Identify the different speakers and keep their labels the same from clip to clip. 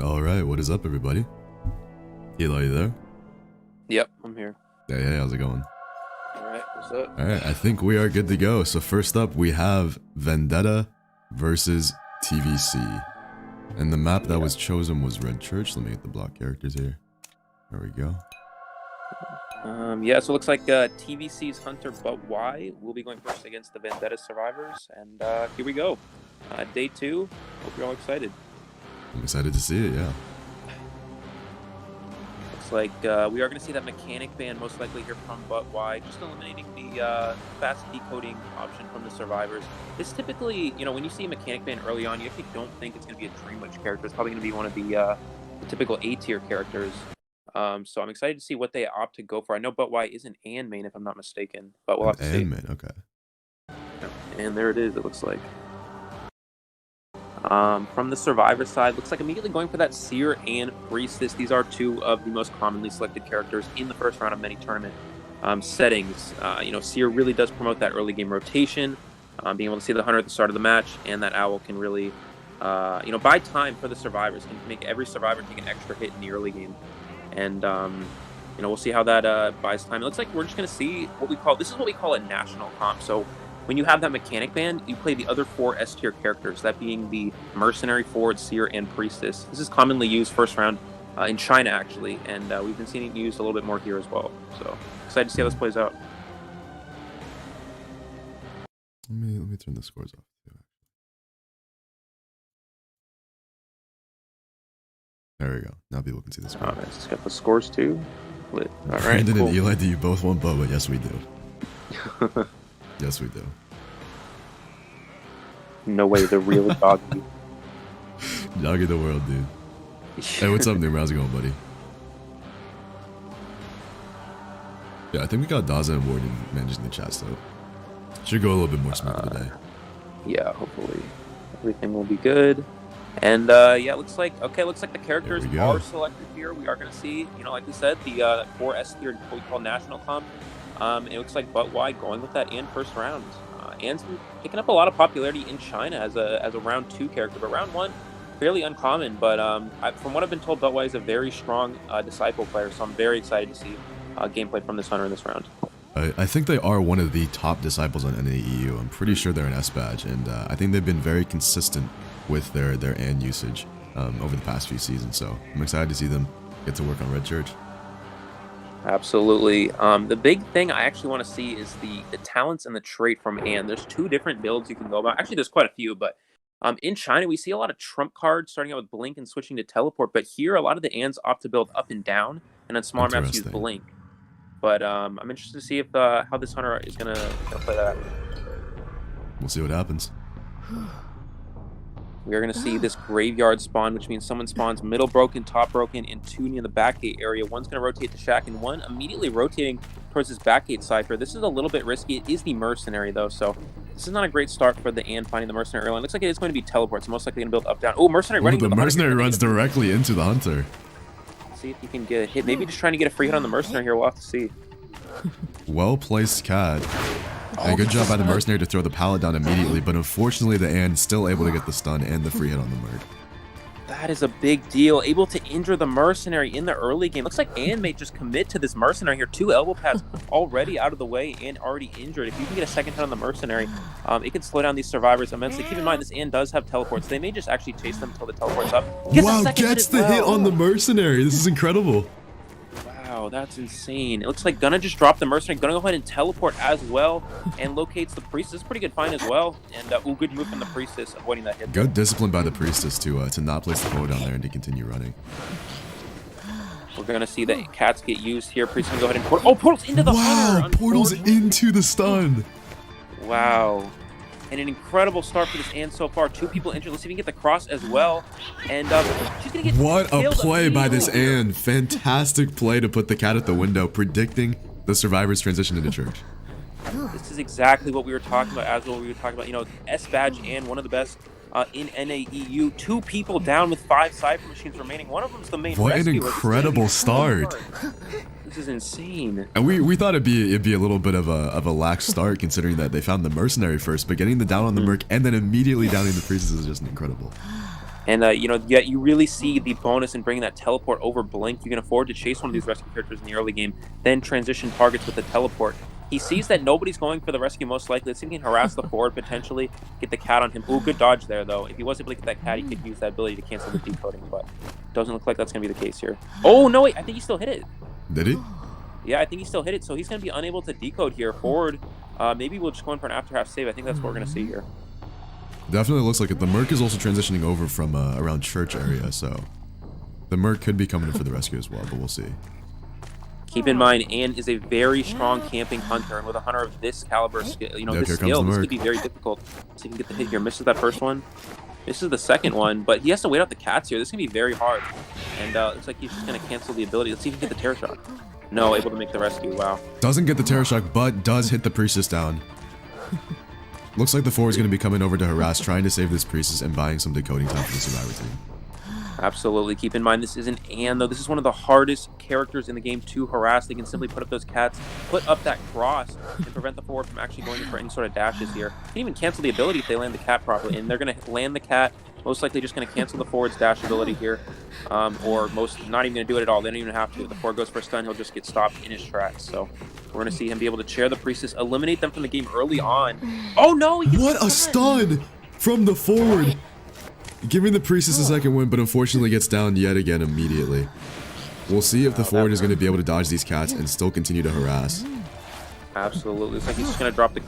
Speaker 1: All right, what is up, everybody? Eli, you there?
Speaker 2: Yep, I'm here.
Speaker 1: Hey, how's it going?
Speaker 2: All right, what's up?
Speaker 1: All right, I think we are good to go. So first up, we have Vendetta versus TVC. And the map that was chosen was Red Church. Let me get the block characters here. There we go.
Speaker 2: Yeah, so it looks like TVC's Hunter But Why will be going first against the Vendetta Survivors. And here we go. Day 2. Hope you're all excited.
Speaker 1: I'm excited to see it, yeah.
Speaker 2: Looks like we are going to see that mechanic ban most likely here from But Why, just eliminating the fast decoding option from the Survivors. This typically, you know, when you see a mechanic ban early on, you actually don't think it's going to be a Dream Witch character. It's probably going to be one of the typical A-tier characters. So I'm excited to see what they opt to go for. I know But Why is an AN main, if I'm not mistaken, but we'll have to see.
Speaker 1: Main, okay.
Speaker 2: And there it is, it looks like. From the Survivor side, looks like immediately going for that Seer and Priestess. These are two of the most commonly selected characters in the first round of many tournament settings. Seer really does promote that early game rotation, being able to see the Hunter at the start of the match, and that Owl can really, buy time for the Survivors, can make every Survivor take an extra hit in the early game. And, we'll see how that buys time. It looks like we're just going to see what we call a national comp. So when you have that mechanic band, you play the other 4 S tier characters, that being the Mercenary, Forward, Seer, and Priestess. This is commonly used first round in China, actually, and we've been seeing it used a little bit more here as well. So excited to see how this plays out.
Speaker 1: Let me turn the scores off. There we go. Now people can see the scores.
Speaker 2: Nice. It's got the scores too. All right,
Speaker 1: Brandon
Speaker 2: cool.
Speaker 1: and Eli, do you both want Boba? Yes, we do. Yes, we do.
Speaker 2: No way, the real doggy.
Speaker 1: Doggy the world, dude. Hey, what's up, Nim? How's it going, buddy? Yeah, I think we got Daza and Warden managing the chat, so should go a little bit more smooth today.
Speaker 2: Yeah, hopefully everything will be good. And looks like the characters are selected here. We are going to see, like we said, the 4 S tier, what we call national comp. It looks like Butt-Y going with that and first round. An's been picking up a lot of popularity in China as a round 2 character, but round 1 fairly uncommon. But from what I've been told, Butt-Y is a very strong disciple player, so I'm very excited to see gameplay from this Hunter in this round.
Speaker 1: I think they are one of the top disciples on NAEU. I'm pretty sure they're an S badge, and I think they've been very consistent with their AN usage over the past few seasons. So I'm excited to see them get to work on Red Church.
Speaker 2: Absolutely. The big thing I actually want to see is the talents and the trait from Ann. There's 2 different builds you can go about. Actually, there's quite a few, but in China, we see a lot of trump cards starting out with Blink and switching to Teleport. But here, a lot of the Anns opt to build up and down, and on smaller maps use Blink. But I'm interested to see if how this Hunter is gonna play that out.
Speaker 1: We'll see what happens.
Speaker 2: We are going to see this graveyard spawn, which means someone spawns middle broken, top broken, and 2 near the back gate area. One's going to rotate to Shack, and one immediately rotating towards his back gate Cypher. This is a little bit risky. It is the Mercenary, though, so this is not a great start for the Ann finding the Mercenary early. It looks like it is going to be teleport, so most likely going to build up, down. Oh, Mercenary running.
Speaker 1: The Mercenary runs directly into the Hunter.
Speaker 2: See if he can get a hit. Maybe just trying to get a free hit on the Mercenary here. We'll have to see.
Speaker 1: Well-placed CAD. And good job by the Mercenary to throw the pallet down immediately, but unfortunately the Ann still able to get the stun and the free hit on the Merc.
Speaker 2: That is a big deal. Able to injure the Mercenary in the early game. Looks like Ann may just commit to this Mercenary here. 2 elbow pads already out of the way and already injured. If you can get a second hit on the Mercenary, it can slow down these Survivors immensely. Keep in mind, this Ann does have teleports. They may just actually chase them until the teleport's up.
Speaker 1: Wow, gets the hit on the Mercenary. This is incredible.
Speaker 2: Wow, that's insane. It looks like Gonna just dropped the Mercenary. Gonna go ahead and teleport as well and locates the Priestess. Pretty good find as well. And good move from the Priestess, avoiding that hit.
Speaker 1: Good discipline by the Priestess to not place the bow down there and to continue running.
Speaker 2: We're gonna see the cats get used here. Priestess can go ahead and portal. Oh, portals into the Hunter!
Speaker 1: Wow, portals into the stun.
Speaker 2: Wow. And an incredible start for this Ann so far. 2 people injured. Let's see if we can get the cross as well. And she's gonna get
Speaker 1: what a play by this Ann. Fantastic play to put the cat at the window, predicting the Survivors transition into Church.
Speaker 2: This is exactly what we were talking about, Azrael. We were talking about, S badge and one of the best in NAEU. 2 people down with 5 Cypher machines remaining. One of them's the main
Speaker 1: What
Speaker 2: rescuer.
Speaker 1: an incredible start.
Speaker 2: This is insane.
Speaker 1: And we thought it'd be a little bit of a lax start, considering that they found the Mercenary first, but getting the down on the Merc and then immediately downing the Priestess is just incredible.
Speaker 2: And you really see the bonus in bringing that teleport over Blink. You can afford to chase one of these rescue characters in the early game, then transition targets with the teleport. He sees that nobody's going for the rescue most likely. Let's see if he can harass the forward, potentially get the cat on him. Ooh, good dodge there, though. If he was able to get that cat, he could use that ability to cancel the decoding, but doesn't look like that's going to be the case here. Oh, no, wait, I think he still hit it.
Speaker 1: Did he?
Speaker 2: Yeah, I think he still hit it, so he's going to be unable to decode here. Forward, maybe we'll just go in for an after-half save. I think that's what we're going to see here.
Speaker 1: Definitely looks like it. The Merc is also transitioning over from around Church area, so the Merc could be coming in for the rescue as well, but we'll see.
Speaker 2: Keep in mind, Ann is a very strong camping hunter, and with a hunter of this caliber, this skill, this could be very difficult. So he can get the hit here. Misses that first one. Misses the second one, but he has to wait out the cats here. This is going to be very hard. And looks like he's just going to cancel the ability. Let's see if he can get the Terror Shock. No, able to make the rescue. Wow.
Speaker 1: Doesn't get the Terror Shock, but does hit the Priestess down. Looks like the forward's going to be coming over to harass, trying to save this priestess and buying some decoding time for the survivor team.
Speaker 2: Absolutely. Keep in mind, this isn't Anne, though. This is one of the hardest characters in the game to harass. They can simply put up those cats, put up that cross, and prevent the forward from actually going in for any sort of dashes here. You can even cancel the ability if they land the cat properly, and they're going to land the cat, most likely just going to cancel the forward's dash ability here, or not even going to do it at all. They don't even have to. If the forward goes for a stun, he'll just get stopped in his tracks. So we're going to see him be able to chair the priestess, eliminate them from the game early on. Oh, no!
Speaker 1: What a stun from the forward! Giving the priestess a second win, but unfortunately gets down yet again immediately. We'll see if the forward is going to be able to dodge these cats and still continue to harass.
Speaker 2: Absolutely. It's like he's just going to drop the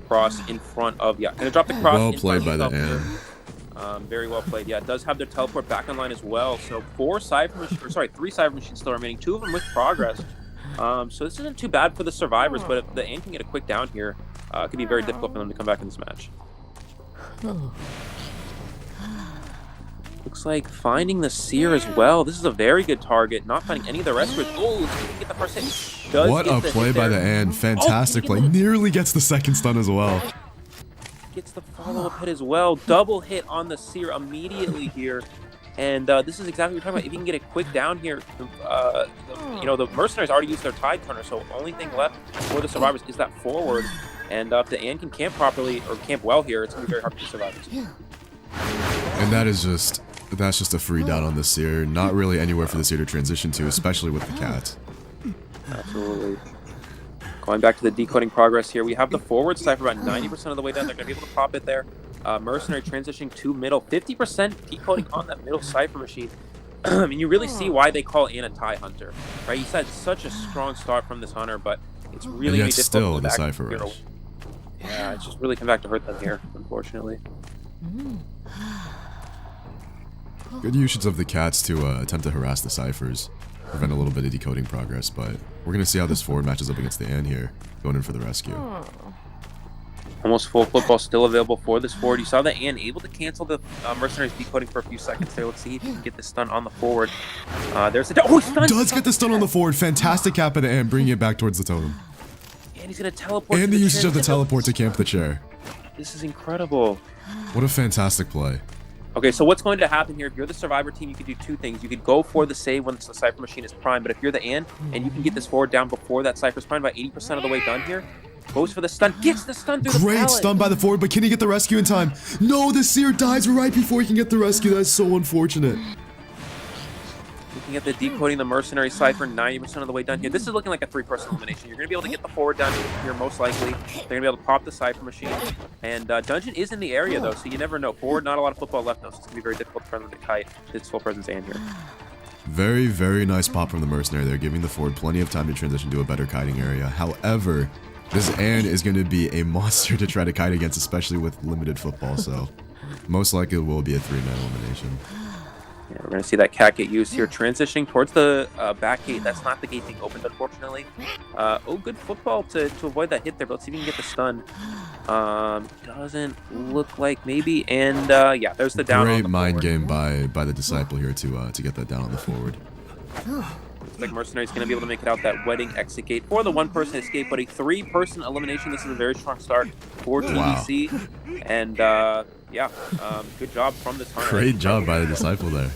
Speaker 2: cross in front of... Yeah, going to drop the cross
Speaker 1: well played by the Anne.
Speaker 2: Very well played. Yeah, it does have their teleport back online as well. So three cypher machines still remaining, 2 of them with progress. So this isn't too bad for the survivors, but if the Anne can get a quick down here, it could be very difficult for them to come back in this match. Looks like finding the Seer as well. This is a very good target. Not finding any of the rest. Oh, he can get the first hit.
Speaker 1: What a play by the Anne. Fantastic play. Nearly gets the second stun as well.
Speaker 2: Gets the follow-up hit as well. Double hit on the Seer immediately here. And this is exactly what we're talking about. If you can get a quick down here, the mercenaries already used their tide turner, so the only thing left for the survivors is that forward. And if the Anne can camp properly, or camp well here, it's going to be very hard for the survivors.
Speaker 1: And that's just a free down on the Seer. Not really anywhere for the Seer to transition to, especially with the cat.
Speaker 2: Absolutely. Going back to the decoding progress here, we have the forward cypher about 90% of the way down. They're going to be able to pop it there. Mercenary transitioning to middle. 50% decoding on that middle cypher machine. I mean, you really see why they call Anne a tie hunter, right? He's had such a strong start from this hunter, but it's really
Speaker 1: difficult still the cypher rush.
Speaker 2: Yeah, it's just really come back to hurt them here, unfortunately.
Speaker 1: Good usage of the cats to attempt to harass the ciphers, prevent a little bit of decoding progress, but we're going to see how this forward matches up against the Anne here, going in for the rescue.
Speaker 2: Almost full football still available for this forward. You saw the Anne able to cancel the mercenaries decoding for a few seconds there. Let's see if he can get the stun on the forward. There's the... Oh, stun!
Speaker 1: Does get the stun on the forward. Fantastic cap by the Anne, bringing it back towards the totem.
Speaker 2: And he's going to teleport.
Speaker 1: And the usage of the teleport to camp the chair.
Speaker 2: This is incredible.
Speaker 1: What a fantastic play.
Speaker 2: Okay, so what's going to happen here, if you're the survivor team, you could do 2 things. You could go for the save once the cypher machine is primed, but if you're the Anne and you can get this forward down before that cypher's primed, about 80% of the way done here, goes for the stun, gets the stun through the pallet.
Speaker 1: Great stun by the forward, but can he get the rescue in time? No, the Seer dies right before he can get the rescue. That's so unfortunate.
Speaker 2: Looking at the decoding the mercenary cypher, 90% of the way done here. This is looking like a 3-person elimination. You're going to be able to get the forward down here, most likely. They're going to be able to pop the cypher machine. And Dungeon is in the area, though, so you never know. Forward, not a lot of football left, though, so it's going to be very difficult for them to kite its full presence Anne here.
Speaker 1: Very, very nice pop from the mercenary there, giving the forward plenty of time to transition to a better kiting area. However, this Anne is going to be a monster to try to kite against, especially with limited football, so most likely it will be a 3-man elimination.
Speaker 2: Yeah, we're going to see that cat get used here. Transitioning towards the back gate. That's not the gate being opened, unfortunately. Good football to avoid that hit there, but let's see if we can get the stun. Doesn't look like maybe. And, yeah, there's the down
Speaker 1: Great
Speaker 2: on the
Speaker 1: mind
Speaker 2: forward.
Speaker 1: game by the disciple here to get that down on the forward.
Speaker 2: Looks like Mercenary's going to be able to make it out that wedding exit gate for the 1-person escape, but a 3-person elimination. This is a very strong start for TBC. Wow. And, yeah, good job from this hunter.
Speaker 1: Great job by the disciple there.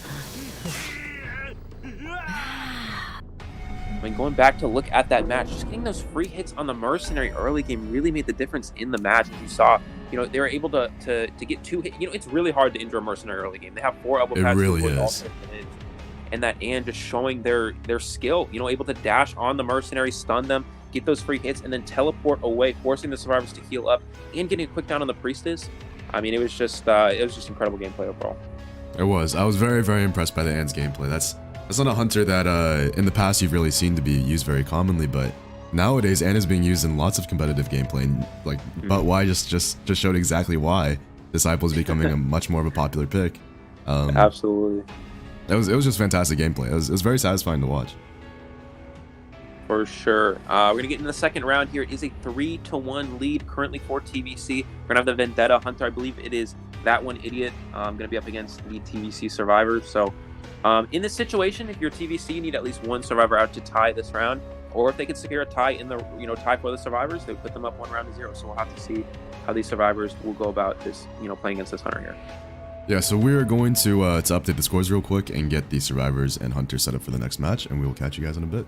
Speaker 2: I mean, going back to look at that match, just getting those free hits on the Mercenary early game really made the difference in the match. As you saw, you know, they were able to get 2 hits. You know, it's really hard to injure a Mercenary early game. They have 4 elbow pads.
Speaker 1: It really is.
Speaker 2: And that Anne just showing their skill, you know, able to dash on the Mercenary, stun them, get those free hits, and then teleport away, forcing the survivors to heal up, and getting a quick down on the Priestess. I mean, it was just incredible gameplay overall.
Speaker 1: It was. I was very, very impressed by the Anne's gameplay. That's not a hunter that in the past you've really seen to be used very commonly, but nowadays Anne is being used in lots of competitive gameplay. And but why just showed exactly why Disciple is becoming a much more of a popular pick.
Speaker 2: Absolutely.
Speaker 1: It was just fantastic gameplay. It was very satisfying to watch.
Speaker 2: For sure. We're going to get into the second round here. It is a 3-1 lead currently for TVC. We're going to have the Vendetta Hunter. I believe it is that one idiot going to be up against the TVC survivors. So in this situation, if you're TVC, you need at least 1 survivor out to tie this round. or if they could secure a tie in the tie for the survivors, they put them up 1-0. So we'll have to see how these survivors will go about this, playing against this hunter here.
Speaker 1: Yeah, so we're going to update the scores real quick and get the survivors and hunters set up for the next match, and we will catch you guys in a bit.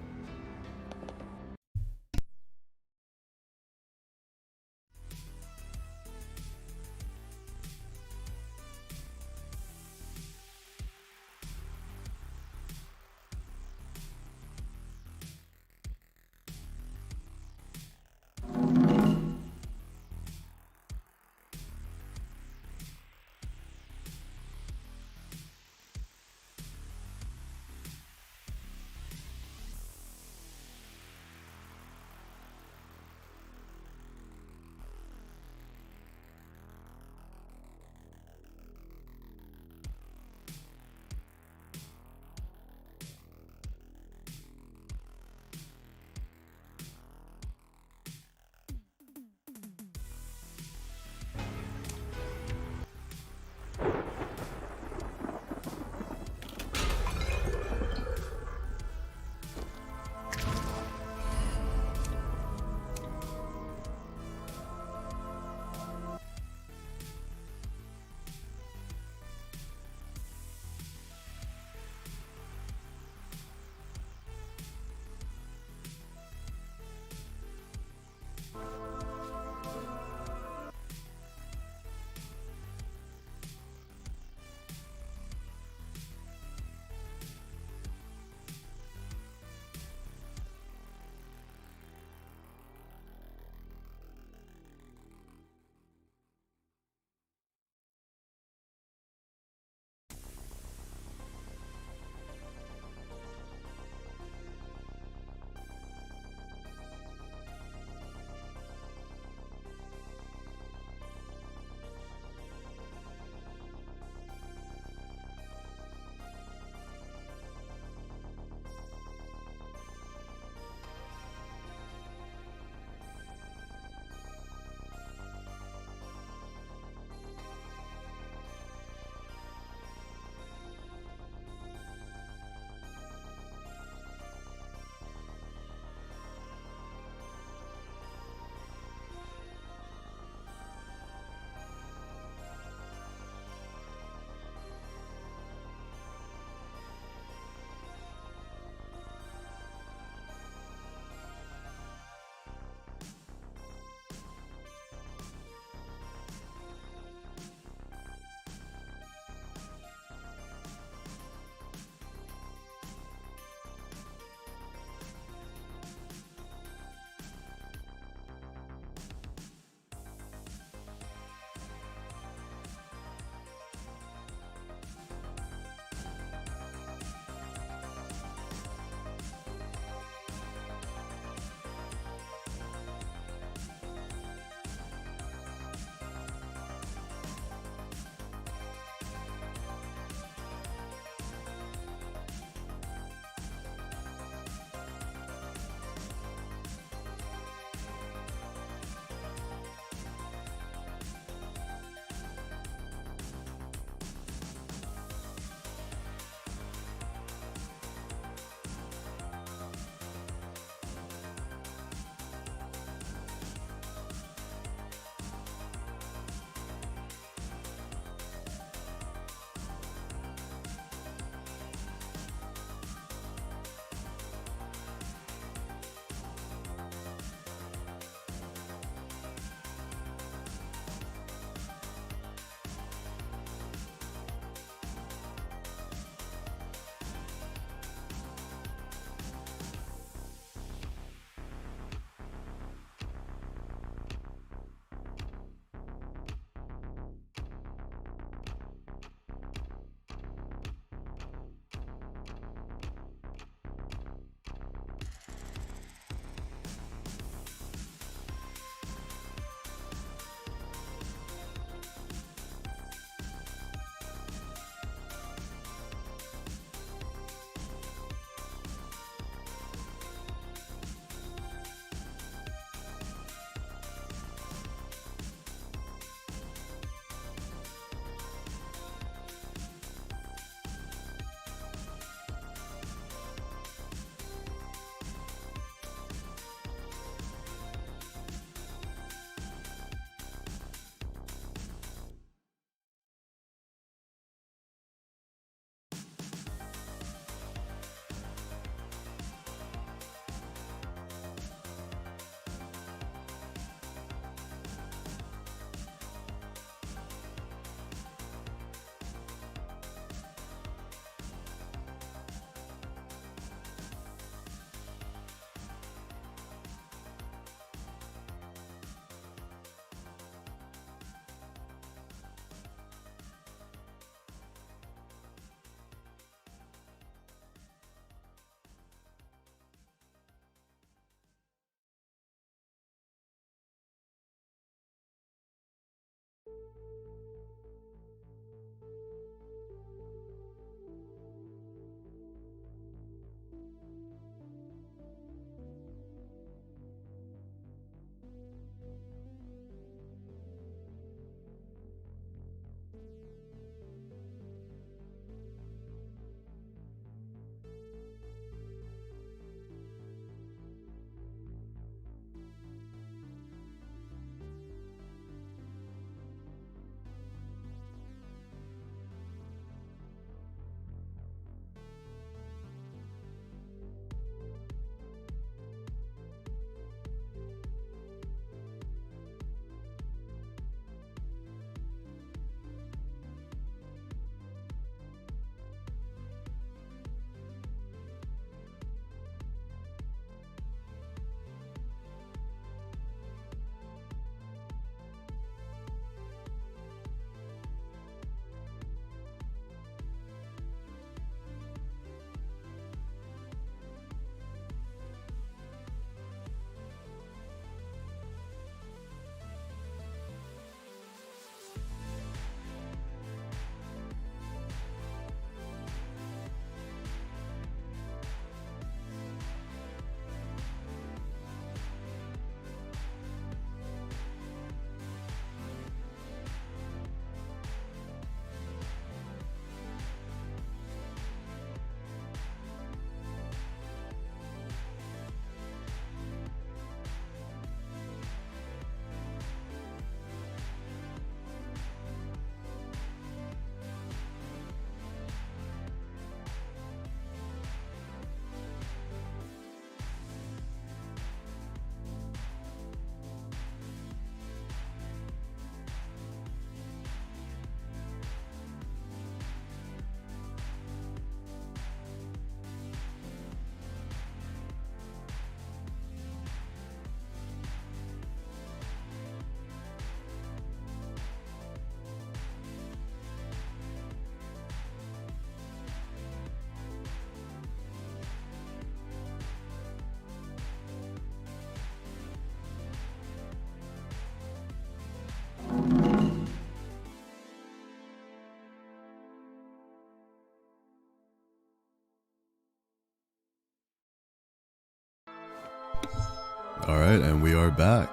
Speaker 1: All right, and we are back.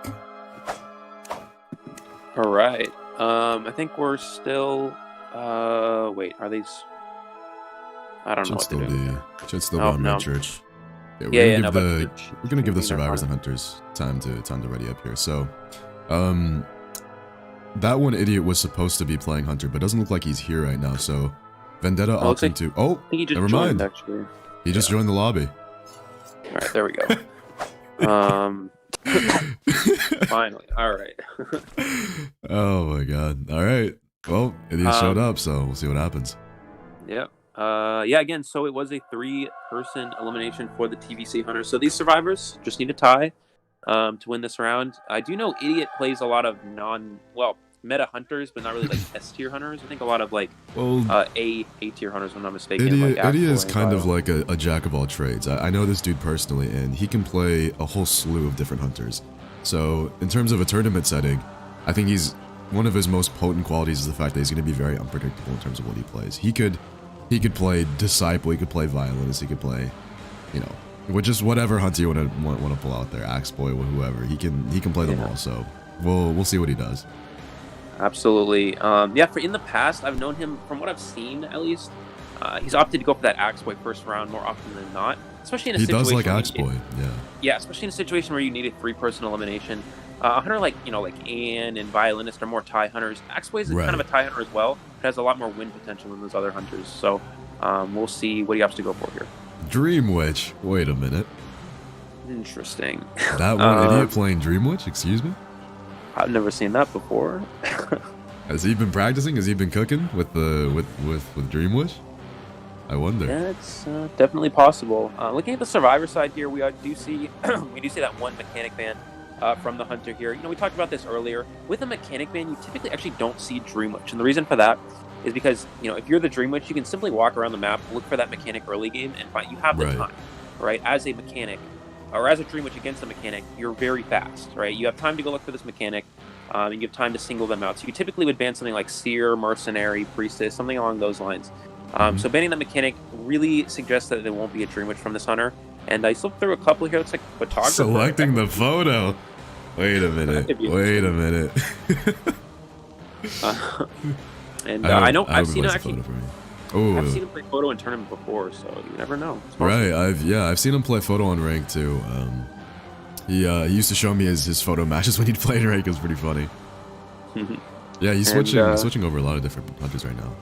Speaker 2: All right. I think we're still. Wait, are these? I don't know what they're doing.
Speaker 1: Should still be on Red Church. Yeah, we're gonna give the survivors and hunters time to ready up here. So, that one idiot was supposed to be playing hunter, but doesn't look like he's here right now. So, Vendetta opting to. Oh,
Speaker 2: I think he just
Speaker 1: never
Speaker 2: joined,
Speaker 1: mind.
Speaker 2: Actually.
Speaker 1: He just joined the lobby.
Speaker 2: All right, there we go. Finally, all right.
Speaker 1: Oh my god! All right. Well, idiot showed up, so we'll see what happens.
Speaker 2: Yeah. Yeah, again, so it was a 3-person elimination for the TVC Hunters. So these survivors just need a tie to win this round. I do know Idiot plays a lot of meta hunters, but not really like S-tier hunters. I think a lot of like A-tier hunters, if I'm not mistaken.
Speaker 1: Idiot is kind of like a jack of all trades. I know this dude personally, and he can play a whole slew of different hunters. So in terms of a tournament setting, I think one of his most potent qualities is the fact that he's going to be very unpredictable in terms of what he plays. He could play Disciple, he could play Violinist, he could play, with just whatever hunter you want to pull out there, Axe Boy, or whoever. He can play them all. So we'll see what he does.
Speaker 2: Absolutely. In the past, I've known him, from what I've seen at least, he's opted to go for that Axe Boy first round more often than not. Especially in a situation.
Speaker 1: He does like Axe Boy, yeah.
Speaker 2: Yeah, especially in a situation where you need a 3-person elimination. A hunter like Anne and Violinist are more tie hunters. Axe Boy is kind of a tie hunter as well. It has a lot more win potential than those other hunters. So we'll see what he has to go for here.
Speaker 1: Dream Witch. Wait a minute.
Speaker 2: Interesting.
Speaker 1: That one idiot playing Dream Witch? Excuse me?
Speaker 2: I've never seen that before.
Speaker 1: Has he been practicing? Has he been cooking with Dream Witch? I wonder.
Speaker 2: Yeah, it's definitely possible. Looking at the survivor side here, we do see that one mechanic ban from the hunter here. We talked about this earlier. With a mechanic ban, you typically actually don't see Dream Witch, and the reason for that is because if you're the Dream Witch, you can simply walk around the map, look for that mechanic early game, and find you have the time, right? As a mechanic, or as a Dream Witch against a mechanic, you're very fast, right? You have time to go look for this mechanic, and you have time to single them out. So you typically would ban something like Seer, Mercenary, Priestess, something along those lines. So banning that mechanic really suggests that there won't be a Dream Witch from this hunter. And I slipped through a couple here. Looks like photographer.
Speaker 1: Selecting the photo. Wait a minute.
Speaker 2: I know I've seen him play photo in tournament before, so you never know.
Speaker 1: Right, I've seen him play photo on rank too. He used to show me his photo matches when he'd play in rank. It was pretty funny. Yeah, he's switching over a lot of different hunters right now.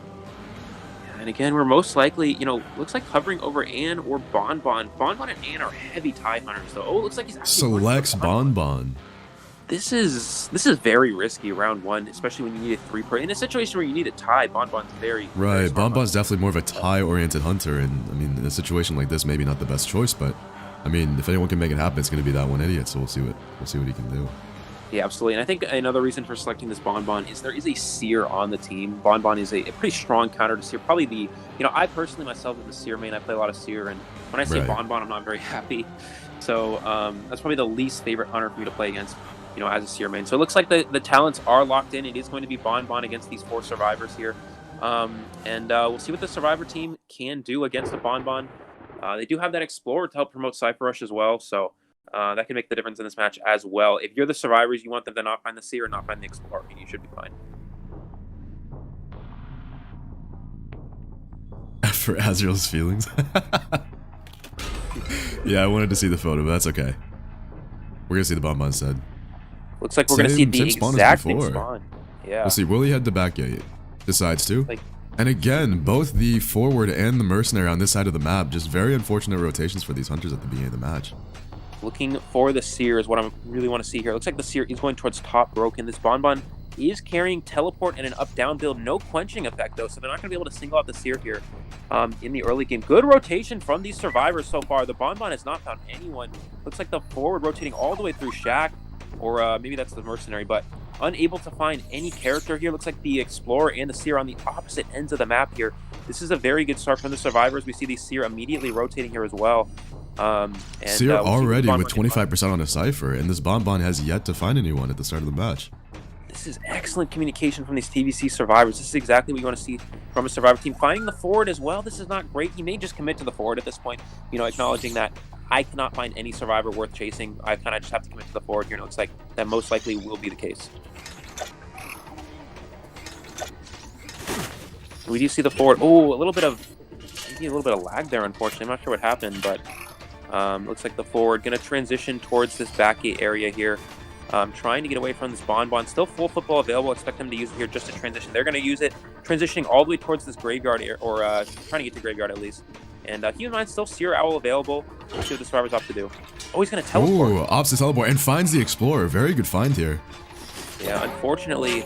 Speaker 2: And again, we're most likely, looks like hovering over Anne or Bonbon. Bonbon and Anne are heavy tie hunters, though. Oh, it looks like he's actually
Speaker 1: selects Bonbon.
Speaker 2: This is very risky round one, especially when you need a 3-person. In a situation where you need a tie, Bonbon's very
Speaker 1: Bonbon's definitely more of a tie-oriented hunter, and I mean, in a situation like this, maybe not the best choice, but I mean, if anyone can make it happen, it's going to be that one idiot. So we'll see what he can do.
Speaker 2: Yeah, absolutely. And I think another reason for selecting this Bonbon is there is a Seer on the team. Bonbon is a pretty strong counter to Seer. Probably I personally myself am a Seer main. I play a lot of Seer, and when I say Bonbon, I'm not very happy. So that's probably the least favorite hunter for me to play against, as a Seer main. So it looks like the talents are locked in. It is going to be Bonbon against these 4 survivors here. And we'll see what the survivor team can do against the Bonbon. They do have that Explorer to help promote Cypher Rush as well, so that can make the difference in this match as well. If you're the survivors, you want them to not find the Seer or not find the Explorer, and you should be fine.
Speaker 1: For Azrael's feelings. Yeah, I wanted to see the photo, but that's okay. We're gonna see the Bonbon instead.
Speaker 2: Looks like we're gonna see the exact same spawn. Yeah.
Speaker 1: We'll see. Will he head to back gate? Decides to. And again, both the forward and the mercenary on this side of the map, just very unfortunate rotations for these hunters at the beginning of the match.
Speaker 2: Looking for the Seer is what I really want to see here. Looks like the Seer is going towards top broken. This Bonbon is carrying teleport and an up-down build. No quenching effect, though, so they're not going to be able to single out the Seer here in the early game. Good rotation from these survivors so far. The Bonbon has not found anyone. Looks like the forward rotating all the way through Shaq, or maybe that's the mercenary, but unable to find any character here. Looks like the Explorer and the Seer on the opposite ends of the map here. This is a very good start from the survivors. We see the Seer immediately rotating here as well.
Speaker 1: Seer already with 25% on a Cypher, and this Bonbon has yet to find anyone at the start of the match.
Speaker 2: This is excellent communication from these TVC survivors. This is exactly what you want to see from a survivor team. Finding the forward as well, this is not great. He may just commit to the forward at this point, acknowledging that I cannot find any survivor worth chasing. I kind of just have to commit to the forward here, and it looks like that most likely will be the case. We do see the forward. Oh, maybe a little bit of lag there, unfortunately. I'm not sure what happened, but looks like the forward going to transition towards this back gate area here. Trying to get away from this Bonbon. Still full football available. Expect them to use it here just to transition. They're going to use it, transitioning all the way towards this graveyard, or trying to get to graveyard at least. And keep in mind, still Seer Owl available. Let's see what the survivor's off to do. Oh, he's going to teleport.
Speaker 1: Ooh, opts to teleport and finds the Explorer. Very good find here.
Speaker 2: Yeah, unfortunately,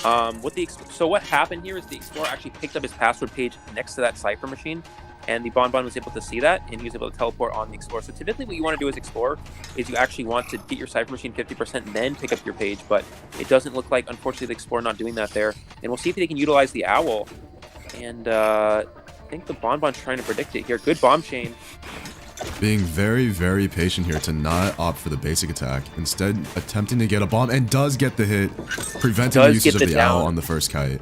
Speaker 2: what happened here is the Explorer actually picked up his password page next to that Cypher machine, and the Bonbon was able to see that, and he was able to teleport on the Explorer. So typically what you want to do as Explorer is you actually want to get your Cypher machine 50% and then pick up your page, but it doesn't look like, unfortunately, the Explorer not doing that there. And we'll see if they can utilize the Owl. And I think the Bonbon's trying to predict it here. Good bomb chain.
Speaker 1: Being very, very patient here to not opt for the basic attack. Instead, attempting to get a bomb, and does get the hit, preventing the usage of the Owl on the first kite.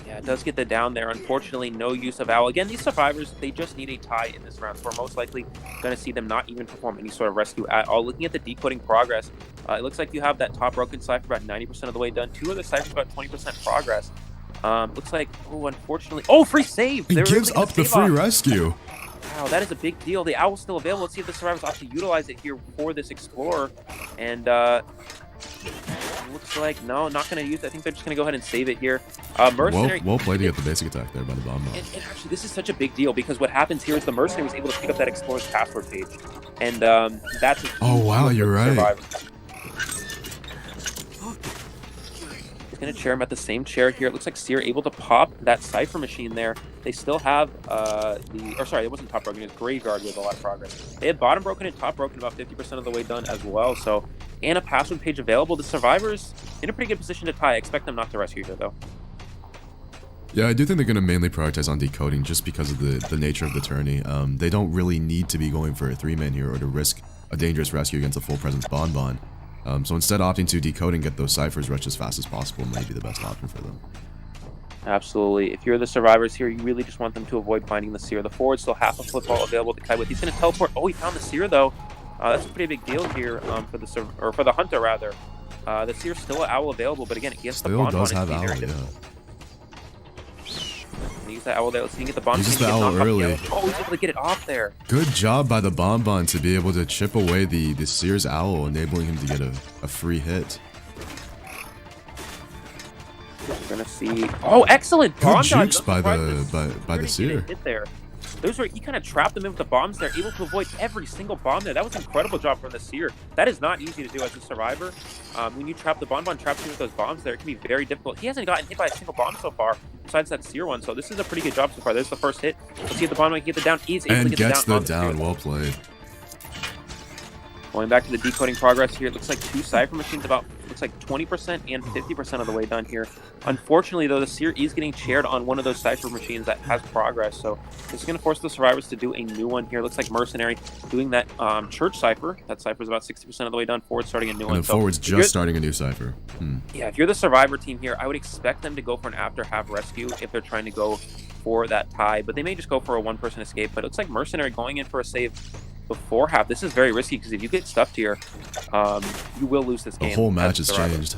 Speaker 2: Yeah, it does get the down there. Unfortunately, no use of Owl. Again, these survivors, they just need a tie in this round, so we're most likely going to see them not even perform any sort of rescue at all. Looking at the decoding progress, it looks like you have that top broken Cypher about 90% of the way done. Two other Cyphers about 20% progress. Looks like, oh, unfortunately... Oh, free save!
Speaker 1: He gives up the free rescue.
Speaker 2: Wow, that is a big deal. The Owl's still available. Let's see if the survivors opt to utilize it here for this Explorer. And looks like, no, not going to use it. I think they're just going to go ahead and save it here. Mercenary...
Speaker 1: Well played to get the basic attack there by the bomb.
Speaker 2: And actually, this is such a big deal because what happens here is the Mercenary was able to pick up that Explorer's password page. And that's...
Speaker 1: Oh, wow, you're right.
Speaker 2: Survivors. Going to chair him at the same chair here. It looks like Seer able to pop that Cypher machine there. They still have it wasn't top broken, it was Graveyard with a lot of progress. They had bottom broken and top broken about 50% of the way done as well. So, and a password page available. The survivors in a pretty good position to tie. I expect them not to rescue here though.
Speaker 1: Yeah, I do think they're going to mainly prioritize on decoding just because of the nature of the tourney. They don't really need to be going for a 3-man here or to risk a dangerous rescue against a full presence Bonbon. So instead opting to decode and get those ciphers rushed as fast as possible may be the best option for them.
Speaker 2: Absolutely. If you're the survivors here, you really just want them to avoid finding the Seer. The forward still half a football available to kite with. He's going to teleport. Oh, he found the Seer though. That's a pretty big deal here for the Hunter rather. The Seer's still an Owl available, but again, against the Bonbon,
Speaker 1: does have Owl, yeah.
Speaker 2: Use that Owl there. Let's see if he can get the Bonbon.
Speaker 1: Uses the Owl early.
Speaker 2: Oh, he's able to get it off there.
Speaker 1: Good job by the Bonbon to be able to chip away the Seer's Owl, enabling him to get a free hit.
Speaker 2: We're gonna see. Oh, excellent!
Speaker 1: Good
Speaker 2: bomb
Speaker 1: jukes
Speaker 2: dodge.
Speaker 1: by the Seer.
Speaker 2: Hit there. Those were, he kind of trapped them in with the bombs there, able to avoid every single bomb there. That was an incredible job from the Seer. That is not easy to do as a survivor. When you trap the Bonbon traps you with those bombs there, it can be very difficult. He hasn't gotten hit by a single bomb so far, besides that Seer one. So this is a pretty good job so far. There's the first hit. Let's see if the Bonbon can get the down. He's able to get
Speaker 1: gets
Speaker 2: the
Speaker 1: down. Well played.
Speaker 2: Going back to the decoding progress here, it looks like two Cypher machines about, looks like 20% and 50% of the way done here. Unfortunately, though, the Seer is getting chaired on one of those Cypher machines that has progress, so this is going to force the survivors to do a new one here. Looks like Mercenary doing that Church Cypher. That Cypher is about 60% of the way done. Forward starting a new one.
Speaker 1: And Forward's just starting a new Cypher.
Speaker 2: Yeah, if you're the survivor team here, I would expect them to go for an after-half rescue if they're trying to go for that tie, but they may just go for a one-person escape. But it looks like Mercenary going in for a save before half. This is very risky because if you get stuffed here, you will lose this game.
Speaker 1: The whole match has changed.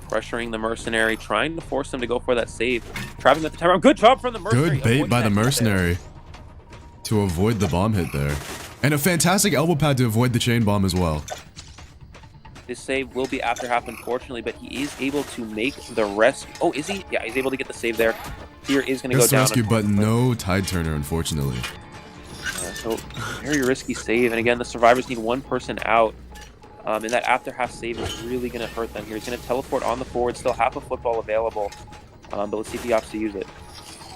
Speaker 2: Pressuring the Mercenary, trying to force them to go for that save. Trapping at the time. Good job from the Mercenary.
Speaker 1: Good bait by the Mercenary to avoid the bomb hit there. And a fantastic elbow pad to avoid the chain bomb as well.
Speaker 2: This save will be after half, unfortunately, but he is able to make the rest. Oh, is he? Yeah, he's able to get the save there. Here is going to go down.
Speaker 1: Rescue, but no tide turner, unfortunately.
Speaker 2: So very risky save, and again, the survivors need one person out. And that after half save is really going to hurt them here. He's going to teleport on the forward, still half a football available. But let's see if he opts to use it.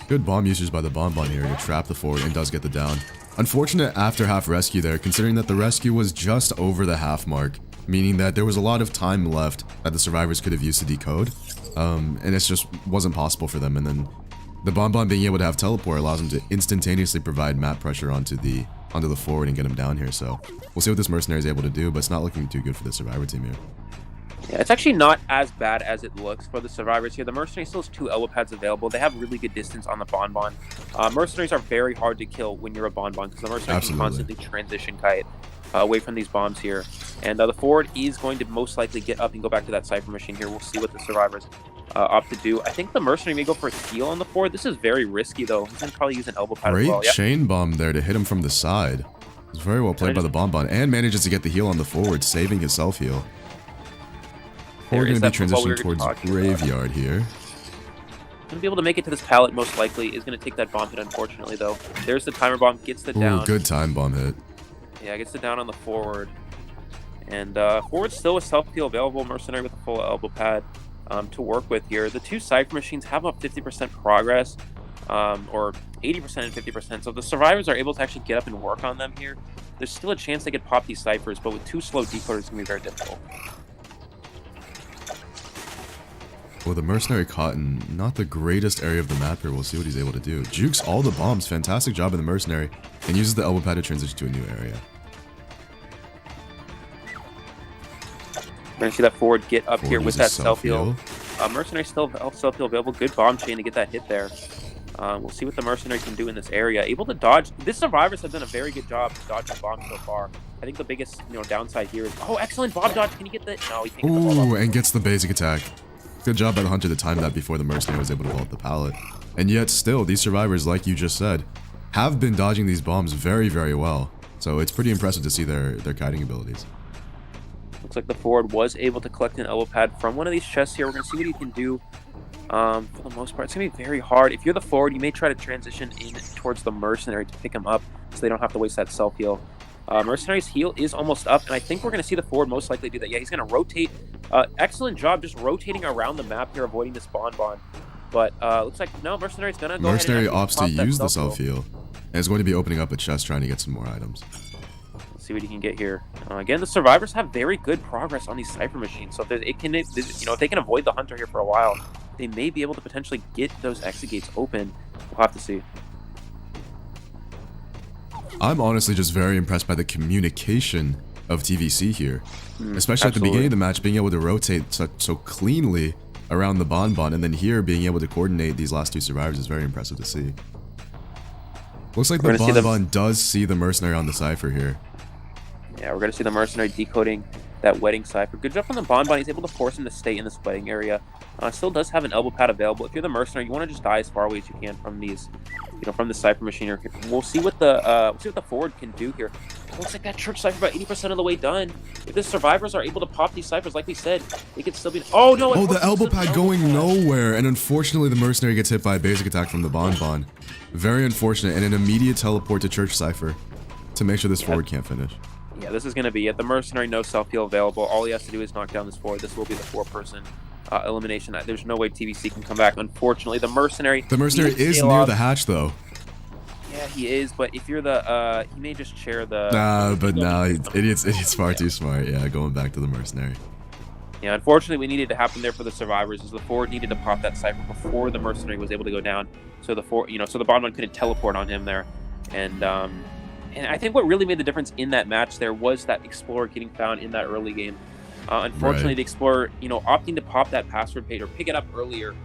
Speaker 1: Good bomb usage by the Bonbon here to trap the forward and does get the down. Unfortunate after half rescue there, considering that the rescue was just over the half mark, meaning that there was a lot of time left that the survivors could have used to decode. And it just wasn't possible for them. And then the Bonbon being able to have teleport allows them to instantaneously provide map pressure onto the forward and get him down here. So we'll see what this Mercenary is able to do, but it's not looking too good for the survivor team here.
Speaker 2: Yeah, it's actually not as bad as it looks for the survivors here. The Mercenary still has 2 elbow pads available. They have really good distance on the Bonbon. Mercenaries are very hard to kill when you're a Bonbon because the Mercenary can constantly transition kite away from these bombs here. And the forward is going to most likely get up and go back to that Cypher machine here. We'll see what the survivors opt to do. I think the Mercenary may go for a steal on the forward. This is very risky, though. He's going to probably use an elbow pad as well.
Speaker 1: Great chain bomb there to hit him from the side. It's very well played by the Bonbon, and manages to get the heal on the forward, saving his self-heal. We're going to be transitioning towards Graveyard here.
Speaker 2: Going to be able to make it to this pallet, most likely. Is going to take that bomb hit, unfortunately, though. There's the timer bomb, gets the down.
Speaker 1: Ooh, good time bomb hit.
Speaker 2: Yeah, gets the down on the forward. And forward still with self-heal available. Mercenary with a full elbow pad to work with here. The 2 Cypher machines have about 50% progress, or 80% and 50%. So if the survivors are able to actually get up and work on them here, there's still a chance they could pop these Cyphers, but with 2 slow decoders, it's going to be very difficult.
Speaker 1: Well, the Mercenary caught in not the greatest area of the map here. We'll see what he's able to do. Jukes all the bombs. Fantastic job in the Mercenary. And uses the elbow pad to transition to a new area.
Speaker 2: We're going to see that forward get up here with that self-heal. Mercenary still self-heal available. Good bomb chain to get that hit there. We'll see what the Mercenary can do in this area. Able to dodge. This survivors have done a very good job dodging bombs so far. I think the biggest downside here is... Oh, excellent bomb dodge. Can you get the... No, he can't get the ball.
Speaker 1: Ooh, and gets the basic attack. Good job by the Hunter to time that before the Mercenary was able to vault the pallet. And yet still, these survivors, like you just said, have been dodging these bombs very, very well. So it's pretty impressive to see their kiting abilities.
Speaker 2: Looks like the forward was able to collect an elbow pad from one of these chests here. We're going to see what he can do. For the most part, it's going to be very hard. If you're the forward, you may try to transition in towards the Mercenary to pick him up so they don't have to waste that self-heal. Mercenary's heal is almost up, and I think we're going to see the forward most likely do that. Yeah, he's going to rotate. Excellent job just rotating around the map here, avoiding this Bonbon. But looks like, no, Mercenary's going to go
Speaker 1: Mercenary
Speaker 2: ahead and
Speaker 1: opts to use the self-heal, and is going to be opening up a chest trying to get some more items.
Speaker 2: Let's see what he can get here. Again, the survivors have very good progress on these Cypher machines, so if they can avoid the Hunter here for a while, they may be able to potentially get those exit gates open. We'll have to see.
Speaker 1: I'm honestly just very impressed by the communication of TVC here. Especially at the
Speaker 2: Absolutely.
Speaker 1: beginning of the match, being able to rotate so cleanly around the Bonbon, and then here being able to coordinate these last 2 survivors is very impressive to see. Looks like the Bonbon does see the Mercenary on the Cypher here.
Speaker 2: Yeah, we're going to see the Mercenary decoding that wedding Cypher. Good job from the Bonbon. He's able to force him to stay in this wedding area. Still does have an elbow pad available. If you're the Mercenary, you want to just die as far away as you can from these, from the Cypher machine here. We'll see what the forward can do here. It looks like that Church Cypher about 80% of the way done. If the survivors are able to pop these Cyphers, like we said, they could still be... Oh, no!
Speaker 1: Oh, the elbow pad going nowhere, and unfortunately the Mercenary gets hit by a basic attack from the Bonbon. Very unfortunate, and an immediate teleport to Church Cypher to make sure this forward can't finish.
Speaker 2: Yeah, this is going to be it. The Mercenary, no self-heal available. All he has to do is knock down this forward. This will be the 4-person elimination. There's no way TVC can come back. Unfortunately, the Mercenary... The
Speaker 1: Mercenary is near the hatch, though.
Speaker 2: Yeah, he is, but if you're the... he may just share the...
Speaker 1: Idiot's far too smart. Yeah, going back to the Mercenary.
Speaker 2: Yeah, unfortunately, what needed to happen there for the survivors is the forward needed to pop that Cypher before the Mercenary was able to go down. So the so the Bonbon couldn't teleport on him there. And I think what really made the difference in that match there was that Explorer getting found in that early game. Unfortunately, the Explorer, opting to pop that password page or pick it up earlier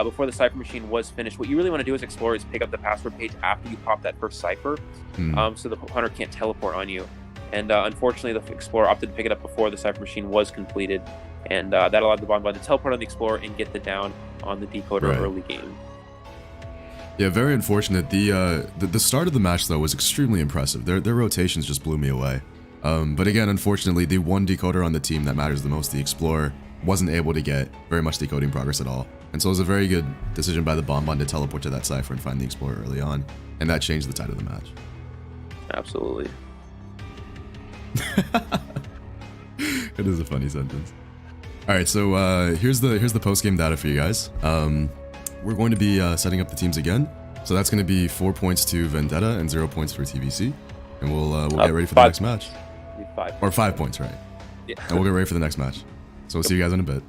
Speaker 2: before the Cypher machine was finished. What you really want to do as Explorer is pick up the password page after you pop that first Cypher, so the Hunter can't teleport on you. And unfortunately, the Explorer opted to pick it up before the Cypher machine was completed, and that allowed the Bonbon to teleport on the Explorer and get the down on the decoder early game.
Speaker 1: Yeah, very unfortunate. The start of the match, though, was extremely impressive. Their rotations just blew me away. But again, unfortunately, the one decoder on the team that matters the most, the Explorer, wasn't able to get very much decoding progress at all. And so it was a very good decision by the Bonbon to teleport to that Cypher and find the Explorer early on. And that changed the tide of the match.
Speaker 2: Absolutely.
Speaker 1: It is a funny sentence. Alright, so here's the post-game data for you guys. We're going to be setting up the teams again. So that's going to be 4 points to Vendetta and 0 points for TVC. And we'll get ready for the next match. 5 points, right? Yeah. And we'll get ready for the next match. So we'll see you guys in a bit.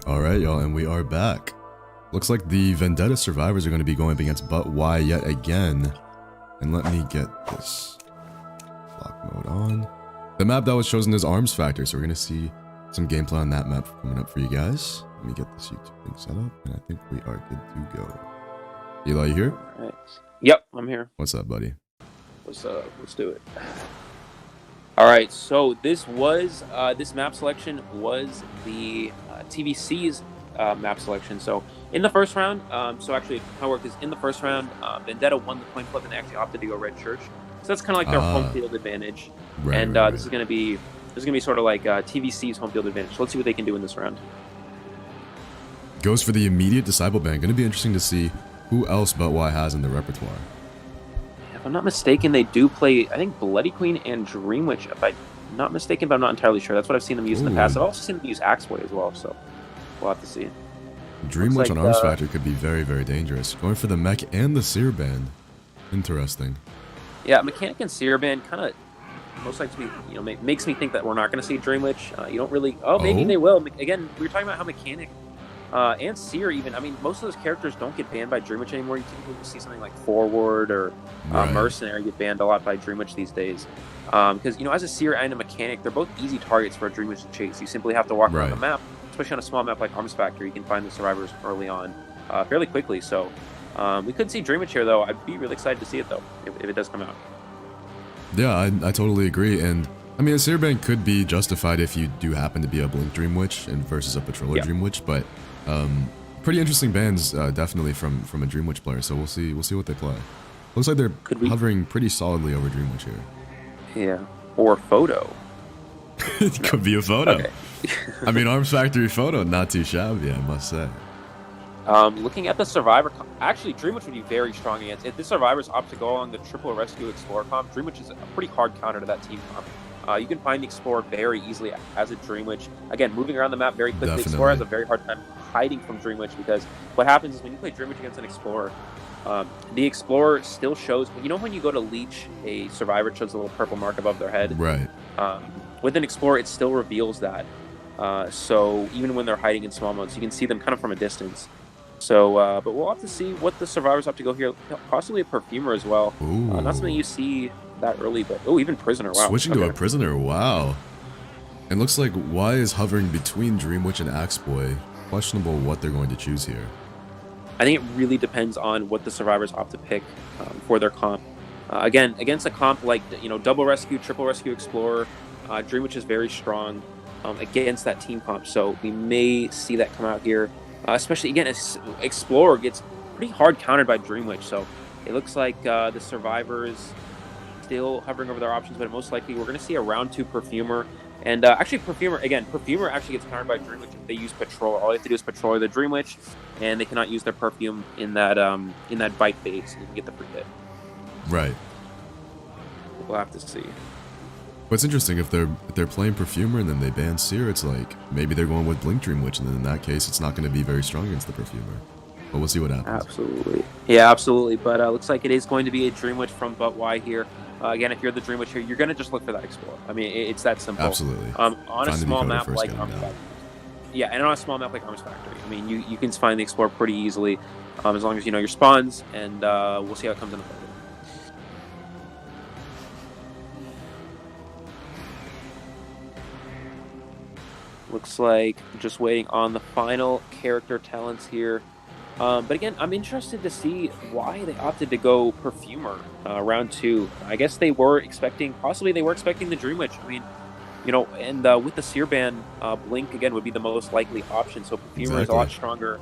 Speaker 1: Alright, y'all, and we are back. Looks like the Vendetta survivors are going to be going up against But Why yet again. And let me get this block mode on. The map that was chosen is Arms Factor, so we're going to see some gameplay on that map coming up for you guys. Let me get this YouTube thing set up, and I think we are good to go. Eli, you here?
Speaker 2: Right. Yep, I'm here.
Speaker 1: What's up, buddy?
Speaker 2: What's up? Let's do it. All right, so this was this map selection was the TVC's map selection. So in the first round, so actually how it worked is in the first round, Vendetta won the coin flip and actually opted to go Red Church. So that's kind of like their home field advantage.
Speaker 1: Right,
Speaker 2: and
Speaker 1: right.
Speaker 2: this is gonna be sort of like TVC's home field advantage. So let's see what they can do in this round.
Speaker 1: Goes for the immediate Disciple Band. Going to be interesting to see who else But Why has in their repertoire.
Speaker 2: If I'm not mistaken, they do play, I think, Bloody Queen and Dream Witch, if I'm not mistaken, but I'm not entirely sure. That's what I've seen them use in the past. I've also seen them use Axe Boy as well, so we'll have to see.
Speaker 1: Dream Witch on Arms Factor could be very, very dangerous. Going for the Mech and the Seer Band. Interesting.
Speaker 2: Yeah, Mechanic and Seer Band kind of most likely, makes me think that we're not going to see Dream Witch. You don't really, maybe they will. Again, we were talking about how Mechanic and Seer even, I mean, most of those characters don't get banned by Dream Witch anymore. You typically see something like Forward or Mercenary get banned a lot by Dream Witch these days. Because, as a Seer and a Mechanic, they're both easy targets for a Dream Witch to chase. You simply have to walk around the map, especially on a small map like Arms Factor. You can find the survivors early on fairly quickly. So we could see Dream Witch here, though. I'd be really excited to see it, though, if it does come out.
Speaker 1: Yeah, I totally agree. And, I mean, a Seer Band could be justified if you do happen to be a Blink Dream Witch and versus a Patroller Dream Witch, but pretty interesting bands, definitely from a Dream Witch player. So we'll see what they play. Looks like they're hovering pretty solidly over Dream Witch here.
Speaker 2: Yeah, or Photo.
Speaker 1: It could be a Photo.
Speaker 2: Okay.
Speaker 1: I mean, Arms Factory Photo, not too shabby, I must say.
Speaker 2: Looking at the Survivor, actually, Dream Witch would be very strong against. If the Survivors opt to go along the Triple Rescue Explorer comp, Dream Witch is a pretty hard counter to that team comp. You can find the Explorer very easily as a Dream Witch. Again, moving around the map very quickly.
Speaker 1: Definitely.
Speaker 2: Explorer has a very hard time hiding from Dream Witch because what happens is when you play Dream Witch against an Explorer, the Explorer still shows, when you go to leech a Survivor, it shows a little purple mark above their head.
Speaker 1: Right.
Speaker 2: With an Explorer, it still reveals that. So even when they're hiding in small modes, you can see them kind of from a distance. So, but we'll have to see what the Survivors have to go here. Possibly a Perfumer as well. Not something you see that early, but even Prisoner. Wow.
Speaker 1: Switching to a Prisoner. Wow. It looks like Y is hovering between Dream Witch and Axe Boy. Questionable what they're going to choose here.
Speaker 2: I think it really depends on what the Survivors opt to pick for their comp. Again, against a comp like Double Rescue, Triple Rescue Explorer, Dream Witch is very strong against that team comp. So we may see that come out here. Especially again, Explorer gets pretty hard countered by Dream Witch. So it looks like the Survivors still hovering over their options, but most likely we're going to see a round 2 Perfumer. And actually, Perfumer actually gets countered by Dream Witch if they use Patrol. All they have to do is Patrol the Dream Witch, and they cannot use their Perfume in that bite phase and get the free hit.
Speaker 1: Right.
Speaker 2: We'll have to see.
Speaker 1: But it's interesting, if they're playing Perfumer and then they ban Seer, it's like maybe they're going with Blink Dream Witch, and then in that case, it's not going to be very strong against the Perfumer. But we'll see what happens.
Speaker 2: Absolutely. Yeah, absolutely. But looks like it is going to be a Dream Witch from But Why here. Again, if you're the Dream Witch here, you're going to just look for that Explorer. I mean, it's that simple.
Speaker 1: Absolutely.
Speaker 2: On a small map like Arms Factory. Yeah, and on a small map like Arms Factory. I mean, you can find the Explorer pretty easily as long as you know your spawns, and we'll see how it comes in the photo. Looks like just waiting on the final character talents here. But again, I'm interested to see why they opted to go Perfumer round 2. I guess they were expecting the Dream Witch. I mean, and with the Seer Band, Blink again would be the most likely option. So Perfumer is a lot stronger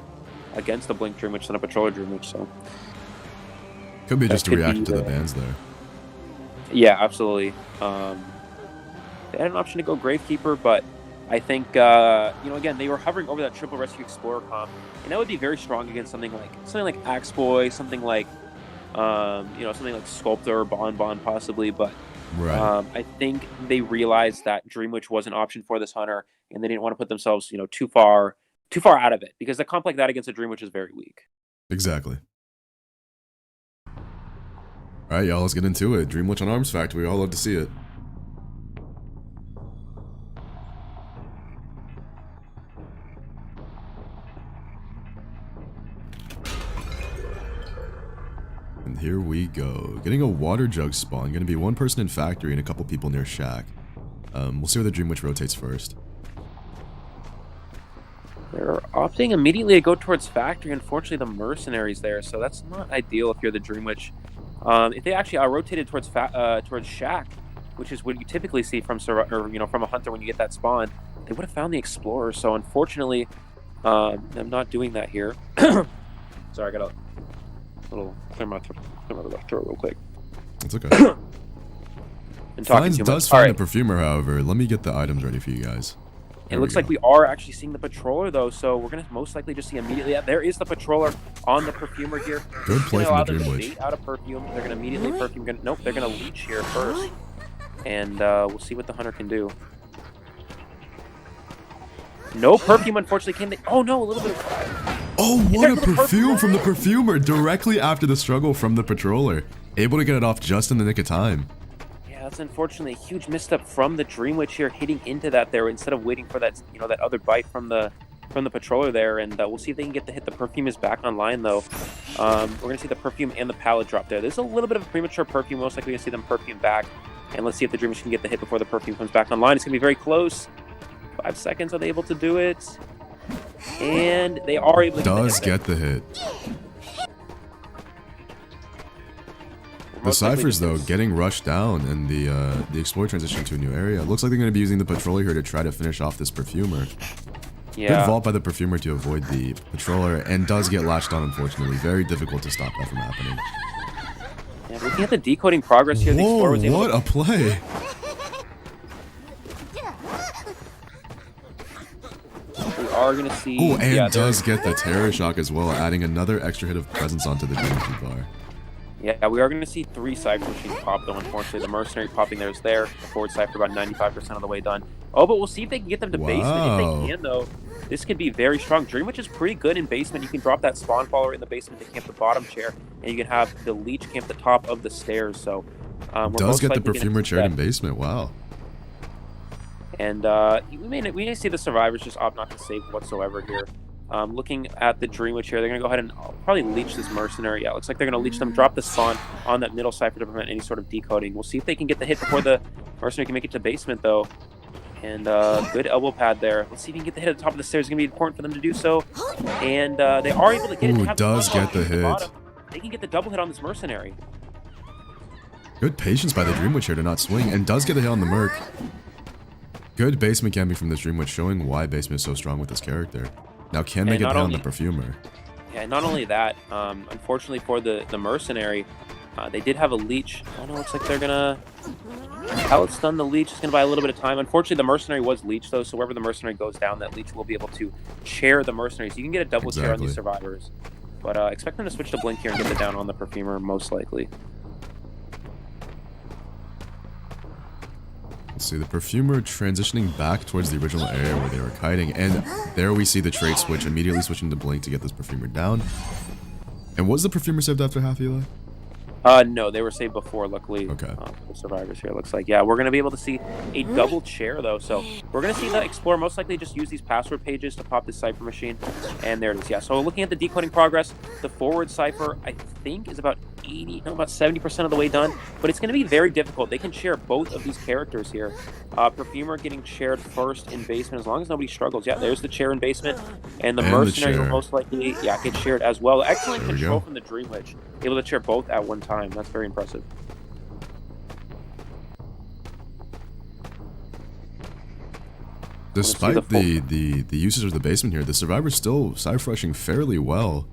Speaker 2: against the Blink Dream Witch than a Patroller Dream Witch. So
Speaker 1: Could be just a
Speaker 2: could
Speaker 1: reaction
Speaker 2: be
Speaker 1: to the bans there.
Speaker 2: yeah, absolutely. They had an option to go Gravekeeper, but I think you know, again, they were hovering over that triple Rescue Explorer comp, and that would be very strong against something like Axe Boy, something like you know, something like Sculptor or Bon possibly. But
Speaker 1: Right.
Speaker 2: I think they realized that Dream Witch was an option for this hunter, and they didn't want to put themselves, you know, too far out of it, because a comp like that against a Dream Witch is very weak.
Speaker 1: Exactly. All right, y'all, let's get into it. Dream Witch on Arms Factory. We all love to see it. And here we go. Getting a water jug spawn. Gonna be one person in factory and a couple people near shack. We'll see where the Dream Witch rotates first.
Speaker 2: They're opting immediately to go towards factory. Unfortunately, the mercenaries there, so that's not ideal if you're the Dream Witch. If they actually rotated towards shack, which is what you typically see from from a hunter when you get that spawn, they would have found the explorer. So unfortunately, I'm not doing that here. Sorry, I got a little clear my left throat real quick.
Speaker 1: It's okay.
Speaker 2: And talking
Speaker 1: Finds
Speaker 2: too
Speaker 1: does
Speaker 2: much.
Speaker 1: find
Speaker 2: All
Speaker 1: the
Speaker 2: right.
Speaker 1: perfumer, however. Let me get the items ready for you guys.
Speaker 2: It looks like we are actually seeing the patroller though, so we're gonna most likely just see immediately. Yeah, there is the patroller on the perfumer here.
Speaker 1: Good play from the Dream
Speaker 2: Them to
Speaker 1: Witch.
Speaker 2: bait out of perfume. They're gonna immediately perfume. Nope, they're gonna leech here first, and we'll see what the hunter can do. No perfume, unfortunately, came. Oh no, a little bit of.
Speaker 1: Oh, what a perfume from the perfumer directly after the struggle from the patroller. Able to get it off just in the nick of time.
Speaker 2: Yeah, that's unfortunately a huge misstep from the Dream Witch here, hitting into that there instead of waiting for that, you know, that other bite from the patroller there. And we'll see if they can get the hit. The perfume is back online though. We're gonna see the perfume and the pallet drop there. There's a little bit of a premature perfume. Most likely gonna see them perfume back. And let's see if the Dream Witch can get the hit before the perfume comes back online. It's gonna be very close. 5 seconds. Are they able to do it? And they are able to
Speaker 1: get the hit. The Cyphers, though, getting rushed down, and the Explorer transitioning to a new area. Looks like they're going to be using the Patroller here to try to finish off this Perfumer.
Speaker 2: Yeah.
Speaker 1: Good vault by the Perfumer to avoid the Patroller, and does get latched on, unfortunately. Very difficult to stop that from happening.
Speaker 2: Yeah, looking at the decoding progress here, the Explorer was able
Speaker 1: what a play!
Speaker 2: We are going to see...
Speaker 1: Oh, and does get the Terror Shock as well, adding another extra hit of presence onto the Dream bar.
Speaker 2: Yeah, we are going to see 3 Cypher machines pop, though, unfortunately. The Mercenary popping there is there. The forward Cypher about 95% of the way done. Oh, but we'll see if they can get them to basement. If they can, though, this could be very strong. Dream Witch is pretty good in basement. You can drop that Spawn Follower in the basement to camp the bottom chair, and you can have the Leech camp the top of the stairs. So,
Speaker 1: does get the Perfumer chair in basement. Wow.
Speaker 2: And we may see the Survivors just opt not to save whatsoever here. Looking at the Dream Witch here, they're going to go ahead and probably leech this Mercenary. Yeah, it looks like they're going to leech them, drop the Spawn on that middle Cypher to prevent any sort of decoding. We'll see if they can get the hit before the Mercenary can make it to basement, though. And good elbow pad there. Let's see if he can get the hit at the top of the stairs. It's going to be important for them to do so. And they are able to get it.
Speaker 1: Ooh, does get the hit.
Speaker 2: They can get the double hit on this Mercenary.
Speaker 1: Good patience by the Dream Witch here to not swing, and does get the hit on the Merc. Good basement camping from this Dream Witch, showing why basement is so strong with this character. Now can they get the hit on the Perfumer?
Speaker 2: Yeah, and not only that, unfortunately for the Mercenary, they did have a leech. Oh no, looks like they're gonna pallet stun the leech. It's gonna buy a little bit of time. Unfortunately, the Mercenary was leech though, so wherever the Mercenary goes down, that leech will be able to chair the Mercenary. So you can get a double chair on these Survivors. But expect them to switch to Blink here and get the down on the Perfumer, most likely.
Speaker 1: Let's see, the Perfumer transitioning back towards the original area where they were kiting, and there we see the trait switch, immediately switching to Blink to get this Perfumer down. And was the Perfumer saved after half, Eli?
Speaker 2: No, they were saved before, luckily.
Speaker 1: Okay.
Speaker 2: The Survivors here, it looks like. Yeah, we're going to be able to see a double chair, though. So we're going to see the Explorer most likely just use these password pages to pop this Cypher machine. And there it is. Yeah, so looking at the decoding progress, the forward Cypher, I think, is about 70% of the way done. But it's going to be very difficult. They can share both of these characters here. Perfumer getting shared first in basement, as long as nobody struggles. Yeah, there's the chair in basement. And the Mercenary will most likely, get shared as well. Excellent control from the Dream Witch. Able to share both at one time. That's very impressive.
Speaker 1: Despite the usage of the basement here, the survivor's still cypher rushing fairly well.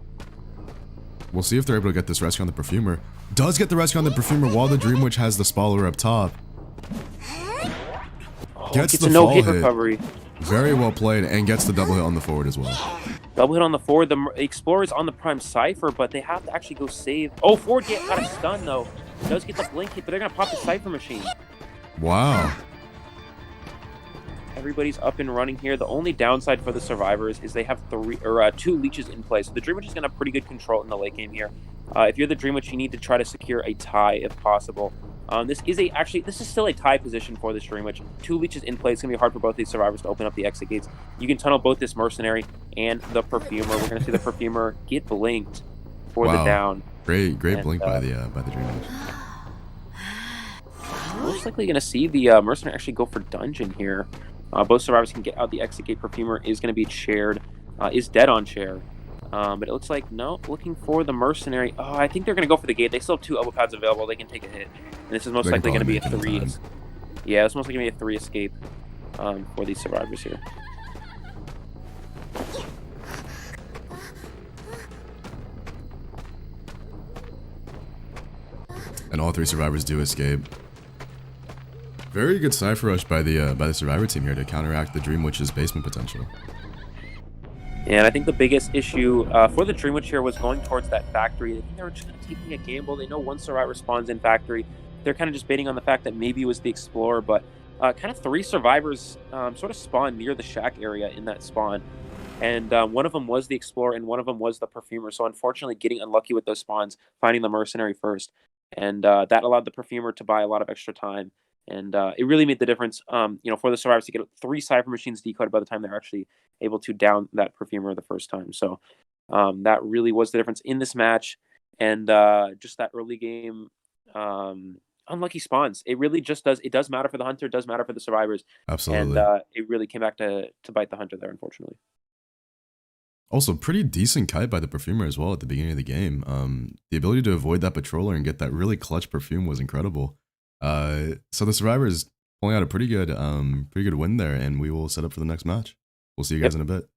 Speaker 1: We'll see if they're able to get this rescue on the perfumer. Does get the rescue on the perfumer while the Dream Witch has the spoiler up top. Gets the fall hit.
Speaker 2: Recovery.
Speaker 1: Very well played, and gets the double hit on the forward as well.
Speaker 2: Double hit on the forward. The Explorer's on the prime Cypher, but they have to actually go save. Oh, forward got a stun, though. Does get the blink hit, but they're going to pop the Cypher machine.
Speaker 1: Wow.
Speaker 2: Everybody's up and running here. The only downside for the survivors is they have two leeches in play. So the Dream Witch is going to have pretty good control in the late game here. If you're the Dream Witch, you need to try to secure a tie if possible. This is still a tie position for this Dream Witch. Two leeches in play. It's going to be hard for both these survivors to open up the exit gates. You can tunnel both this Mercenary and the Perfumer. We're going to see the Perfumer get blinked for the down.
Speaker 1: Great blink by the Dream Witch.
Speaker 2: Most likely going to see the Mercenary actually go for Dungeon here. Both survivors can get out the exit gate. Perfumer is going to be shared, is dead on chair. But it looks like, no, looking for the Mercenary. Oh, I think they're going to go for the gate. They still have two elbow pads available. They can take a hit. And this is most likely going to be a 3. Yeah, it's most likely going to be a 3 escape for these survivors here.
Speaker 1: And all 3 survivors do escape. Very good cypher rush by the survivor team here to counteract the Dream Witch's basement potential.
Speaker 2: And I think the biggest issue for the Dream Witch here was going towards that factory. I think they were just kind of taking a gamble. They know one survivor spawns in factory. They're kind of just baiting on the fact that maybe it was the Explorer, but kind of 3 survivors sort of spawned near the shack area in that spawn. And one of them was the Explorer and one of them was the Perfumer. So unfortunately getting unlucky with those spawns, finding the Mercenary first. And that allowed the Perfumer to buy a lot of extra time. And it really made the difference, for the survivors to get 3 Cypher machines decoded by the time they're actually able to down that Perfumer the first time. So that really was the difference in this match. And just that early game, unlucky spawns. It really just does. It does matter for the Hunter. It does matter for the survivors.
Speaker 1: Absolutely.
Speaker 2: And it really came back to bite the Hunter there, unfortunately.
Speaker 1: Also, pretty decent kite by the Perfumer as well at the beginning of the game. The ability to avoid that Patroller and get that really clutch Perfume was incredible. So the survivors pulling out a pretty good win there, and we will set up for the next match. We'll see you guys in a bit.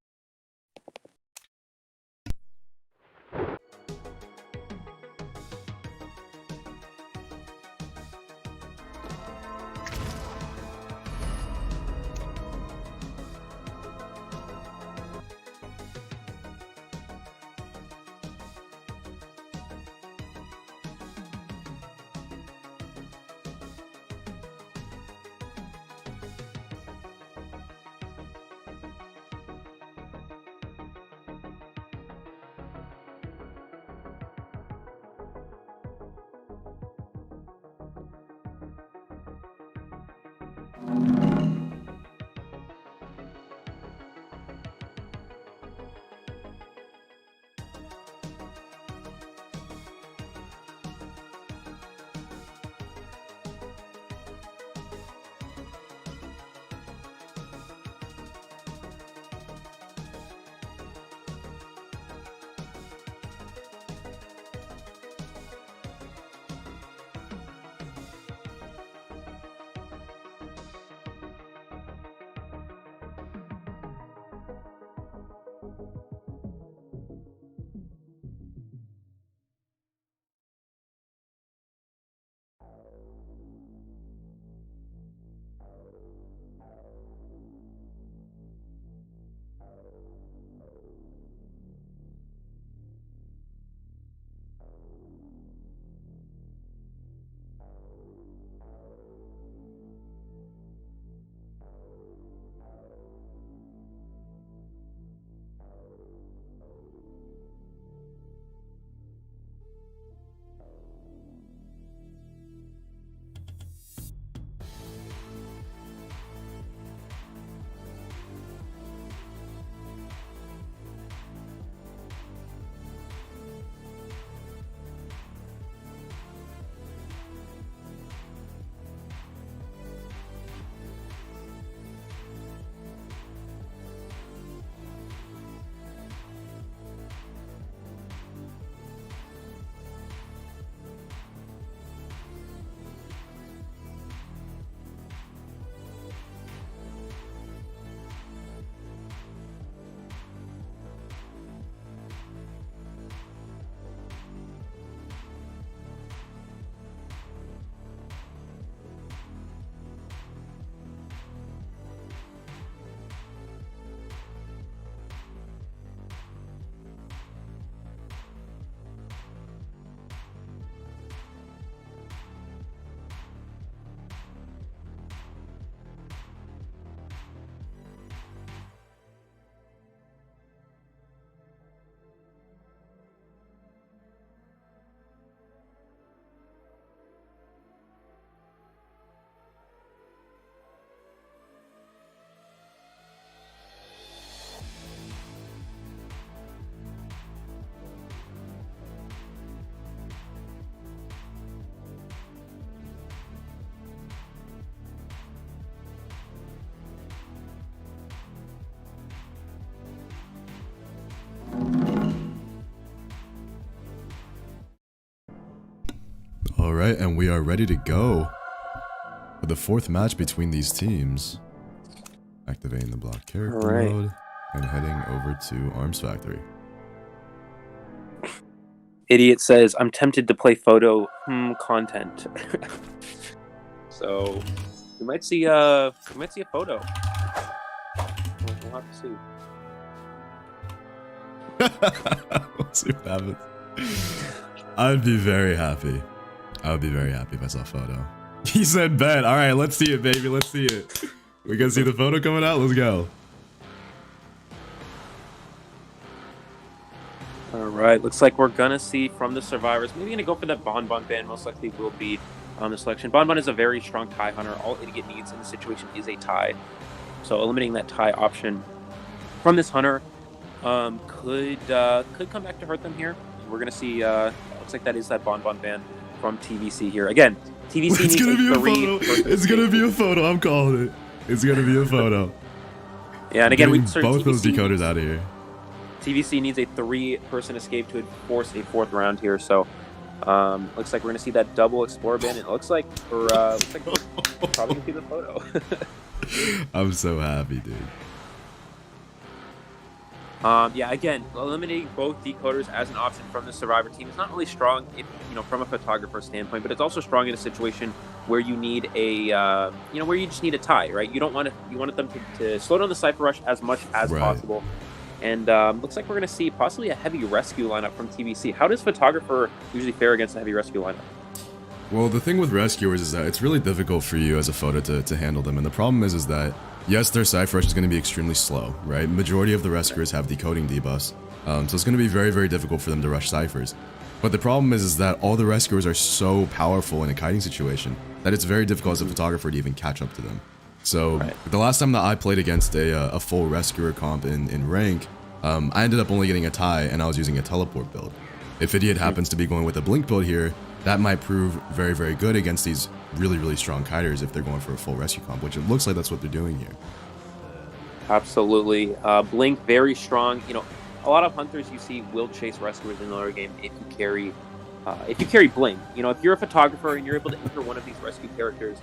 Speaker 1: right, and we are ready to go for the 4th match between these teams. Activating the block character mode and heading over to Arms Factory.
Speaker 2: Idiot says, I'm tempted to play photo content. So we might see a photo. We'll have to see.
Speaker 1: We'll see what happens. I'd be very happy. I would be very happy if I saw a photo. He said bet. Alright, let's see it, baby. Let's see it. We gonna see the photo coming out? Let's go.
Speaker 2: Alright, looks like we're gonna see from the survivors. Maybe gonna go for that Bonbon ban. Most likely will be on the selection. Bonbon is a very strong tie hunter. All Idiot needs in this situation is a tie. So eliminating that tie option from this hunter could come back to hurt them here. We're gonna see. Looks like that is that Bonbon ban from TVC here. Again, TVC
Speaker 1: it's
Speaker 2: needs
Speaker 1: gonna be a
Speaker 2: photo.
Speaker 1: It's gonna be a photo. I'm calling it. It's gonna be a photo.
Speaker 2: Yeah, and again, we
Speaker 1: both those decoders out of here.
Speaker 2: TVC needs a 3-person escape to force a 4th round here. So looks like we're gonna see that double Explorer ban. It looks like we're probably gonna see the photo.
Speaker 1: I'm so happy, dude.
Speaker 2: Yeah, again, eliminating both decoders as an option from the survivor team is not really strong, from a photographer standpoint, but it's also strong in a situation where you need a, where you just need a tie, right? You want them to slow down the Cypher Rush as much as possible. And looks like we're going to see possibly a heavy rescue lineup from TVC. How does photographer usually fare against a heavy rescue lineup?
Speaker 1: Well, the thing with rescuers is that it's really difficult for you as a photo to handle them, and the problem is that yes, their Cypher Rush is going to be extremely slow, right? Majority of the rescuers have decoding debuffs, so it's going to be very, very difficult for them to rush Cyphers. But the problem is that all the rescuers are so powerful in a kiting situation that it's very difficult as a photographer to even catch up to them. So the last time that I played against a full rescuer comp in rank, I ended up only getting a tie, and I was using a teleport build. If Idiot happens to be going with a blink build here, that might prove very, very good against these really, really strong kiters if they're going for a full rescue comp, which it looks like that's what they're doing here.
Speaker 2: Absolutely. Blink, very strong. A lot of hunters you see will chase rescuers in the early game if you carry Blink. If you're a photographer and you're able to enter one of these rescue characters,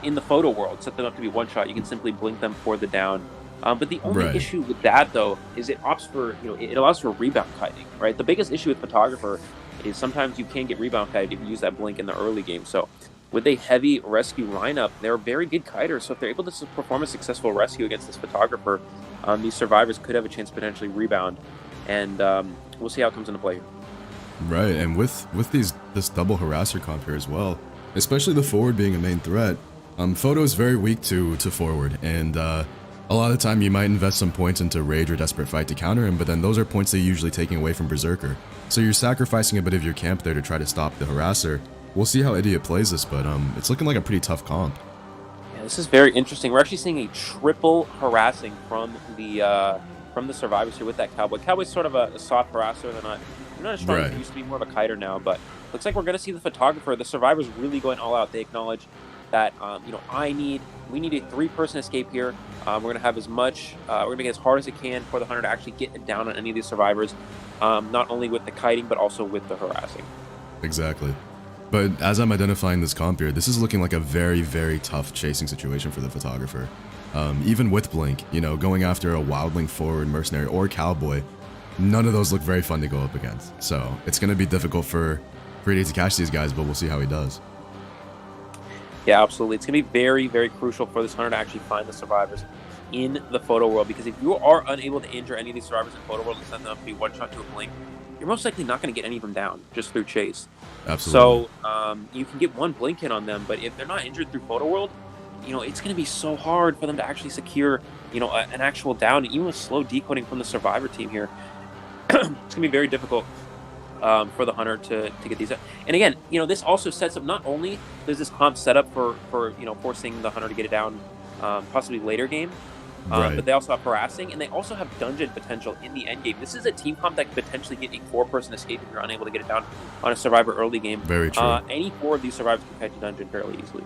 Speaker 2: in the photo world, set them up to be one-shot, you can simply blink them for the down. But the only issue with that, though, is it allows for rebound kiting, right? The biggest issue with photographer is sometimes you can get rebound kited if you use that blink in the early game. So with a heavy rescue lineup, they're very good kiters. So if they're able to perform a successful rescue against this photographer, these survivors could have a chance to potentially rebound. And we'll see how it comes into play.
Speaker 1: Right, and with this double harasser comp here as well, especially the forward being a main threat, Photo is very weak to forward, and a lot of the time you might invest some points into Rage or Desperate Fight to counter him, but then those are points that you're usually taking away from Berserker. So you're sacrificing a bit of your camp there to try to stop the harasser. We'll see how Idiot plays this, but it's looking like a pretty tough comp.
Speaker 2: Yeah, this is very interesting. We're actually seeing a triple harassing from the survivors here with that Cowboy. Cowboy's sort of a soft harasser. They're not as strong as they used to be, more of a kiter now, but looks like we're going to see the photographer. The survivors really going all out. They acknowledge that we need a 3-person escape here. We're going to have as much, we're going to make it as hard as it can for the hunter to actually get down on any of these survivors, not only with the kiting, but also with the harassing.
Speaker 1: Exactly. But as I'm identifying this comp here, this is looking like a very, very tough chasing situation for the photographer. Even with Blink, going after a Wildling forward, Mercenary, or Cowboy, none of those look very fun to go up against. So it's going to be difficult for Idiot to catch these guys, but we'll see how he does.
Speaker 2: Yeah, absolutely. It's going to be very, very crucial for this hunter to actually find the survivors in the photo world, because if you are unable to injure any of these survivors in photo world and send them up to be one-shot to a blink, you're most likely not going to get any of them down just through chase.
Speaker 1: Absolutely.
Speaker 2: So you can get one blink hit on them, but if they're not injured through photo world, it's going to be so hard for them to actually secure, an actual down. Even with slow decoding from the survivor team here, it's going to be very difficult for the hunter to get these. And again, this also sets up, not only does this comp set up for forcing the hunter to get it down possibly later game, but they also have harassing, and they also have dungeon potential in the end game. This is a team comp that could potentially get a 4-person escape if you're unable to get it down on a survivor early game.
Speaker 1: Very true.
Speaker 2: Any 4 of these survivors can catch a dungeon fairly easily.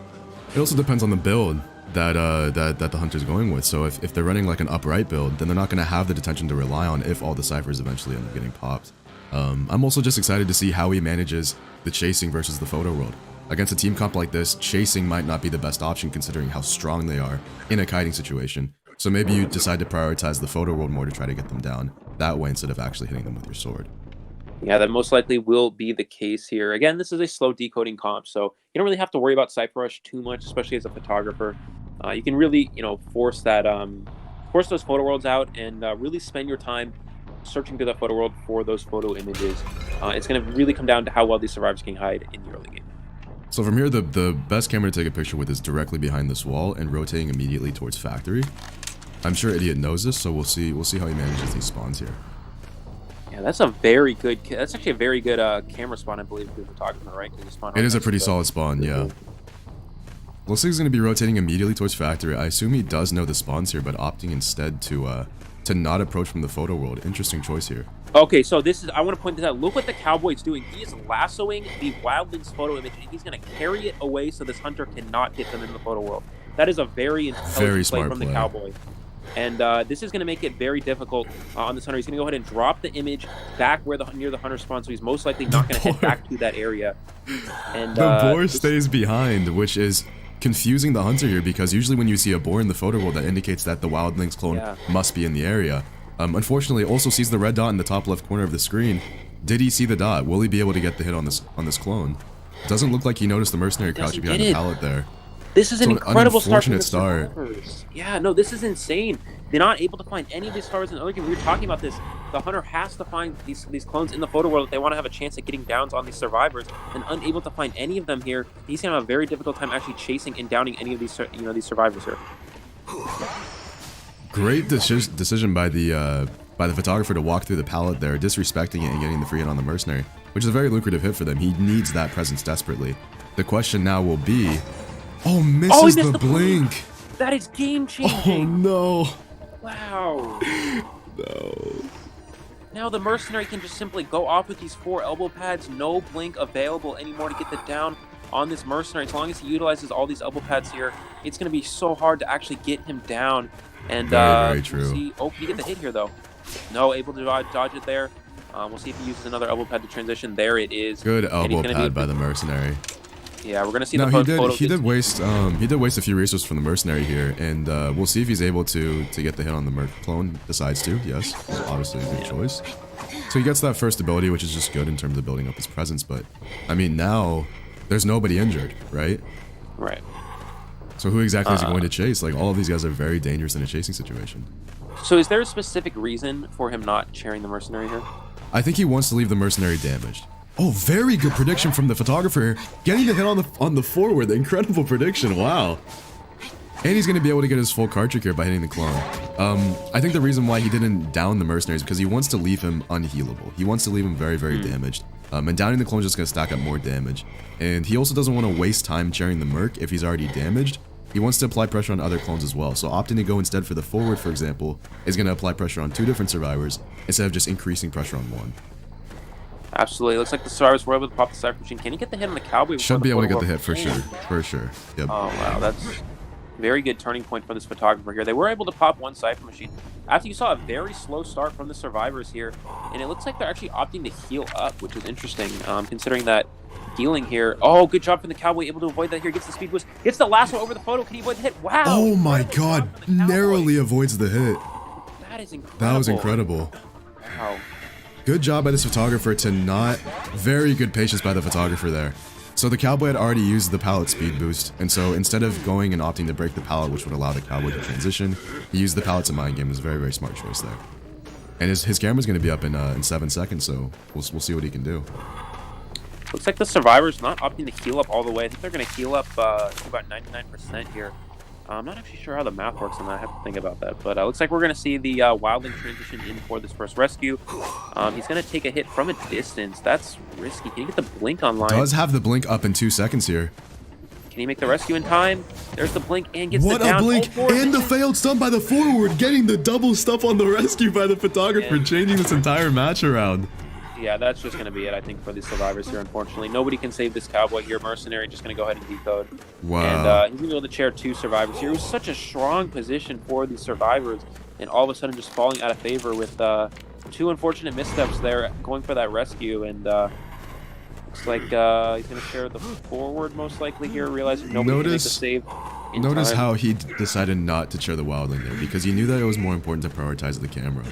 Speaker 1: It also depends on the build that the hunter's going with. So if they're running like an upright build, then they're not going to have the detention to rely on if all the ciphers eventually end up getting popped. I'm also just excited to see how he manages the chasing versus the photo world. Against a team comp like this, chasing might not be the best option considering how strong they are in a kiting situation. So maybe you decide to prioritize the photo world more to try to get them down that way instead of actually hitting them with your sword.
Speaker 2: Yeah, that most likely will be the case here. Again, this is a slow decoding comp, so you don't really have to worry about Cypher Rush too much, especially as a photographer. You can really, force that, force those photo worlds out and really spend your time searching through the photo world for those photo images. It's going to really come down to how well these survivors can hide in the early game.
Speaker 1: So from here, the best camera to take a picture with is directly behind this wall and rotating immediately towards factory. I'm sure Idiot knows this, so we'll see how he manages these spawns here.
Speaker 2: Yeah, that's a very good. That's actually a very good camera spawn, I believe, if you're talking about, right?
Speaker 1: It is a pretty solid spawn, yeah. Looks like he's going to be rotating immediately towards factory. I assume he does know the spawns here, but opting instead to not approach from the photo world. Interesting choice here.
Speaker 2: Okay, so this is, I want to point this out. Look what the Cowboy's doing. He is lassoing the Wildlings photo image, and he's going to carry it away so this hunter cannot get them in the photo world. That is a very intelligent play from the Cowboy. And this is going to make it very difficult on this hunter. He's going to go ahead and drop the image back where near the hunter spawn, so he's most likely not going to head back to that area. And
Speaker 1: the boar stays behind, which is confusing the hunter here, because usually when you see a boar in the photo world, that indicates that the Wildlings clone must be in the area. Unfortunately, also sees the red dot in the top left corner of the screen. Did he see the dot? Will he be able to get the hit on this clone? Doesn't look like he noticed the mercenary crouching behind the pallet there.
Speaker 2: This is an incredible start from the
Speaker 1: start.
Speaker 2: survivors. Yeah, no, this is insane. They're not able to find any of these survivors in the early game. We were talking about this. The hunter has to find these clones in the photo world if they want to have a chance at getting downs on these survivors, and unable to find any of them here. He's gonna have a very difficult time actually chasing and downing any of these these survivors here.
Speaker 1: Great decision by the photographer to walk through the pallet there, disrespecting it and getting the free hit on the mercenary, which is a very lucrative hit for them. He needs that presence desperately. The question now will be, oh, misses the blink.
Speaker 2: That is game changing.
Speaker 1: Oh no.
Speaker 2: Wow.
Speaker 1: No.
Speaker 2: Now the mercenary can just simply go off with these 4 elbow pads, no blink available anymore to get the down on this mercenary. As long as he utilizes all these elbow pads here, it's going to be so hard to actually get him down. And
Speaker 1: very true.
Speaker 2: See, oh, can you get the hit here though? No, able to dodge it there. We'll see if he uses another elbow pad to transition. There it is.
Speaker 1: Good elbow pad by the mercenary.
Speaker 2: Yeah, we're gonna see.
Speaker 1: No, he did waste a few resources from the mercenary here, and we'll see if he's able to get the hit on the merc clone. Decides to, yes, obviously a good choice. So he gets that first ability, which is just good in terms of building up his presence. But I mean, now there's nobody injured, right?
Speaker 2: Right.
Speaker 1: So who exactly is he going to chase? Like, all of these guys are very dangerous in a chasing situation.
Speaker 2: So is there a specific reason for him not sharing the mercenary here?
Speaker 1: I think he wants to leave the mercenary damaged. Oh, very good prediction from the photographer. Getting the hit on the forward. Incredible prediction. Wow. And he's going to be able to get his full card trick here by hitting the clone. I think the reason why he didn't down the mercenary is because he wants to leave him unhealable. He wants to leave him very, very damaged. And downing the clone is just going to stack up more damage. And he also doesn't want to waste time chairing the merc if he's already damaged. He wants to apply pressure on other clones as well. So opting to go instead for the forward, for example, is going to apply pressure on 2 different survivors instead of just increasing pressure on 1.
Speaker 2: Absolutely. It looks like the survivors were able to pop the Cypher Machine. Can he get the hit on the Cowboy?
Speaker 1: Should be able to get the hit for sure. For sure. Yep.
Speaker 2: Oh, wow. That's a very good turning point for this photographer here. They were able to pop 1 Cypher Machine after you saw a very slow start from the survivors here. And it looks like they're actually opting to heal up, which is interesting, considering that healing here. Oh, good job from the Cowboy, able to avoid that here. Gets the speed boost. Gets the last one over the photo. Can he avoid the hit? Wow.
Speaker 1: Oh my god. Narrowly avoids the hit.
Speaker 2: That is incredible.
Speaker 1: That was incredible.
Speaker 2: Wow.
Speaker 1: Good job by this photographer to not... Very good patience by the photographer there. So the Cowboy had already used the pallet speed boost, and so instead of going and opting to break the pallet, which would allow the Cowboy to transition, he used the pallet to mind game. It was a very, very smart choice there. And his camera's going to be up in 7 seconds, so we'll see what he can do.
Speaker 2: Looks like the survivors not opting to heal up all the way. I think they're going to heal up to about 99% here. I'm not actually sure how the math works on that. I have to think about that. But looks like we're going to see the Wildling transition in for this first rescue. He's going to take a hit from a distance. That's risky. Can he get the blink online?
Speaker 1: Does have the blink up in 2 seconds here.
Speaker 2: Can he make the rescue in time? There's the blink and gets the down.
Speaker 1: What a blink! And the failed stun by the forward, getting the double stuff on the rescue by the photographer, changing this entire match around.
Speaker 2: Yeah, that's just going to be it, I think, for the survivors here, unfortunately. Nobody can save this Cowboy here. Mercenary just going to go ahead and decode.
Speaker 1: Wow.
Speaker 2: And he's going to be able to chair 2 survivors here. It was such a strong position for the survivors, and all of a sudden just falling out of favor with two unfortunate missteps there going for that rescue, and looks like he's going to share the forward most likely here, realizing nobody can make the save in
Speaker 1: Notice
Speaker 2: time.
Speaker 1: how he decided not to share the wildling there, because he knew that it was more important to prioritize the camera.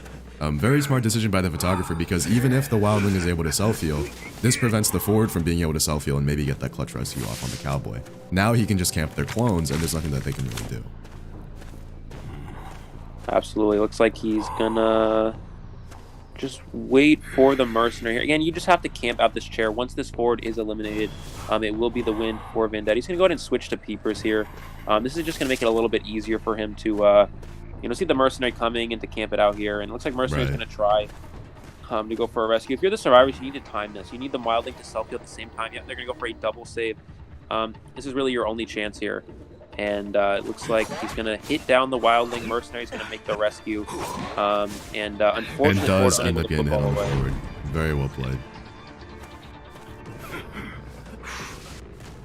Speaker 1: Very smart decision by the photographer, because even if the wildling is able to self-heal, this prevents the forward from being able to self-heal and maybe get that clutch rescue off on the cowboy. Now he can just camp their clones, and there's nothing that they can really do.
Speaker 2: Absolutely. Looks like he's gonna just wait for the mercenary here. Again, you just have to camp out this chair. Once this forward is eliminated, it will be the win for Vendetta. He's gonna go ahead and switch to peepers here. This is just gonna make it a little bit easier for him to, see the mercenary coming and to camp it out here. And it looks like mercenary's gonna try to go for a rescue. If you're the survivors, you need to time this. You need the wildling to self-heal at the same time. Yeah, they're gonna go for a double save. This is really your only chance here. And it looks like he's going to hit down the wildling. Mercenary's going to make the rescue. Unfortunately,
Speaker 1: and does end up getting hit on the forward. Very well played.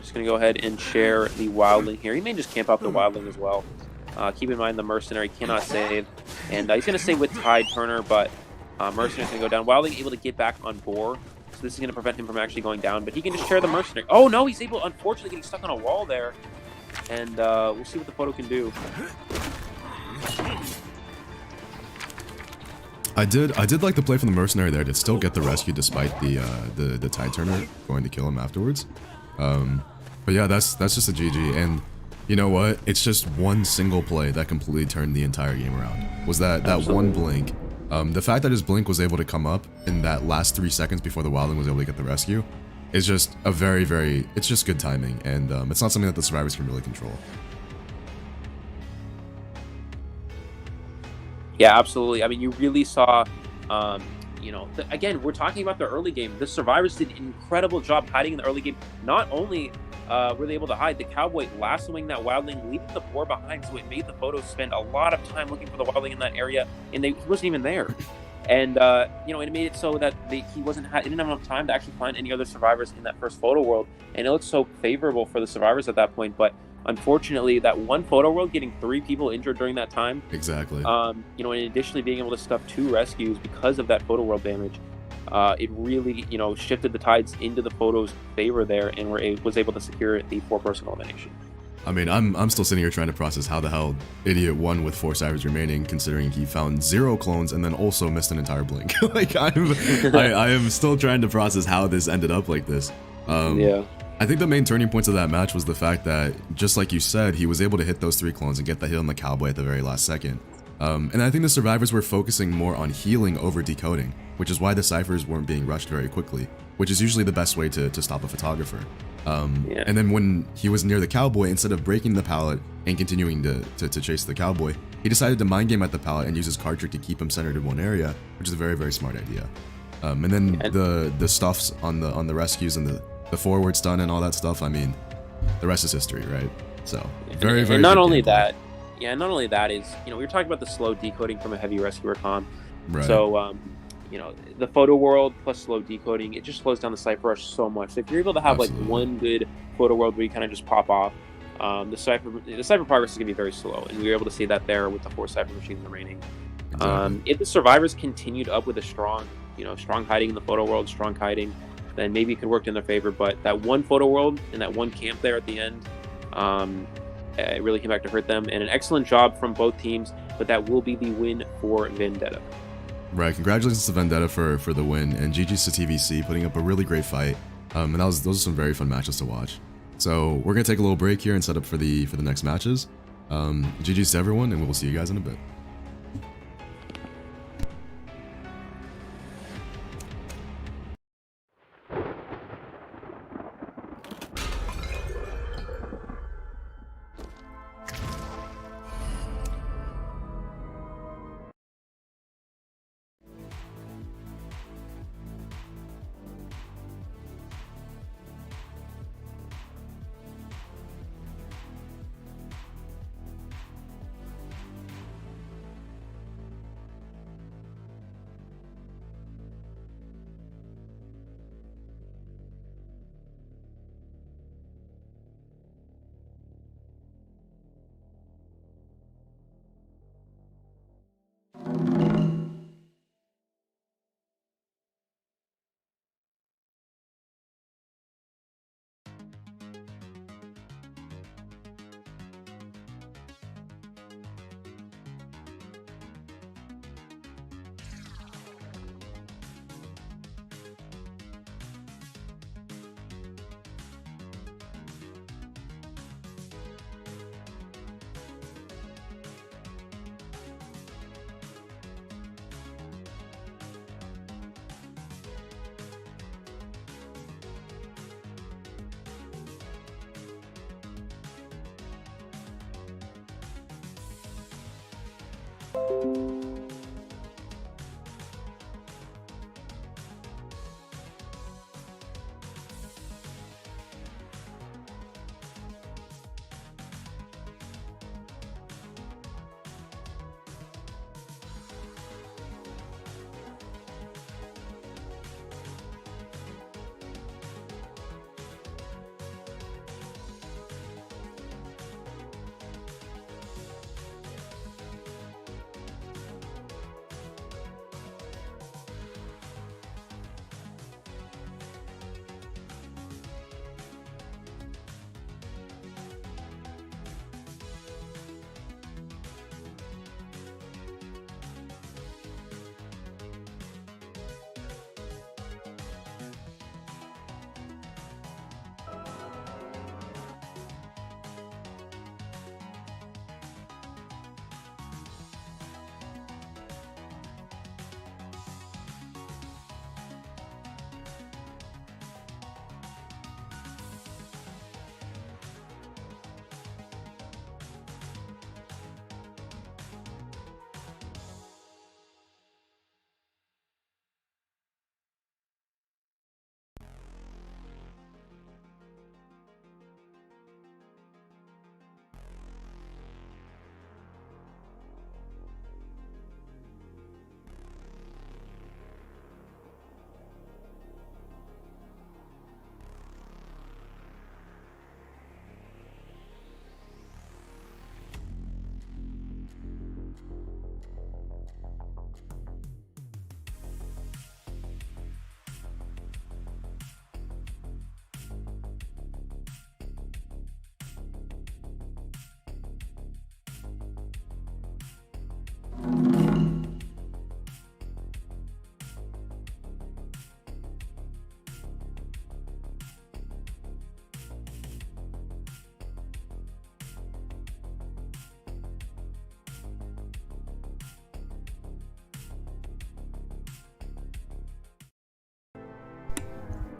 Speaker 2: Just going to go ahead and share the wildling here. He may just camp out the wildling as well. Keep in mind the mercenary cannot save. And he's going to save with Tide Turner, but mercenary's going to go down. Wildling able to get back on board. So this is going to prevent him from actually going down. But he can just share the mercenary. Oh, no, he's able, unfortunately, getting stuck on a wall there. And we'll see what the photo can do.
Speaker 1: I did like the play from the mercenary there to still get the rescue despite the tide turner going to kill him afterwards. But yeah, that's just a GG. And you know what? It's just one single play that completely turned the entire game around. Was that one blink? The fact that his blink was able to come up in that last 3 seconds before the wildling was able to get the rescue is just a it's just good timing, and it's not something that the survivors can really control.
Speaker 2: Yeah, absolutely. I mean, you really saw, again, we're talking about the early game. The survivors did an incredible job hiding in the early game. Not only were they able to hide, the cowboy lassoing that wildling, leaving the boar behind, so it made the photos spend a lot of time looking for the wildling in that area, and he wasn't even there. And, it made it so that he didn't have enough time to actually find any other survivors in that first photo world. And it looked so favorable for the survivors at that point. But unfortunately, that one photo world, getting 3 people injured during that time.
Speaker 1: Exactly.
Speaker 2: And additionally being able to stuff 2 rescues because of that photo world damage, it really, shifted the tides into the photo's favor there, and was able to secure the 4-person elimination.
Speaker 1: I mean, I'm still sitting here trying to process how the hell Idiot won with 4 survivors remaining, considering he found 0 clones and then also missed an entire blink. Like, I am still trying to process how this ended up like this.
Speaker 2: Yeah.
Speaker 1: I think the main turning points of that match was the fact that, just like you said, he was able to hit those 3 clones and get the hit on the cowboy at the very last second. And I think the survivors were focusing more on healing over decoding, which is why the ciphers weren't being rushed very quickly, which is usually the best way to stop a photographer. And then when he was near the cowboy, instead of breaking the pallet and continuing to chase the cowboy, he decided to mind game at the pallet and use his card trick to keep him centered in one area, which is a very, very smart idea. And then the stuffs on the rescues and the forward stun and all that stuff, I mean, the rest is history, right? So very, very.
Speaker 2: And not only that, is, we were talking about the slow decoding from a heavy rescuer comm. Right. So the photo world plus slow decoding, it just slows down the cipher rush so much. So if you're able to have like one good photo world where you kind of just pop off, the cipher progress is gonna be very slow, and we were able to see that there with the 4 cipher machines remaining. Exactly. If the survivors continued up with a strong hiding in the photo world, strong hiding, then maybe it could work in their favor. But that one photo world and that one camp there at the end, it really came back to hurt them. And an excellent job from both teams, but that will be the win for Vendetta.
Speaker 1: Right, congratulations to Vendetta for the win, and GG's to TVC putting up a really great fight. And those are some very fun matches to watch. So we're gonna take a little break here and set up for the next matches. GG's to everyone, and we'll see you guys in a bit.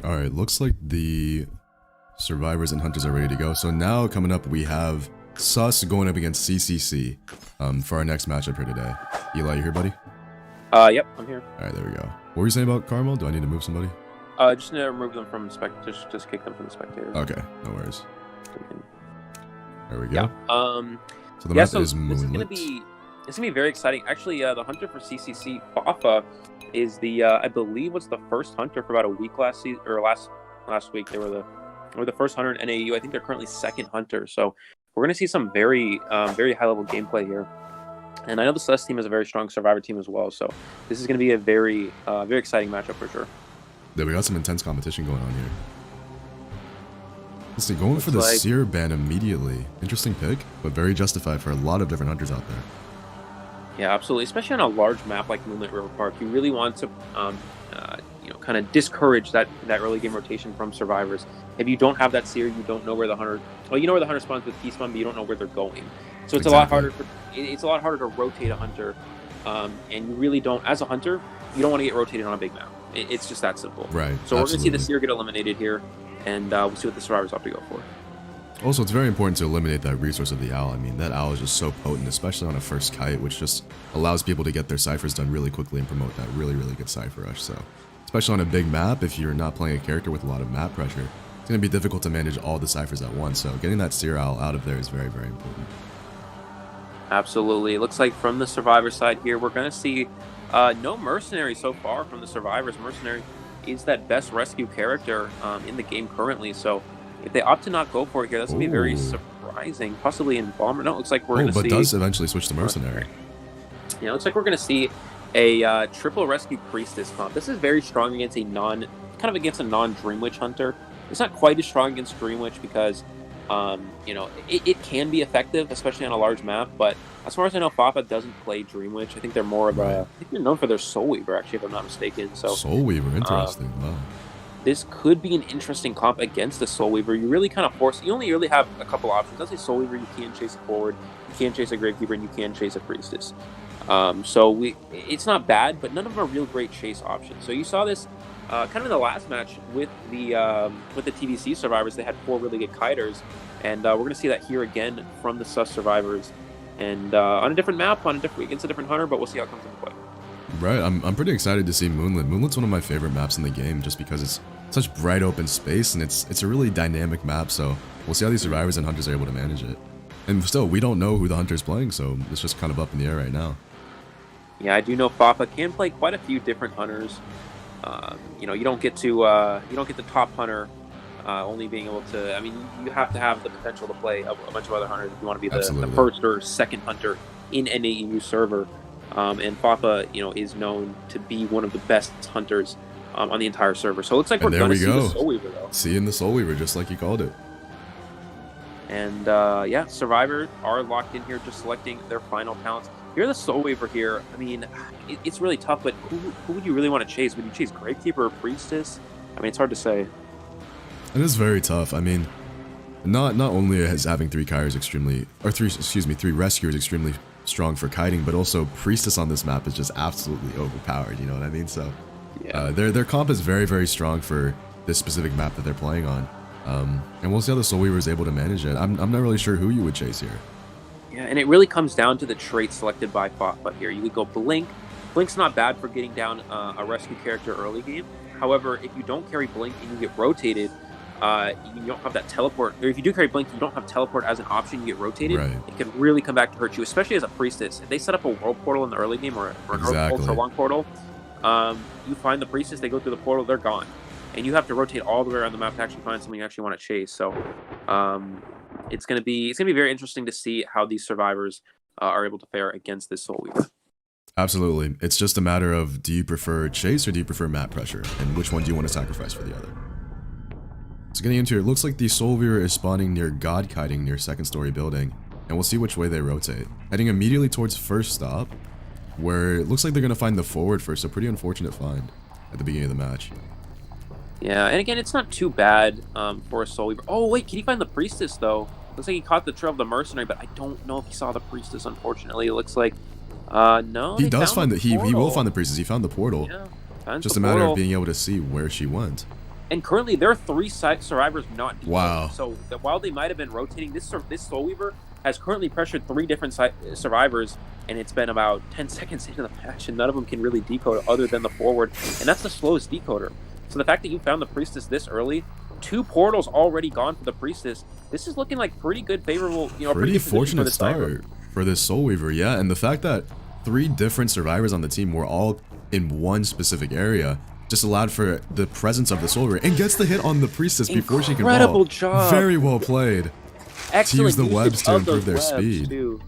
Speaker 1: Alright, looks like the survivors and hunters are ready to go. So now coming up we have Sus going up against CCC for our next matchup here today. Eli, you here, buddy?
Speaker 2: Yep, I'm here.
Speaker 1: Alright, there we go. What were you saying about Carmel? Do I need to move somebody?
Speaker 2: Just need to remove them from just kick them from the spectators.
Speaker 1: Okay, no worries. There we go.
Speaker 2: Yeah.
Speaker 1: So the
Speaker 2: yeah,
Speaker 1: map
Speaker 2: so
Speaker 1: is
Speaker 2: this is
Speaker 1: Moonlit.
Speaker 2: gonna be very exciting. Actually, the hunter for CCC, Fafa, is the I believe was the first hunter for about a week last week. They were the first hunter in NAU. I think they're currently second hunter. So we're gonna see some very high level gameplay here. And I know the Celeste team is a very strong Survivor team as well. So this is gonna be a very exciting matchup for sure.
Speaker 1: Yeah, we got some intense competition going on here. Let's see, going for the
Speaker 2: like-
Speaker 1: Seer ban immediately. Interesting pick, but very justified for a lot of different hunters out there.
Speaker 2: Yeah, absolutely. Especially on a large map like Moonlit River Park, you really want to, kind of discourage that early game rotation from survivors. If you don't have that Seer, you don't know where the hunter. Well, you know where the hunter spawns with P-spawn, but you don't know where they're going. So it's a lot harder. It's a lot harder to rotate a hunter, and you really don't. As a hunter, you don't want to get rotated on a big map. It's just that simple.
Speaker 1: Right.
Speaker 2: So we're going to see the Seer get eliminated here, and we'll see what the survivors have to go for.
Speaker 1: Also, it's very important to eliminate that resource of the owl. I mean, that owl is just so potent, especially on a first kite, which just allows people to get their ciphers done really quickly and promote that really good cipher rush. So, especially on a big map, if you're not playing a character with a lot of map pressure, it's going to be difficult to manage all the ciphers at once. So, getting that Seer owl out of there is very important.
Speaker 2: Absolutely. It looks like from the survivor side here, we're going to see no Mercenary so far from the survivors. Mercenary is that best rescue character in the game currently. So if they opt to not go for it here, that's going to be very surprising. Possibly in Bomber. No, it looks like we're going to see...
Speaker 1: but does eventually switch to Mercenary.
Speaker 2: Yeah, it looks like we're going to see a triple rescue Priestess comp. This is very strong against a non-Dream Witch hunter. It's not quite as strong against Dream Witch because... it can be effective, especially on a large map, but as far as I know, Fafa doesn't play Dream Witch. I think they're more of I think they're known for their Soul Weaver, actually, if I'm not mistaken. So
Speaker 1: Soul Weaver, interesting. Wow.
Speaker 2: This could be an interesting comp against the Soul Weaver. You really kind of you only really have a couple options. Let's say Soul Weaver, you can chase it forward, you can chase a Gravekeeper, and you can chase a Priestess. It's not bad, but none of them are real great chase options. So you saw this kind of in the last match with the TVC survivors. They had 4 really good kiters, and we're going to see that here again from the Sus survivors. and on a different map, against a different hunter, but we'll see how it comes into play.
Speaker 1: Right, I'm pretty excited to see Moonlit. Moonlit's one of my favorite maps in the game just because it's such bright open space and it's a really dynamic map, so we'll see how these survivors and hunters are able to manage it. And still, we don't know who the hunter's playing, so it's just kind of up in the air right now.
Speaker 2: Yeah, I do know Fafa can play quite a few different hunters. You know, you don't get the top hunter only being able to. I mean, you have to have the potential to play a bunch of other hunters if you want to be the first or second hunter in any EU server. And Fafa, you know, is known to be one of the best hunters on the entire server. So it looks like we're going to see the Soul Weaver, though.
Speaker 1: Seeing the Soul Weaver, just like you called it.
Speaker 2: And yeah, Survivor are locked in here, just selecting their final talents. You're the Soul Weaver here. I mean, it's really tough, but who would you really want to chase? Would you chase Gravekeeper or Priestess? I mean, it's hard to say.
Speaker 1: It is very tough. I mean, not only is having three rescuers extremely strong for kiting, but also Priestess on this map is just absolutely overpowered, you know what I mean? So
Speaker 2: yeah.
Speaker 1: Their comp is very, very strong for this specific map that they're playing on. And we'll see how the Soul Weaver is able to manage it. I'm not really sure who you would chase here.
Speaker 2: Yeah, and it really comes down to the trait selected by Fafa here. You would go Blink. Blink's not bad for getting down a rescue character early game. However, if you don't carry Blink and you get rotated, you don't have that teleport. Or if you do carry Blink, you don't have teleport as an option, you get rotated.
Speaker 1: Right.
Speaker 2: It can really come back to hurt you, especially as a Priestess. If they set up a World Portal in the early game or an Ultra Long Portal, you find the Priestess, they go through the portal, they're gone. And you have to rotate all the way around the map to actually find something you actually want to chase. So it's gonna be very interesting to see how these survivors are able to fare against this Soul Weaver.
Speaker 1: Absolutely. It's just a matter of, do you prefer chase or do you prefer map pressure? And which one do you want to sacrifice for the other? So getting into it, looks like the Soul Weaver is spawning near God Kiting near second story building. And we'll see which way they rotate. Heading immediately towards first stop, where it looks like they're going to find the forward first. A pretty unfortunate find at the beginning of the match.
Speaker 2: Yeah, and again, it's not too bad for a Soul Weaver. Oh, wait, can he find the Priestess, though? Looks like he caught the trail of the Mercenary, but I don't know if he saw the Priestess, unfortunately. It looks like, no.
Speaker 1: He does find he will find the Priestess. He found the portal.
Speaker 2: Yeah,
Speaker 1: just a matter of being able to see where she went.
Speaker 2: And currently, there are 3 survivors not decoded.
Speaker 1: Wow.
Speaker 2: So while they might have been rotating, this Soul Weaver has currently pressured 3 different survivors, and it's been about 10 seconds into the match, and none of them can really decode other than the forward, and that's the slowest decoder. So the fact that you found the Priestess this early, 2 portals already gone for the Priestess, this is looking like pretty good, favorable, you know,
Speaker 1: pretty fortunate start for this Soul Weaver, yeah. And the fact that 3 different survivors on the team were all in one specific area just allowed for the presence of the Soul Weaver, and gets the hit on the Priestess before she can fall.
Speaker 2: Incredible job.
Speaker 1: Very well played.
Speaker 2: Excellent
Speaker 1: to use the
Speaker 2: usage
Speaker 1: webs to
Speaker 2: of
Speaker 1: improve their
Speaker 2: webs,
Speaker 1: speed.
Speaker 2: Too.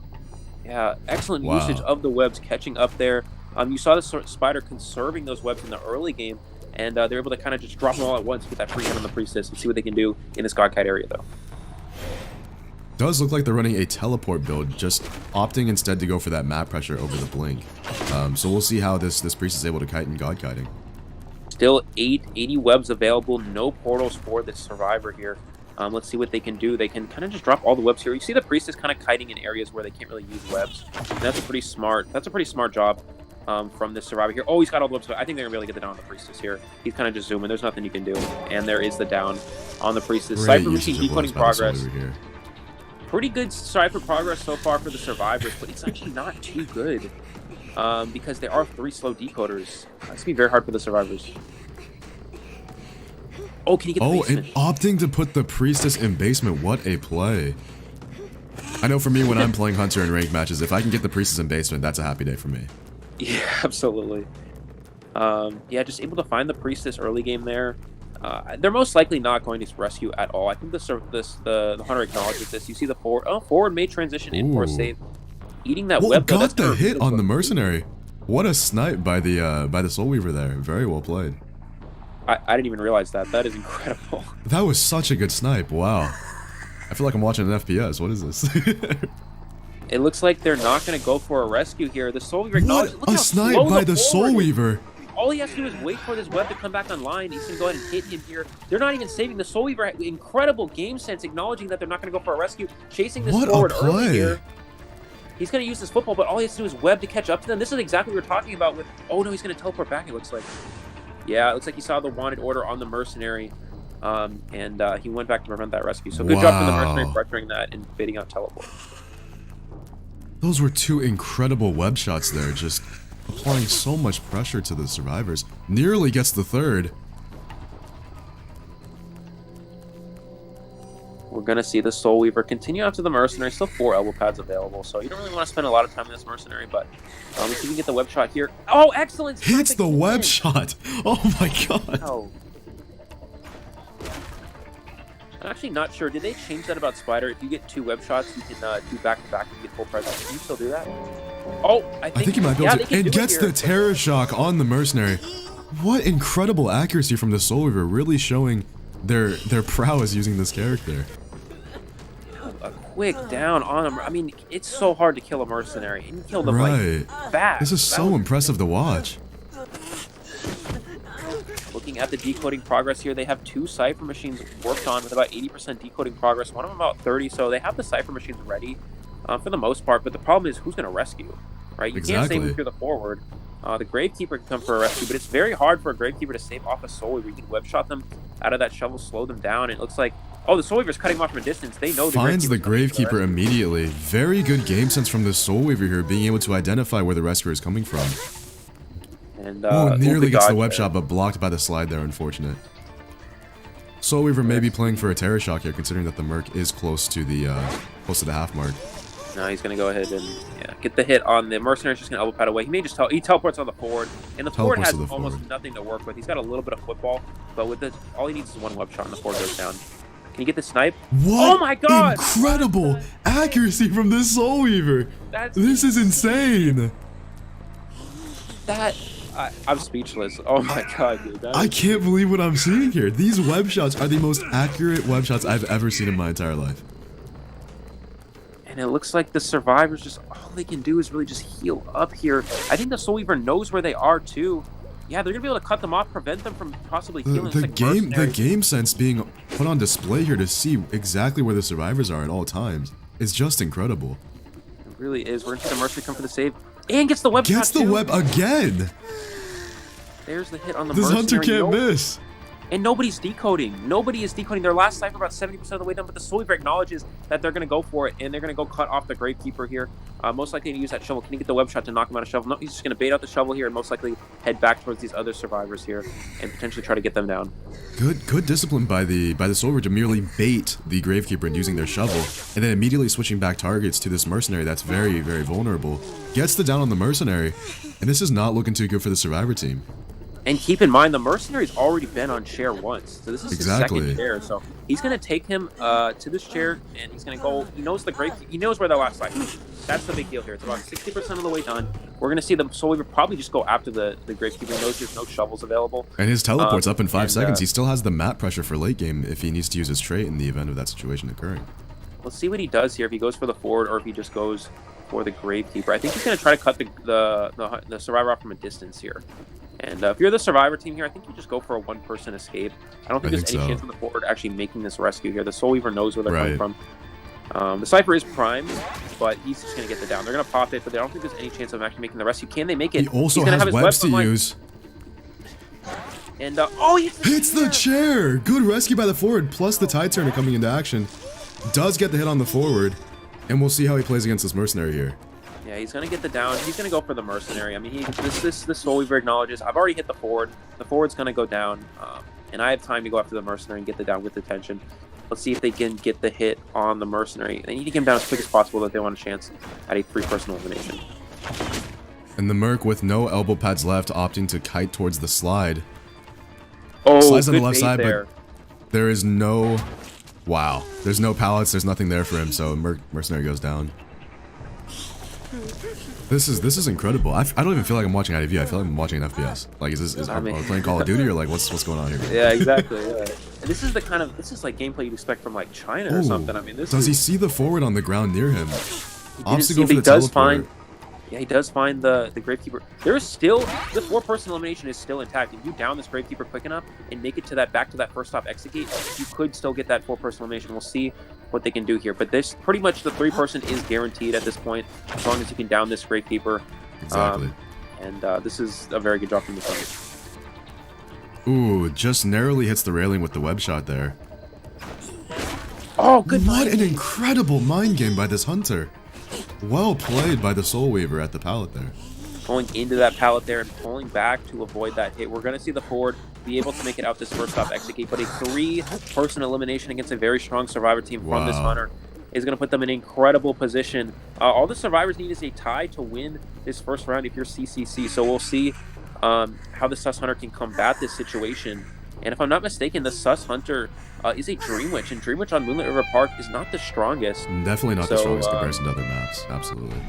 Speaker 2: Yeah, excellent usage of the webs catching up there. You saw the Spider conserving those webs in the early game, and they're able to kind of just drop them all at once with that free hit on the Priestess and see what they can do in this Godkite area, though.
Speaker 1: Does look like they're running a teleport build, just opting instead to go for that map pressure over the blink. So we'll see how this Priest is able to kite in God kiting.
Speaker 2: Still 80 webs available, no portals for this survivor here. Let's see what they can do. They can kind of just drop all the webs here. You see the Priestess kind of kiting in areas where they can't really use webs. And that's a pretty smart job from this survivor here. Oh, he's got all the webs. I think they're going to be able to get the down on the Priestess here. He's kind of just zooming. There's nothing you can do. And there is the down on the Priestess. Cypher machine decoding progress. Pretty good Cypher progress so far for the survivors, but it's actually not too good. Because there are 3 slow decoders. It's going to be very hard for the survivors. Oh, can you get the basement?
Speaker 1: And opting to put the Priestess in basement. What a play. I know for me, when I'm playing Hunter in ranked matches, if I can get the Priestess in basement, that's a happy day for me.
Speaker 2: Yeah, absolutely. Yeah, just able to find the Priestess early game there. They're most likely not going to rescue at all. I think the Hunter acknowledges this. You see the forward may transition in for a save. Eating that web.
Speaker 1: Got the hit on the Mercenary. What a snipe by the Soul Weaver there. Very well played.
Speaker 2: I didn't even realize that. That is incredible.
Speaker 1: That was such a good snipe. Wow. I feel like I'm watching an FPS. What is this?
Speaker 2: It looks like they're not going to go for a rescue here. The Soul Weaver acknowledges.
Speaker 1: What a snipe by the Soul Weaver.
Speaker 2: All he has to do is wait for this web to come back online. He's going to go ahead and hit him here. They're not even saving the Soul Weaver. Incredible game sense, acknowledging that they're not going to go for a rescue. Chasing this forward early here. He's going to use this football, but all he has to do is web to catch up to them. This is exactly what we're talking about with... Oh, no, he's going to teleport back, it looks like. Yeah, it looks like he saw the wanted order on the Mercenary, and he went back to prevent that rescue. So good job for the Mercenary pressuring that and baiting out teleport.
Speaker 1: Those were two incredible web shots there, just applying so much pressure to the survivors. Nearly gets the third.
Speaker 2: We're going to see the Soul Weaver continue after the Mercenary. Still 4 elbow pads available, so you don't really want to spend a lot of time in this Mercenary, but let's see if we can get the web shot here. Oh, excellent!
Speaker 1: Hits the web shot! Oh my god!
Speaker 2: Oh. I'm actually not sure. Did they change that about Spider? If you get 2 web shots, you can do back-to-back and get full presence. Can you still do that? Oh, I think
Speaker 1: he might be able to.
Speaker 2: And
Speaker 1: gets the Terror Shock on the Mercenary. What incredible accuracy from the Soul Weaver, really showing their prowess using this character.
Speaker 2: A quick down on him. I mean, it's so hard to kill a Mercenary. And you kill them like fast.
Speaker 1: This is so impressive to watch.
Speaker 2: Looking at the decoding progress here, they have 2 Cypher machines worked on with about 80% decoding progress, one of them about 30, so they have the Cypher machines ready for the most part, but the problem is who's going to rescue, right? You can't save if you're the forward. The Gravekeeper can come for a rescue, but it's very hard for a Gravekeeper to save off a Soul Weaver. You can web shot them out of that shovel, slow them down, and it looks like, oh, the Soul Weaver's cutting off from a distance. They know the
Speaker 1: finds the Gravekeeper immediately. Very good game sense from the Soul Weaver here, being able to identify where the rescuer is coming from.
Speaker 2: And,
Speaker 1: nearly gets the web shot, but blocked by the slide there, unfortunate. Soul Weaver may be playing for a Terror Shock here, considering that the Merc is close to the half mark.
Speaker 2: No, he's going to go ahead and get the hit on the Mercenary's just going to elbow pad away. He may just he teleports on the forward, and the forward has almost nothing to work with. He's got a little bit of football, but with all he needs is 1 web shot, and the forward goes down. Can you get the snipe?
Speaker 1: What?
Speaker 2: Oh my god!
Speaker 1: Incredible accuracy from this Soul Weaver! This is insane!
Speaker 2: I'm speechless. Oh my god, dude.
Speaker 1: I can't believe what I'm seeing here. These web shots are the most accurate web shots I've ever seen in my entire life.
Speaker 2: And it looks like the survivors just, all they can do is really just heal up here. I think the Soul Weaver knows where they are too. Yeah, they're going to be able to cut them off, prevent them from possibly healing.
Speaker 1: The game sense being put on display here to see exactly where the survivors are at all times is just incredible.
Speaker 2: It really is. We're going to see the Mercenary come for the save. And gets the web shot
Speaker 1: Gets the web again!
Speaker 2: There's the hit on the
Speaker 1: This
Speaker 2: Mercenary.
Speaker 1: Hunter can't miss.
Speaker 2: And nobody's decoding. Nobody is decoding. Their last Cypher about 70% of the way done, but the Soul Weaver acknowledges that they're going to go for it, and they're going to go cut off the Gravekeeper here. Most likely to use that shovel. Can he get the web shot to knock him out of shovel? No, he's just going to bait out the shovel here and most likely head back towards these other survivors here and potentially try to get them down.
Speaker 1: Good discipline by the Soul Weaver to merely bait the Gravekeeper and using their shovel, and then immediately switching back targets to this Mercenary that's very, very vulnerable. Gets the down on the Mercenary, and this is not looking too good for the Survivor team.
Speaker 2: And keep in mind, the Mercenary's already been on chair once, so this is his second chair. So he's going to take him to this chair, and he's going to go. He knows he knows where the last side is. That's the big deal here. It's about 60% of the way done. We're going to see the Soul Weaver probably just go after the Gravekeeper. He knows there's no shovels available.
Speaker 1: And his teleport's up in 5 seconds. He still has the map pressure for late game if he needs to use his trait in the event of that situation occurring.
Speaker 2: Let's see what he does here. If he goes for the forward or if he just goes for the Gravekeeper. I think he's going to try to cut the Survivor off from a distance here. And if you're the Survivor team here, I think you just go for a 1-person escape. I don't think there's any chance of the forward actually making this rescue here. The Soul Weaver knows where they're coming from. The Cypher is primed, but he's just going to get the down. They're going to pop it, but I don't think there's any chance of actually making the rescue. Can they make it?
Speaker 1: He also has webs to use.
Speaker 2: And, oh, he
Speaker 1: hits the chair! Good rescue by the forward, plus the Tide Turner coming into action. Does get the hit on the forward, and we'll see how he plays against this Mercenary here.
Speaker 2: Yeah, he's going to get the down. He's going to go for the Mercenary. I mean, this Soul Weaver acknowledges, I've already hit the forward. The forward's going to go down, and I have time to go after the Mercenary and get the down with attention. Let's see if they can get the hit on the Mercenary. They need to get him down as quick as possible that they want a chance at a 3-person elimination.
Speaker 1: And the Merc with no elbow pads left, opting to kite towards the slide.
Speaker 2: Oh,
Speaker 1: slides on the left side, but there is no... Wow. There's no pallets, there's nothing there for him, so Mercenary goes down. This is incredible. I don't even feel like I'm watching IDV. I feel like I'm watching an FPS. Like, are we playing Call of Duty or like what's going on here?
Speaker 2: Yeah, exactly. Yeah. And this is the kind of like gameplay you'd expect from like China or something. I mean,
Speaker 1: does he see the forward on the ground near him?
Speaker 2: Opts to go for the teleport. Yeah, he does find the Gravekeeper. There is still, the 4-person elimination is still intact. If you down this Gravekeeper quick enough and make it to that back to that first stop exit gate, you could still get that 4-person elimination. We'll see what they can do here. But this pretty much the 3-person is guaranteed at this point, as long as you can down this Gravekeeper.
Speaker 1: Exactly.
Speaker 2: And this is a very good job from the Hunter.
Speaker 1: Ooh, just narrowly hits the railing with the web shot there.
Speaker 2: Oh, good.
Speaker 1: What an incredible mind game by this Hunter. Well played by the Soul Weaver at the pallet there.
Speaker 2: Going into that pallet there and pulling back to avoid that hit. We're going to see the forward be able to make it out this first off execute, but a 3-person elimination against a very strong survivor team from this hunter is going to put them in incredible position. All the survivors need is a tie to win this first round if you're CCC, so we'll see how the Sus Hunter can combat this situation. And if I'm not mistaken, the Sus Hunter is a Dream Witch, and Dream Witch on Moonlit River Park is not the strongest.
Speaker 1: Definitely not the strongest comparison to other maps, absolutely.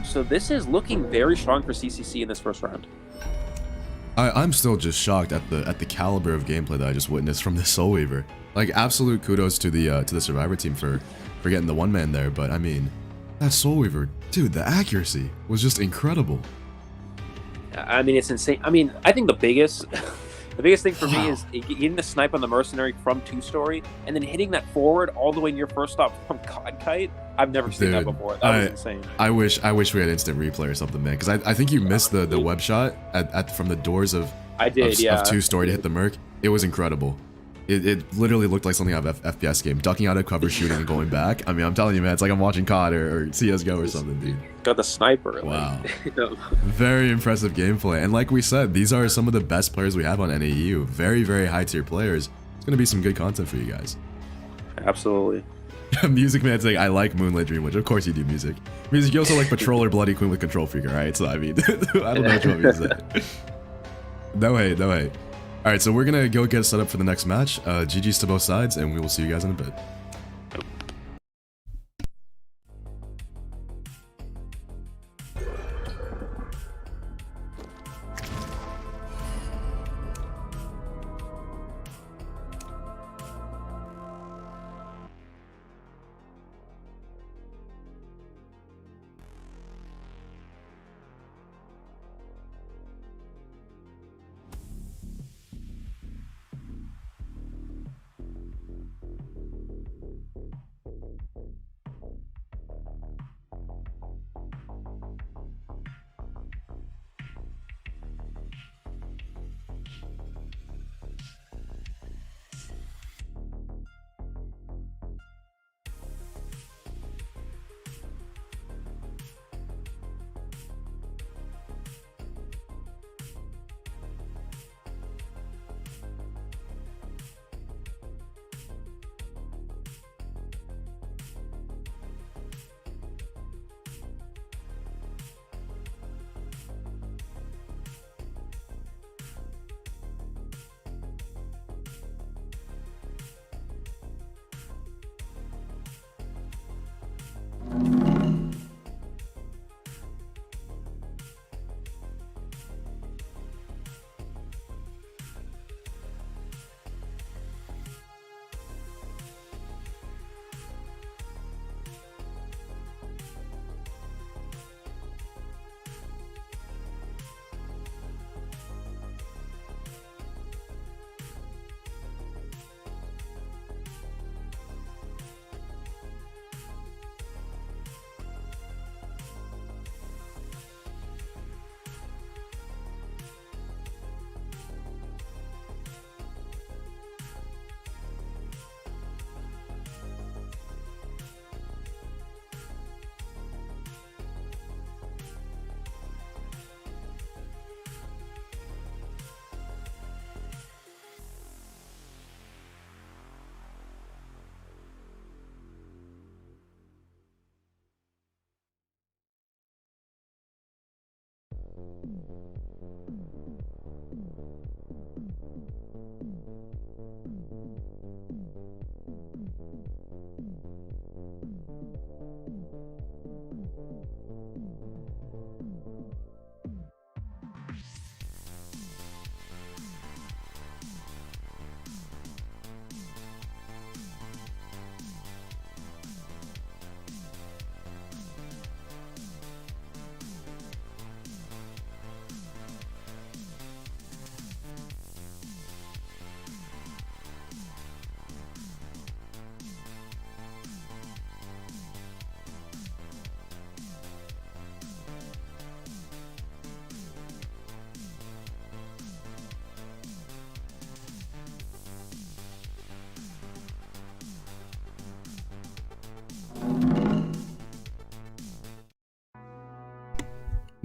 Speaker 2: So this is looking very strong for CCC in this first round.
Speaker 1: I'm still just shocked at the caliber of gameplay that I just witnessed from the Soul Weaver. Like, absolute kudos to the Survivor team for getting the one man there, but I mean, that Soul Weaver, dude, the accuracy was just incredible.
Speaker 2: I mean, it's insane. I mean, I think the biggest thing for me is getting the snipe on the mercenary from 2-story and then hitting that forward all the way in your first stop from God Kite. I've never seen that before. That was insane.
Speaker 1: I wish we had instant replay or something, man, because I think you missed the web shot from the doors of 2-story to hit the Merc. It was incredible. It literally looked like something out of FPS game. Ducking out of cover, shooting, and going back. I mean, I'm telling you, man, it's like I'm watching COD or CSGO or something, dude.
Speaker 2: Got the sniper.
Speaker 1: Wow.
Speaker 2: Like,
Speaker 1: Very impressive gameplay. And like we said, these are some of the best players we have on NAU. Very, very high tier players. It's going to be some good content for you guys.
Speaker 2: Absolutely.
Speaker 1: Music Man saying, I like Moonlit Dream Witch. Of course you do, Music. Music, you also like Patrol or Bloody Queen with Control Freak, alright? So, I mean, I don't know what you want me to say. No hate, no hate. Alright, so we're going to go get set up for the next match. GG's to both sides, and we will see you guys in a bit.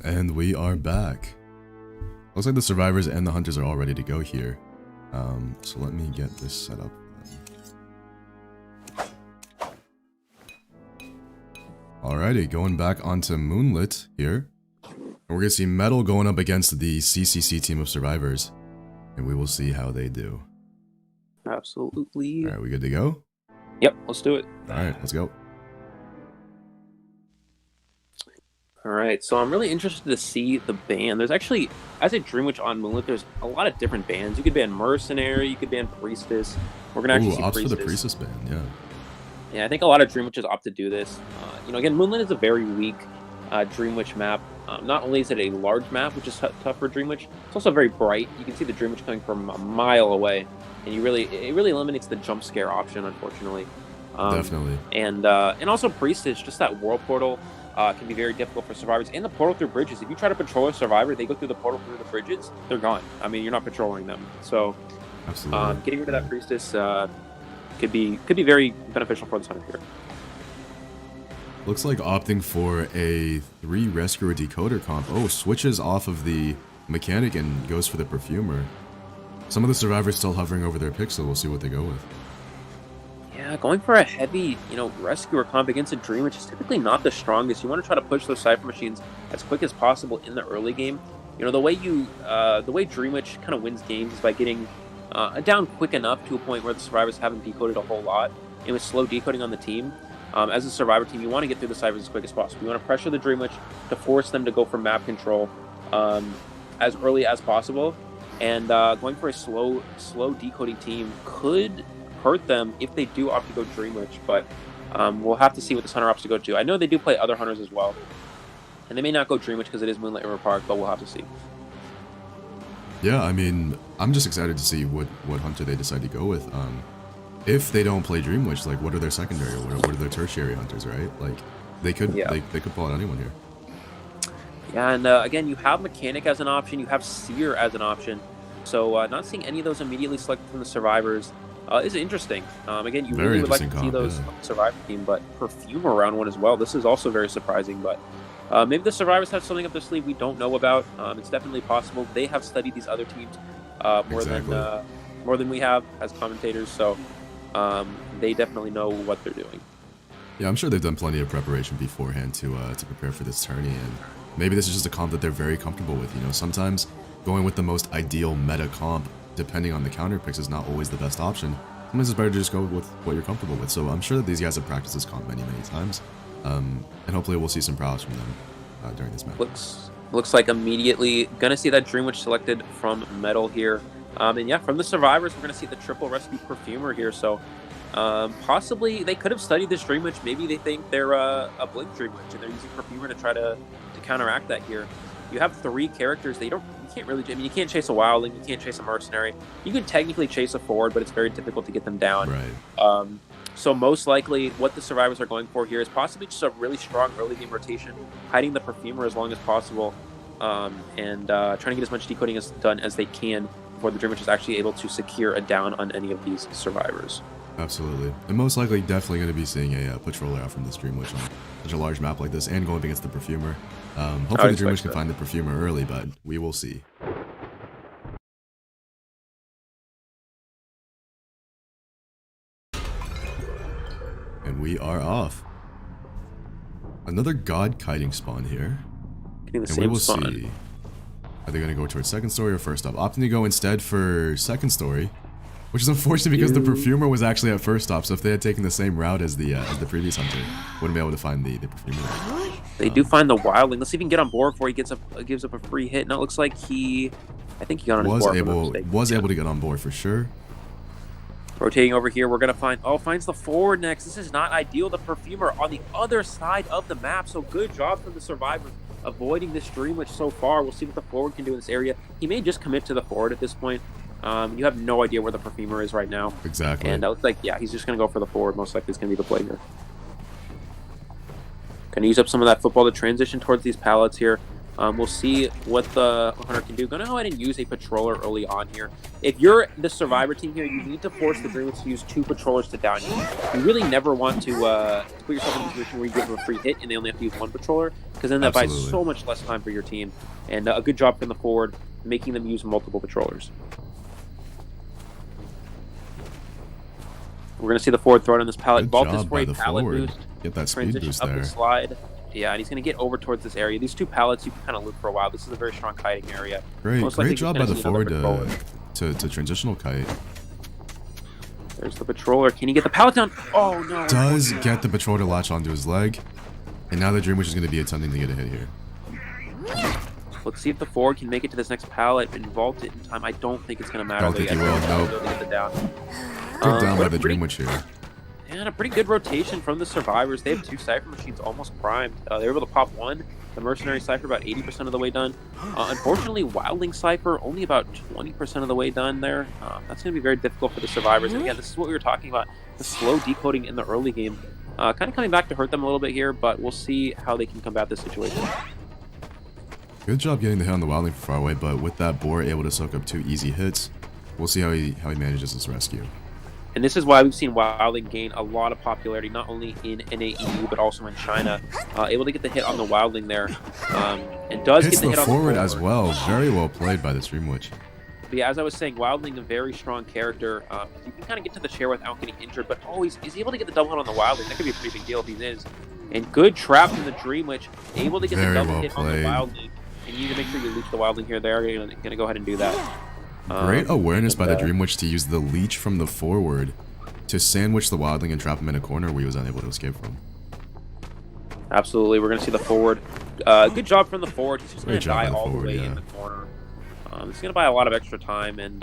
Speaker 1: And we are back. Looks like the survivors and the hunters are all ready to go here. So let me get this set up for them. Alrighty, going back onto Moonlit here. And we're going to see Metal going up against the CCC team of survivors. And we will see how they do.
Speaker 2: Absolutely.
Speaker 1: Alright, we good to go?
Speaker 2: Yep, let's do it.
Speaker 1: Alright, let's go.
Speaker 2: Alright, so I'm really interested to see the ban. There's actually, as a Dream Witch on Moonlit, there's a lot of different bans. You could ban Mercenary, you could ban Priestess. We're going to actually see
Speaker 1: opts
Speaker 2: Priestess.
Speaker 1: for the Priestess ban, yeah.
Speaker 2: Yeah, I think a lot of Dream Witches opt to do this. Again, Moonlit is a very weak Dream Witch map. Not only is it a large map, which is tough for Dream Witch, it's also very bright. You can see the Dream Witch coming from a mile away, and it really eliminates the jump scare option, unfortunately.
Speaker 1: Definitely.
Speaker 2: And also Priestess, just that World Portal can be very difficult for survivors. And the portal through bridges. If you try to patrol a survivor, they go through the portal through the bridges, they're gone. I mean, you're not patrolling them. So,
Speaker 1: absolutely.
Speaker 2: getting rid of that Priestess could be very beneficial for the hunter here.
Speaker 1: Looks like opting for a 3 rescuer decoder comp. Oh, switches off of the mechanic and goes for the perfumer. Some of the survivors still hovering over their pixel. We'll see what they go with.
Speaker 2: Yeah, going for a heavy, rescuer comp against a Dream, which is typically not the strongest. You want to try to push those Cypher machines as quick as possible in the early game. The way Dream Witch kind of wins games is by getting down quick enough to a point where the survivors haven't decoded a whole lot, and with slow decoding on the team. As a survivor team, you want to get through the Cyphers as quick as possible. You want to pressure the Dream Witch to force them to go for map control as early as possible. And going for a slow decoding team could hurt them if they do opt to go Dream Witch, but we'll have to see what this hunter opts to go to. I know they do play other hunters as well, and they may not go Dream Witch because it is Moonlit River Park, but we'll have to see.
Speaker 1: Yeah, I mean, I'm just excited to see what hunter they decide to go with. If they don't play Dream Witch, like, what are their secondary or what are their tertiary hunters, right? Like, they could they could pull out anyone here.
Speaker 2: Yeah, and again, you have Mechanic as an option, you have Seer as an option, so not seeing any of those immediately selected from the survivors is interesting. Again, you really would like to see those on the survivor team, but Perfumer round 1 as well. This is also very surprising, but maybe the survivors have something up their sleeve we don't know about. It's definitely possible. They have studied these other teams more than we have as commentators, so they definitely know what they're doing.
Speaker 1: Yeah, I'm sure they've done plenty of preparation beforehand to prepare for this tourney, and maybe this is just a comp that they're very comfortable with. Sometimes going with the most ideal meta comp, depending on the counter picks, is not always the best option. Sometimes it's better to just go with what you're comfortable with. So I'm sure that these guys have practiced this comp many times, and hopefully we'll see some prowess from them during this match.
Speaker 2: Looks like immediately gonna see that Dream Witch selected from Metal here. And yeah, from the survivors, we're going to see the triple rescue Perfumer here. So possibly they could have studied this Dream Witch. Maybe they think they're a Blink Dream Witch, and they're using Perfumer to try to counteract that here. You have 3 characters. You can't really. I mean, you can't chase a Wildling. You can't chase a Mercenary. You can technically chase a Forward, but it's very difficult to get them down.
Speaker 1: Right.
Speaker 2: So most likely, what the survivors are going for here is possibly just a really strong early game rotation, hiding the Perfumer as long as possible, and trying to get as much decoding done as they can before the Dream Witch is actually able to secure a down on any of these survivors.
Speaker 1: Absolutely. And most likely definitely going to be seeing a patroller out from this Dream Witch on such a large map like this, and going up against the Perfumer. Hopefully the Dream Witch can find the Perfumer early, but we will see. And we are off. Another God Kiting spawn here.
Speaker 2: Getting the
Speaker 1: and
Speaker 2: same
Speaker 1: we will
Speaker 2: spawn.
Speaker 1: see. Are they going to go towards second story or first up? Opting to go instead for second story, which is unfortunate because the Perfumer was actually at first stop. So if they had taken the same route as the previous hunter, wouldn't be able to find the Perfumer.
Speaker 2: They do find the Wildling. Let's see if he can get on board before he gives up a free hit. Now it looks like I think he got on his board.
Speaker 1: Was able to get on board for sure.
Speaker 2: Rotating over here, we're going to finds the Forward next. This is not ideal. The Perfumer on the other side of the map. So good job from the survivors avoiding this Dream Witch so far. We'll see what the Forward can do in this area. He may just commit to the Forward at this point. You have no idea where the Perfumer is right now.
Speaker 1: Exactly.
Speaker 2: And it looks like, yeah, he's just going to go for the Forward. Most likely it's going to be the play here. Going to use up some of that football to transition towards these pallets here. We'll see what the hunter can do. Gonna go ahead and use a patroller early on here. If you're the survivor team here, you need to force the Dream Witch to use 2 patrollers to down you. You really never want to put yourself in a position where you give them a free hit and they only have to use 1 patroller, because then that buys so much less time for your team. And a good job from the forward, making them use multiple patrollers. We're gonna see the forward throw it on this pallet. Vault this for a pallet boost.
Speaker 1: Get that speed boost
Speaker 2: up
Speaker 1: there.
Speaker 2: The slide. Yeah, and he's going to get over towards this area. These 2 pallets, you can kind of look for a while. This is a very strong kiting area.
Speaker 1: Great job by the forward to transitional kite.
Speaker 2: There's the patroller. Can he get the pallet down? Oh, no.
Speaker 1: Does get the patroller to latch onto his leg. And now the Dream Witch is going to be attempting to get a hit here.
Speaker 2: Let's see if the forward can make it to this next pallet and vault it in time. I don't think it's going to matter.
Speaker 1: I don't think he will, nope. Good down by the Dream Witch here.
Speaker 2: And a pretty good rotation from the survivors. They have 2 Cypher machines almost primed. They were able to pop 1. The Mercenary Cypher about 80% of the way done. Unfortunately, Wildling Cypher only about 20% of the way done there. That's going to be very difficult for the survivors. And again, this is what we were talking about. The slow decoding in the early game. Kind of coming back to hurt them a little bit here, but we'll see how they can combat this situation.
Speaker 1: Good job getting the hit on the Wildling from far away, but with that boar able to soak up 2 easy hits, we'll see how he manages this rescue.
Speaker 2: And this is why we've seen Wildling gain a lot of popularity, not only in NAEU, but also in China. Able to get the hit on the Wildling there. And does
Speaker 1: hits
Speaker 2: get the hit on the
Speaker 1: forward as well. Very well played by the Dream Witch.
Speaker 2: But yeah, as I was saying, Wildling, a very strong character. You can kind of get to the chair without getting injured, but always is able to get the double hit on the Wildling. That could be a pretty big deal if he is. And good trap from the Dream Witch. Able to get the double hit on the Wildling. And you need to make sure you leech the Wildling here. They're going to go ahead and do that.
Speaker 1: Great awareness by the Dream Witch to use the leech from the forward to sandwich the Wildling and trap him in a corner where he was unable to escape from.
Speaker 2: Absolutely. We're going to see the forward. Good job from the forward. He's just going to die all the way in the corner. It's going to buy a lot of extra time and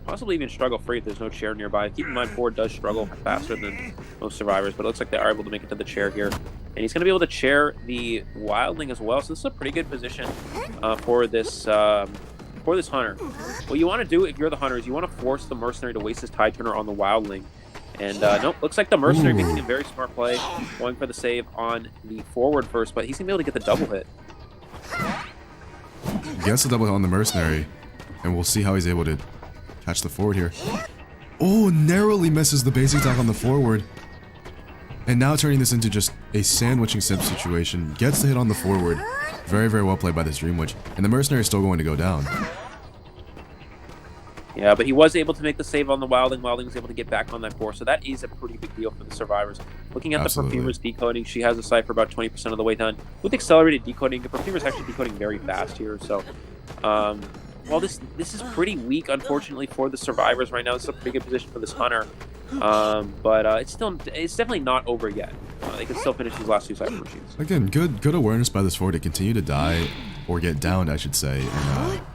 Speaker 2: possibly even struggle free if there's no chair nearby. Keep in mind, forward does struggle faster than most survivors, but it looks like they are able to make it to the chair here. And he's going to be able to chair the Wildling as well, so this is a pretty good position for this hunter. What you want to do if you're the hunter is you want to force the Mercenary to waste his Tide Turner on the Wildling. And nope, looks like the Mercenary making a very smart play, going for the save on the forward first, but he's going to be able to get the double hit.
Speaker 1: Gets the double hit on the Mercenary, and we'll see how he's able to catch the forward here. Oh, narrowly misses the basic attack on the forward. And now turning this into just a sandwiching simp situation. Gets the hit on the forward. Very, very well played by this Dream Witch. And the Mercenary is still going to go down.
Speaker 2: Yeah, but he was able to make the save on the Wildling. Wildling was able to get back on that board, so that is a pretty big deal for the survivors. Looking at the Perfumer's decoding, she has a Cypher about 20% of the way done. With accelerated decoding, the Perfumer's actually decoding very fast here, so... Well, this is pretty weak, unfortunately, for the survivors right now. This is a pretty good position for this hunter, but it's definitely not over yet. They can still finish these last 2 Cypher machines.
Speaker 1: Again, good awareness by this forward to continue to die, or get downed, I should say,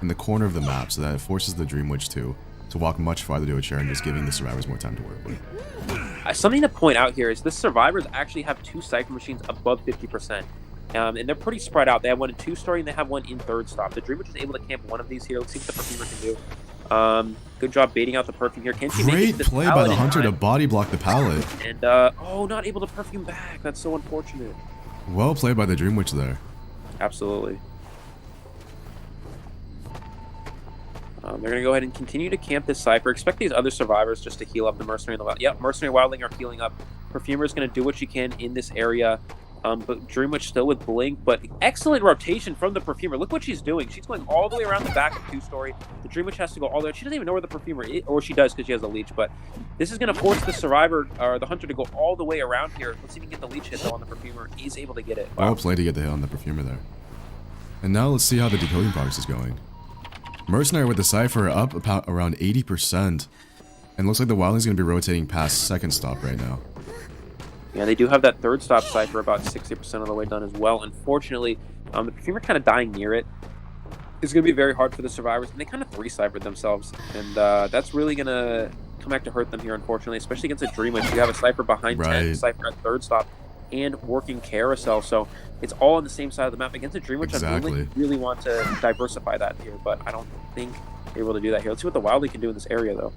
Speaker 1: in the corner of the map, so that it forces the Dream Witch to walk much farther to a chair and just giving the survivors more time to work with.
Speaker 2: Something to point out here is the survivors actually have 2 Cypher machines above 50%. And they're pretty spread out. They have one in 2-story and they have one in 3rd stop. The Dream Witch is able to camp one of these here. Let's see what the Perfumer can do. Good job baiting out the Perfume here. Can she make it to this
Speaker 1: play by the hunter to body block the pallet.
Speaker 2: And, oh, not able to Perfume back. That's so unfortunate.
Speaker 1: Well played by the Dream Witch there.
Speaker 2: Absolutely. They're going to go ahead and continue to camp this Cypher. Expect these other survivors just to heal up the Mercenary and the Wildling. Yep, Mercenary Wildling are healing up. Perfumer is going to do what she can in this area. But Dream Witch still with Blink, but excellent rotation from the Perfumer. Look what she's doing. She's going all the way around the back of 2-story. The Dream Witch has to go all the way. She doesn't even know where the Perfumer is, or she does because she has a leech, but this is going to force the survivor, or the hunter, to go all the way around here. Let's see if he can get the leech hit, though, on the Perfumer. He's able to get it.
Speaker 1: Wow. Well played to get the hit on the Perfumer there. And now let's see how the decoding progress is going. Mercenary with the Cypher up about around 80%. And looks like the Wildling's going to be rotating past 2nd stop right now.
Speaker 2: Yeah, they do have that 3rd stop Cypher about 60% of the way done as well. Unfortunately, the Perfumer kind of dying near it. It's going to be very hard for the survivors, and they kind of 3-cyphered themselves. And that's really going to come back to hurt them here, unfortunately, especially against a Dream Witch. You have a Cypher behind 10, Cypher at 3rd stop, and working Carousel. So it's all on the same side of the map. Against a Dream Witch, I really want to diversify that here, but I don't think they're able to do that here. Let's see what the Wildling can do in this area, though.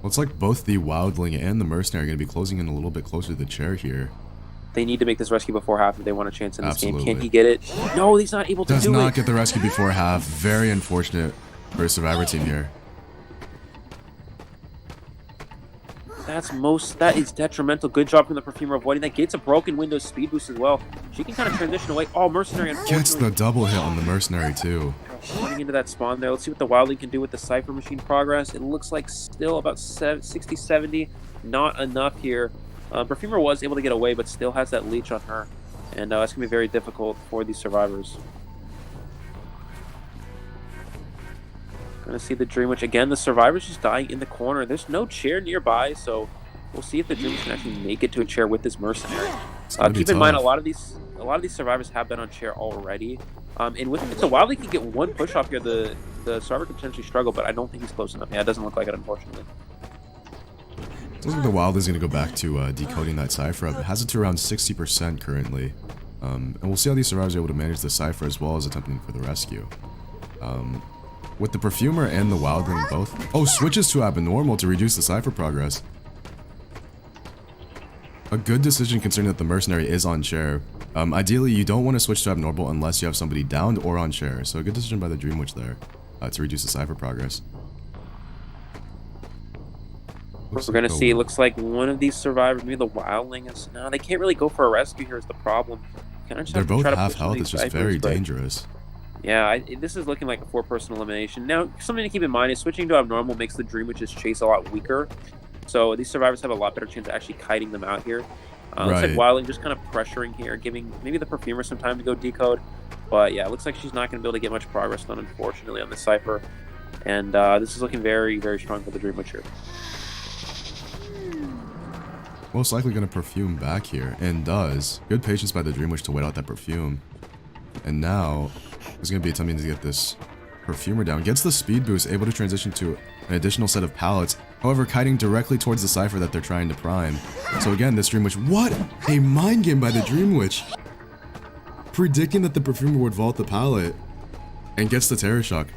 Speaker 1: Looks like both the Wildling and the Mercenary are going to be closing in a little bit closer to the chair here.
Speaker 2: They need to make this rescue before half if they want a chance in this
Speaker 1: Absolutely.
Speaker 2: game. Can he get it? No, he's not able to do it.
Speaker 1: Does not get the rescue before half. Very unfortunate for a Survivor team here.
Speaker 2: That is detrimental. Good job from the Perfumer avoiding that. Gets a broken Windows speed boost as well. She can kind of transition away. Oh, Mercenary unfortunately.
Speaker 1: Gets the double hit on the Mercenary too.
Speaker 2: Running into that spawn there. Let's see what the Wildling can do with the Cypher Machine progress. It looks like still about 60, 70. Not enough here. Perfumer was able to get away, but still has that leech on her. And it's going to be very difficult for these survivors. Going to see the Dream Witch. Again, the survivor's just dying in the corner. There's no chair nearby, so we'll see if the Dream Witch can actually make it to a chair with this Mercenary. Keep in mind, a lot of these survivors have been on chair already. And with if the Wildling can get one push off here, the survivor could potentially struggle, but I don't think he's close enough. Yeah, it doesn't look like it, unfortunately.
Speaker 1: Looks like the Wild is going to go back to decoding that Cypher up. It has it to around 60% currently. And we'll see how these survivors are able to manage the Cypher as well as attempting for the rescue. With the Perfumer and the Wildling both... Oh, switches to Abnormal to reduce the Cypher progress. A good decision considering that the Mercenary is on chair. Ideally, you don't want to switch to Abnormal unless you have somebody downed or on chair. So a good decision by the Dream Witch there to reduce the Cypher progress.
Speaker 2: We're going to see, it looks like one of these survivors, maybe the Wildling is... No, they can't really go for a rescue here is the problem.
Speaker 1: They're both half health, it's just very dangerous.
Speaker 2: Yeah, this is looking like a 4-person elimination. Now, something to keep in mind is switching to Abnormal makes the Dream Witch's chase a lot weaker. So these survivors have a lot better chance of actually kiting them out here. Looks like Wildling just kind of pressuring here, giving maybe the Perfumer some time to go decode. But yeah, it looks like she's not going to be able to get much progress done, unfortunately, on the Cypher. And this is looking very, very strong for the Dream Witch here.
Speaker 1: Most likely going to Perfume back here, and does. Good patience by the Dream Witch to wait out that Perfume. And now, there's going to be attempting to get this Perfumer down. Gets the speed boost, able to transition to an additional set of pallets. However, kiting directly towards the Cypher that they're trying to prime. So again, this Dream Witch... What a mind game by the Dream Witch! Predicting that the Perfumer would vault the pallet. And gets the Terror Shock.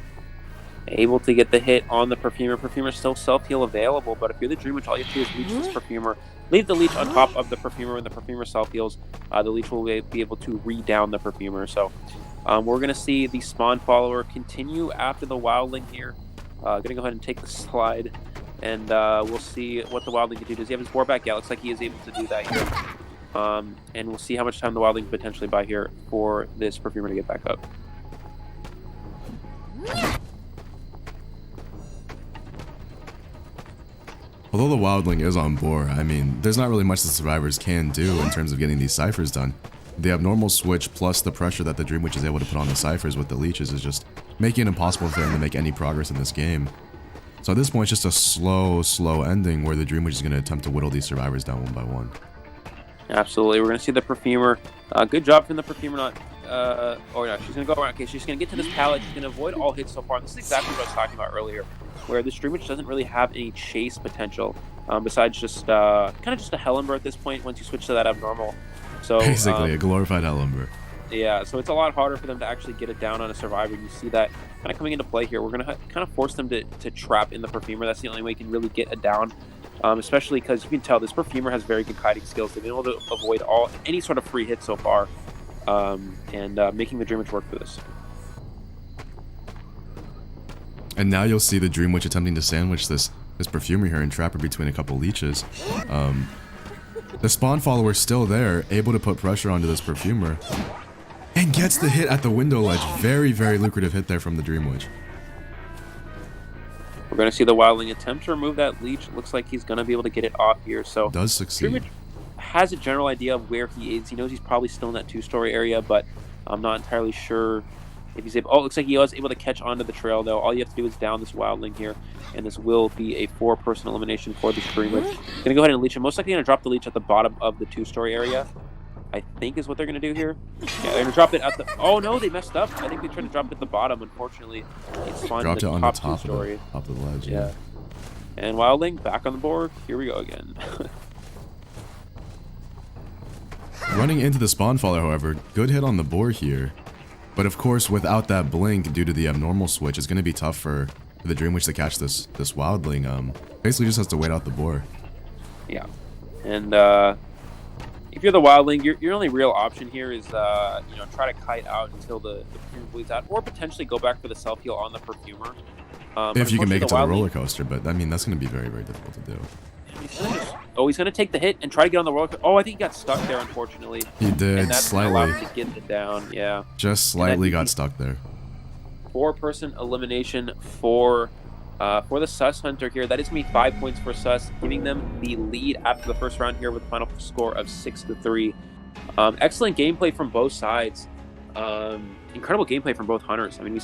Speaker 2: Able to get the hit on the Perfumer. Perfumer still self-heal available, but if you're the Dream Witch, all you have to do is leech this Perfumer. Leave the leech on top of the Perfumer. When the Perfumer self-heals, the leech will be able to re-down the Perfumer. So we're going to see the Spawn Follower continue after the Wildling here. Going to go ahead and take the slide, and we'll see what the Wildling can do. Does he have his boar back? Yeah, looks like he is able to do that here. And we'll see how much time the Wildling can potentially buy here for this Perfumer to get back up.
Speaker 1: Although the Wildling is on board, I mean, there's not really much the survivors can do in terms of getting these ciphers done. The Abnormal switch plus the pressure that the Dream Witch is able to put on the ciphers with the leeches is just making it impossible for them to make any progress in this game. So at this point, it's just a slow ending where the Dream Witch is going to attempt to whittle these survivors down one by one.
Speaker 2: Absolutely. We're going to see the Perfumer. Good job from the Perfumer not... oh, no, she's going to go around. Okay, she's going to get to this pallet. She's going to avoid all hits so far. And this is exactly what I was talking about earlier, where this Dream Witch doesn't really have any chase potential, besides just kind of just a Hellenber at this point once you switch to that Abnormal. So
Speaker 1: basically, a glorified Hellenber.
Speaker 2: Yeah, so it's a lot harder for them to actually get it down on a survivor. You see that kind of coming into play here. We're going to kind of force them to trap in the Perfumer. That's the only way you can really get it down, especially because you can tell this Perfumer has very good kiting skills. They've been able to avoid any sort of free hit so far, and making the Dream Witch work for this.
Speaker 1: And now you'll see the Dream Witch attempting to sandwich this Perfumer here and trap her between a couple leeches. The Spawn Follower still there, able to put pressure onto this Perfumer. And gets the hit at the window ledge. Very, very lucrative hit there from the Dream Witch.
Speaker 2: We're going to see the Wildling attempt to remove that leech. It looks like he's going to be able to get it off here. So
Speaker 1: does succeed.
Speaker 2: Dream Witch has a general idea of where he is. He knows he's probably still in that 2-story area, but I'm not entirely sure if he's able... Oh, it looks like he was able to catch onto the trail, though. All you have to do is down this Wildling here, and this will be a 4-person elimination for this Dream Witch. Going to go ahead and leech him. Most likely going to drop the leech at the bottom of the 2-story area, I think is what they're going to do here. Yeah, they're going to drop it at the... Oh, no, they messed up. I think they tried to drop it at the bottom. Unfortunately, it spawned
Speaker 1: dropped it on the top of the ledge.
Speaker 2: Yeah. And Wildling back on the board. Here we go again.
Speaker 1: Running into the Spawn Follower, however, good hit on the board here. But of course, without that blink, due to the Abnormal switch, it's going to be tough for the Dream Witch to catch this Wildling. Basically just has to wait out the boar.
Speaker 2: Yeah. And If you're the wildling, your only real option here is try to kite out until the perfumer bleeds out, or potentially go back for the self heal on the perfumer. But
Speaker 1: If you can make it to the
Speaker 2: wildling,
Speaker 1: roller coaster, but I mean that's going to be very, very difficult to do.
Speaker 2: he's gonna take the hit and try to get on the roller coaster. Oh, I think he got stuck there, unfortunately.
Speaker 1: He did,
Speaker 2: and that's
Speaker 1: slightly.
Speaker 2: To get it down, yeah.
Speaker 1: Just slightly got stuck there.
Speaker 2: 4-person elimination for the Sus Hunter here. That is going to be 5 points for Sus, giving them the lead after the first round here with a final score of 6-3. Excellent gameplay from both sides. Incredible gameplay from both hunters. I mean,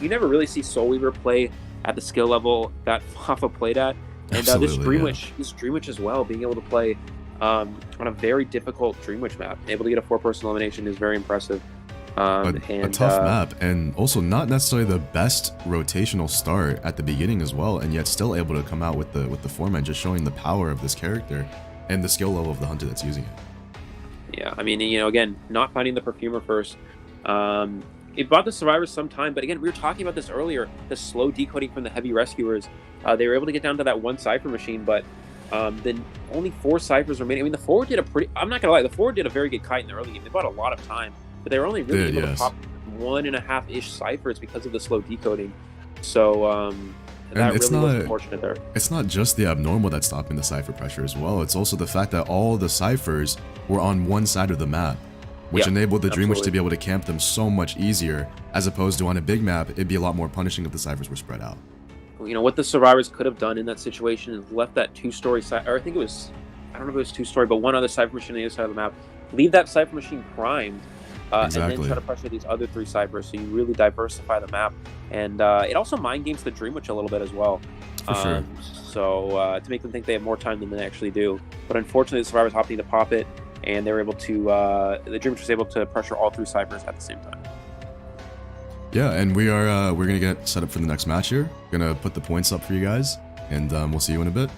Speaker 2: you never really see Soul Weaver play at the skill level that Fafa played at. And this Dreamwitch as well, being able to play on a very difficult Dreamwitch map, able to get a 4-person elimination is very impressive.
Speaker 1: A tough map, and also not necessarily the best rotational start at the beginning as well, and yet still able to come out with the format, just showing the power of this character and the skill level of the hunter that's using it.
Speaker 2: Yeah, I mean, again, not finding the perfumer first. It bought the survivors some time, but again, we were talking about this earlier, the slow decoding from the heavy rescuers. They were able to get down to that one cipher machine, but then only 4 ciphers remaining. I mean, the forward did I'm not gonna lie, the forward did a very good kite in the early game. They bought a lot of time, but they were only really able to pop 1.5-ish ciphers because of the slow decoding. So that really was unfortunate there.
Speaker 1: It's not just the abnormal that's stopping the cipher pressure as well. It's also the fact that all the ciphers were on one side of the map, which enabled the Dreamwitch to be able to camp them so much easier, as opposed to on a big map, it'd be a lot more punishing if the ciphers were spread out.
Speaker 2: What the survivors could have done in that situation is left that 2-story or I think it was, I don't know if it was 2-story, but one other cipher machine on the other side of the map. Leave that cipher machine primed, and then try to pressure these other 3 ciphers, so you really diversify the map. And it also mind games the Dreamwitch a little bit as well.
Speaker 1: For sure.
Speaker 2: So to make them think they have more time than they actually do. But unfortunately, the survivors opting to pop it, and they were able to, the Dreamwitch was able to pressure all 3 ciphers at the same time.
Speaker 1: Yeah, and we're gonna get set up for the next match here. Gonna put the points up for you guys, and we'll see you in a bit.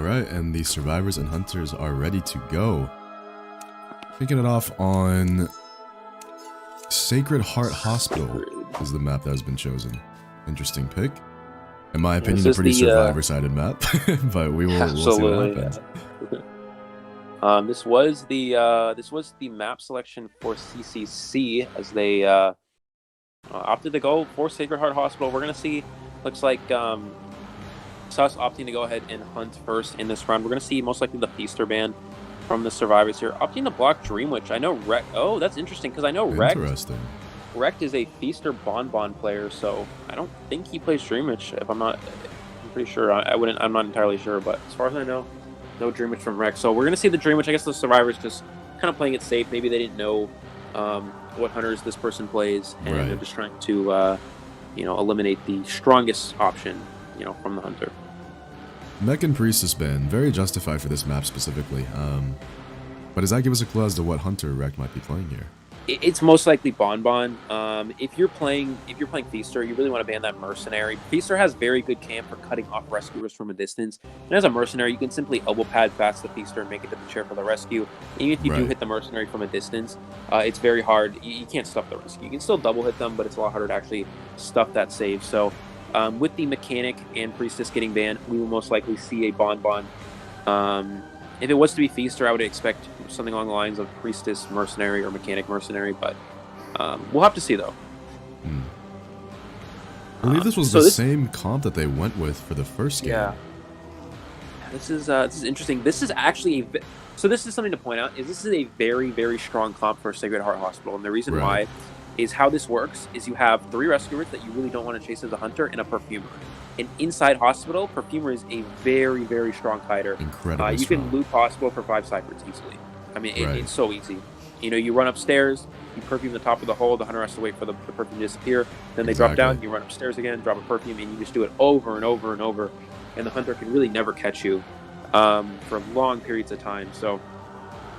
Speaker 1: Alright, and the survivors and hunters are ready to go. Kicking it off on Sacred Heart Hospital is the map that has been chosen. Interesting pick. In my opinion, a pretty survivor-sided map, but we'll see what happens.
Speaker 2: This was the map selection for CCC as they opted to go for Sacred Heart Hospital. We're gonna see. Looks like Sus opting to go ahead and hunt first in this round. We're gonna see most likely the Feaster ban from the survivors here, opting to block Dream Witch. I know Rect. Oh, that's interesting because I know Rect is a Feaster Bonbon player, so I don't think he plays Dream Witch. If I'm pretty sure. I'm not entirely sure, but as far as I know, no Dream Witch from Rect. So we're gonna see the Dream Witch. I guess the survivors just kind of playing it safe. Maybe they didn't know what hunters this person plays, and they're just trying to eliminate the strongest option, from the hunter.
Speaker 1: Mech and Priestess ban, very justified for this map specifically. But does that give us a clue as to what hunter Rect might be playing here?
Speaker 2: It's most likely Bonbon. If you're playing Feaster, you really want to ban that Mercenary. Feaster has very good camp for cutting off rescuers from a distance. And as a Mercenary, you can simply elbow pad past the Feaster and make it to the chair for the rescue. Even if you do hit the Mercenary from a distance, it's very hard. You can't stuff the rescue. You can still double hit them, but it's a lot harder to actually stuff that save. So with the Mechanic and Priestess getting banned, we will most likely see a Bonbon. If it was to be Feaster, I would expect something along the lines of Priestess Mercenary or Mechanic Mercenary, but we'll have to see, though.
Speaker 1: I believe this was the same comp that they went with for the first game.
Speaker 2: Yeah. This is interesting. This is actually so this is something to point out, is this is a very, very strong comp for Sacred Heart Hospital, and the reason why is how this works is you have 3 rescuers that you really don't want to chase as a hunter and a Perfumer. And inside Hospital, Perfumer is a very, very strong fighter.
Speaker 1: Incredibly
Speaker 2: you can loop Hospital for 5 ciphers easily. I mean, it's so easy. You run upstairs, you perfume the top of the hole, the hunter has to wait for the perfume to disappear, then they drop down, you run upstairs again, drop a perfume, and you just do it over and over and over. And the hunter can really never catch you for long periods of time. So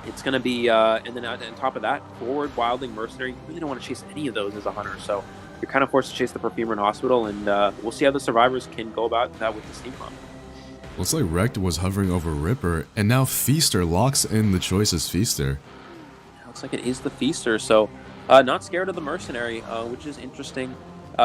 Speaker 2: it's going to be, and then on top of that, forward, wildling, mercenary, you really don't want to chase any of those as a hunter. So you're kind of forced to chase the Perfumer in Hospital, and we'll see how the survivors can go about that with the Steam Pump.
Speaker 1: Looks like Rect was hovering over Ripper, and now Feaster locks in the choice as Feaster.
Speaker 2: Looks like it is the Feaster, so not scared of the Mercenary, which is interesting.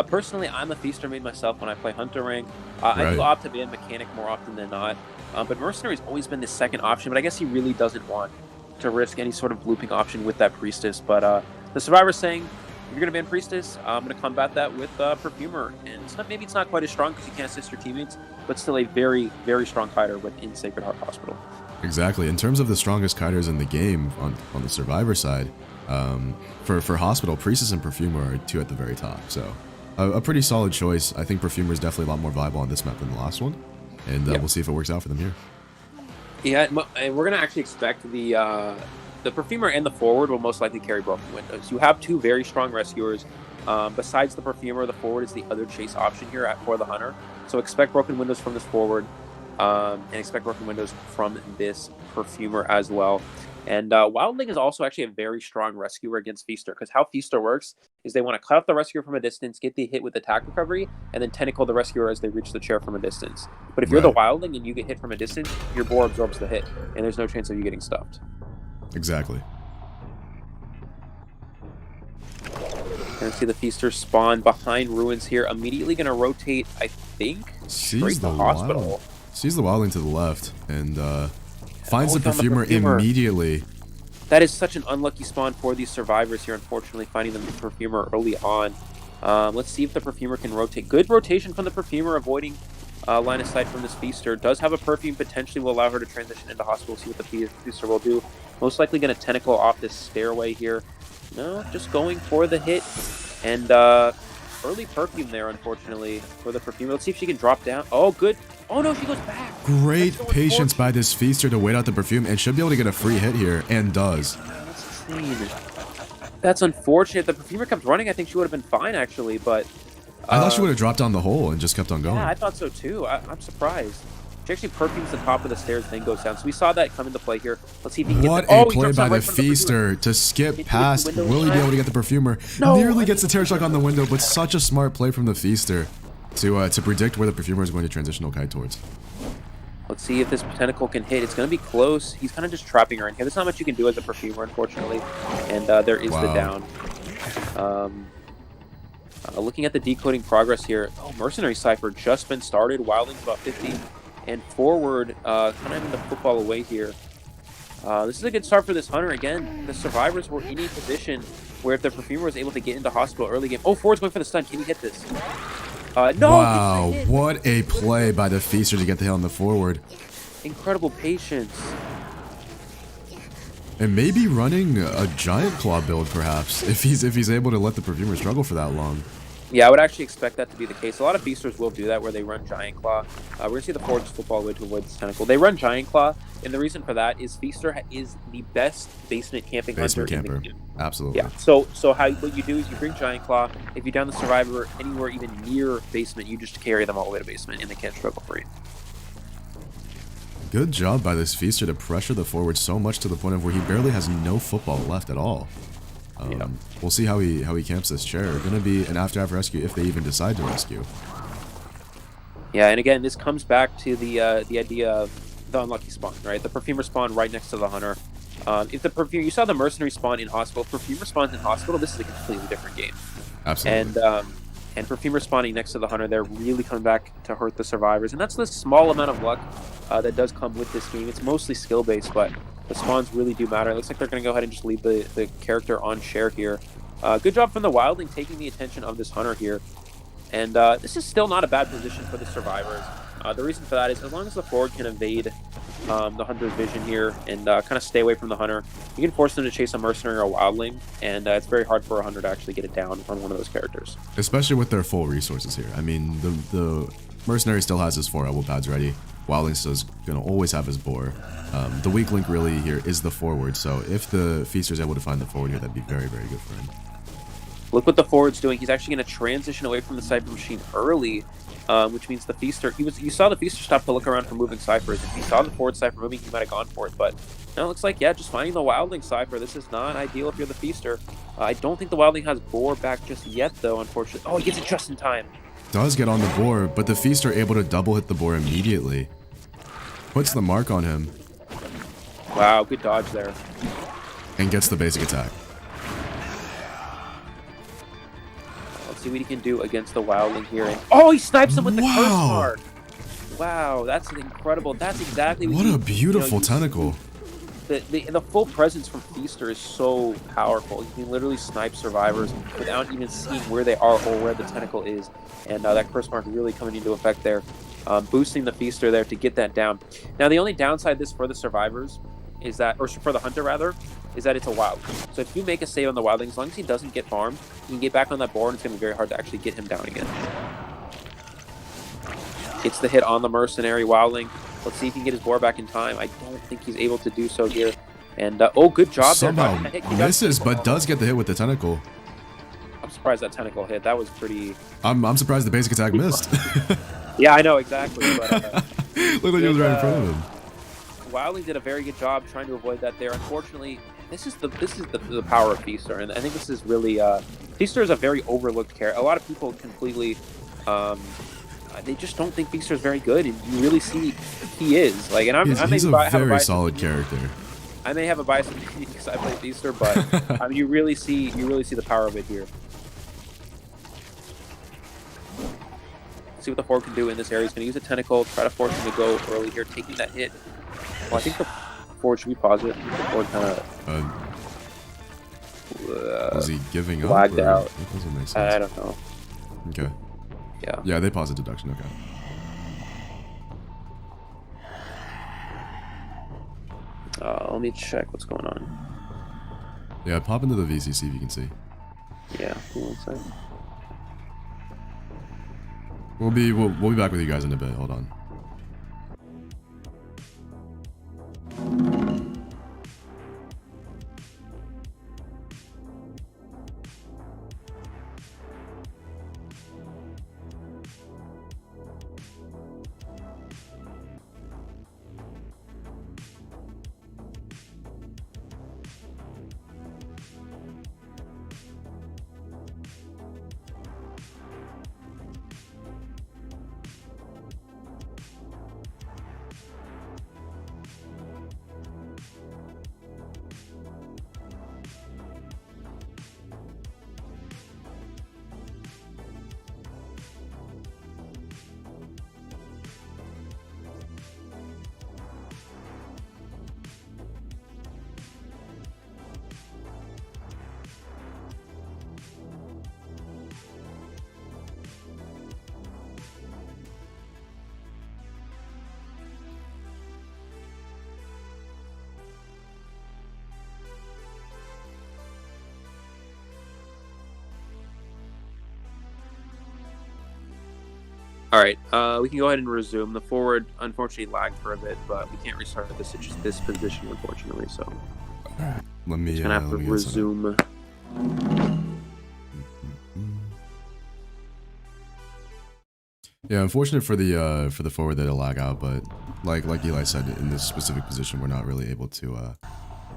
Speaker 2: Personally, I'm a Feaster main myself when I play Hunter rank. I do opt to ban Mechanic more often than not, but Mercenary's always been the second option, but I guess he really doesn't want to risk any sort of looping option with that Priestess. But the survivor's saying, if you're going to ban Priestess, I'm going to combat that with Perfumer. And maybe it's not quite as strong because you can't assist your teammates, but still a very, very strong fighter within Sacred Heart Hospital.
Speaker 1: Exactly. In terms of the strongest kiters in the game on the survivor side, for Hospital, Priestess and Perfumer are 2 at the very top. So a pretty solid choice. I think Perfumer is definitely a lot more viable on this map than the last one. And we'll see if it works out for them here.
Speaker 2: Yeah, and we're going to actually expect the Perfumer and the Forward will most likely carry Broken Windows. You have 2 very strong rescuers. Besides the Perfumer, the Forward is the other chase option here for the Hunter. So expect Broken Windows from this Forward, and expect Broken Windows from this Perfumer as well. And Wildling is also actually a very strong rescuer against Feaster, because how Feaster works is they want to cut off the rescuer from a distance, get the hit with attack recovery, and then tentacle the rescuer as they reach the chair from a distance. But if you're the Wildling and you get hit from a distance, your boar absorbs the hit, and there's no chance of you getting stuffed.
Speaker 1: Exactly.
Speaker 2: Gonna see the Feaster spawn behind Ruins here. Immediately gonna rotate, I think, straight to the Hospital.
Speaker 1: Sees the Wildling to the left, and finds the Perfumer immediately.
Speaker 2: That is such an unlucky spawn for these survivors here, unfortunately, finding the Perfumer early on. Let's see if the Perfumer can rotate. Good rotation from the Perfumer, avoiding line of sight from this Feaster. Does have a perfume, potentially will allow her to transition into Hospital, see what the Feaster will do. Most likely going to tentacle off this stairway here. No, just going for the hit. And early perfume there, unfortunately, for the Perfumer. Let's see if she can drop down. Oh, good. Oh, no, she goes back.
Speaker 1: Great patience by this Feaster to wait out the Perfume, and should be able to get a free hit here, and does.
Speaker 2: That's insane. That's unfortunate. If the Perfumer kept running, I think she would have been fine, actually, but...
Speaker 1: I thought she would have dropped down the hole and just kept on going.
Speaker 2: Yeah, I thought so, too. I'm surprised. She actually perfumes the top of the stairs, then goes down. So we saw that come into play here. Let's see if he can
Speaker 1: get a play by the Feaster to skip past. Will he be able to get the Perfumer? No, nearly gets the Terror Shock on the window, but such a smart play from the Feaster to predict where the Perfumer is going to transitional kite towards.
Speaker 2: Let's see if this tentacle can hit. It's going to be close. He's kind of just trapping her in here. There's not much you can do as a perfumer, unfortunately. And there is the down. Looking at the decoding progress here. Oh, Mercenary Cypher just been started. Wildling's about 50. And forward, kind of in the football away here. This is a good start for this Hunter. Again, the survivors were in a position where if the perfumer was able to get into hospital early game. Oh, forward's going for the stun. Can he hit this? No!
Speaker 1: Wow, what a play by the Feaster to get the hit on the forward.
Speaker 2: Incredible patience.
Speaker 1: And maybe running a Giant Claw build, perhaps, if he's able to let the perfumer struggle for that long.
Speaker 2: Yeah, I would actually expect that to be the case. A lot of Feasters will do that, where they run Giant Claw. We're going to see the forward just football away to avoid this tentacle. They run Giant Claw, and the reason for that is Feaster is the best basement camping hunter in the game.
Speaker 1: Absolutely.
Speaker 2: Yeah, so what you do is you bring Giant Claw. If you down the survivor anywhere even near basement, you just carry them all the way to basement, and they can't struggle for you.
Speaker 1: Good job by this Feaster to pressure the forward so much to the point of where he barely has no football left at all. We'll see how he camps this chair. Gonna be an after rescue if they even decide to rescue.
Speaker 2: Yeah, and again, this comes back to the idea of the unlucky spawn, right? The perfumer spawn right next to the hunter. If the perfumer, you saw the mercenary spawn in hospital. Perfumer spawns in hospital. This is a completely different game.
Speaker 1: Absolutely.
Speaker 2: And perfumer spawning next to the hunter, they're really coming back to hurt the survivors, and that's the small amount of luck that does come with this game. It's mostly skill based, but the spawns really do matter. It looks like they're going to go ahead and just leave the character on share here. Good job from the Wildling taking the attention of this hunter here. And this is still not a bad position for the survivors. The reason for that is as long as the forward can evade the hunter's vision here and kind of stay away from the hunter, you can force them to chase a mercenary or a Wildling, and it's very hard for a hunter to actually get it down on one of those characters. Especially
Speaker 1: with their full resources here. I mean, the mercenary still has his 4 elbow pads ready. Wildling still is going to always have his boar. The weak link really here is the forward, so if the Feaster is able to find the forward here, that'd be very, very good for him.
Speaker 2: Look what the forward's doing. He's actually going to transition away from the Cypher machine early, which means the Feaster... You saw the Feaster stop to look around for moving Cyphers. If he saw the forward Cypher moving, he might have gone for it, but now it looks like, yeah, just finding the Wildling Cypher. This is not ideal if you're the Feaster. I don't think the Wildling has boar back just yet, though, unfortunately. Oh, he gets it just in time.
Speaker 1: Does get on the boar, but the Feaster able to double hit the boar immediately. Puts the mark on him.
Speaker 2: Wow, good dodge there.
Speaker 1: And gets the basic attack.
Speaker 2: Let's see what he can do against the Wildling here. And, oh, he snipes him with the curse mark. Wow, that's incredible. That's exactly
Speaker 1: what a beautiful tentacle.
Speaker 2: The full presence from Feaster is so powerful. You can literally snipe survivors without even seeing where they are or where the tentacle is. And that curse mark really coming into effect there. Boosting the Feaster there to get that down. Now, the only downside this for the survivors is that, or for the hunter rather, is that it's a Wildling. So if you make a save on the Wildling, as long as he doesn't get farmed, you can get back on that board and it's going to be very hard to actually get him down again. Gets the hit on the mercenary Wildling. Let's see if he can get his boar back in time. I don't think he's able to do so here. And, oh, good job.
Speaker 1: Somehow misses, but does get the hit with the tentacle.
Speaker 2: I'm surprised that tentacle hit. That was pretty...
Speaker 1: I'm surprised the basic attack missed.
Speaker 2: Yeah, I know, exactly. But,
Speaker 1: looked like he was right in front of him.
Speaker 2: Wildling did a very good job trying to avoid that there. Unfortunately, this is the power of Feaster, and I think this is really... Feaster is a very overlooked character. A lot of people completely... they just don't think Feaster is very good, and you really see he is. Like, and
Speaker 1: he's a very solid character.
Speaker 2: I may have a bias because I play Feaster, but I mean, you really see the power of it here. See what the forward can do in this area. He's going to use a tentacle, try to force him to go early here, taking that hit. Well, I think the forward should be positive. The forward kind of
Speaker 1: was he giving up?
Speaker 2: Lagged out.
Speaker 1: That doesn't make sense.
Speaker 2: I don't know.
Speaker 1: Okay.
Speaker 2: Yeah.
Speaker 1: Yeah, they paused deduction. Okay.
Speaker 2: Let me check what's going on.
Speaker 1: Yeah, pop into the VCC if you can see.
Speaker 2: Yeah. One second.
Speaker 1: We'll be back with you guys in a bit. Hold on.
Speaker 2: All right, we can go ahead and resume. The forward unfortunately lagged for a bit, but we can't restart this position unfortunately. So
Speaker 1: Let me.
Speaker 2: just gonna have to
Speaker 1: let me get set up.
Speaker 2: resume.
Speaker 1: Yeah, unfortunate for the forward that it'll lag out, but like Eli said, in this specific position, we're not really able to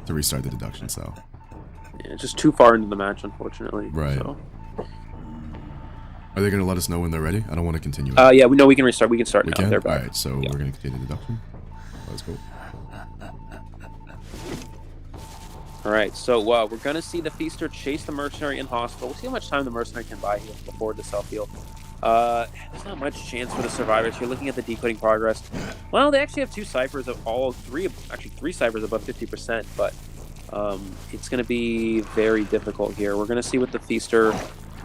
Speaker 1: restart the deduction. So
Speaker 2: Yeah, just too far into the match, unfortunately.
Speaker 1: Right.
Speaker 2: So.
Speaker 1: Are they gonna let us know when they're ready? I don't want to continue.
Speaker 2: Yeah, we know we can restart. We can start
Speaker 1: We
Speaker 2: now.
Speaker 1: can.
Speaker 2: They're back.
Speaker 1: All right, so
Speaker 2: Yeah.
Speaker 1: we're gonna continue the deduction. Let's go.
Speaker 2: All right, so we're going to see the Feaster chase the Mercenary in hospital. We'll see how much time the Mercenary can buy here before the self-heal. There's not much chance for the survivors. You're looking at the decoding progress. Well, they actually have two ciphers of three ciphers above 50%, but it's going to be very difficult here. We're going to see what the Feaster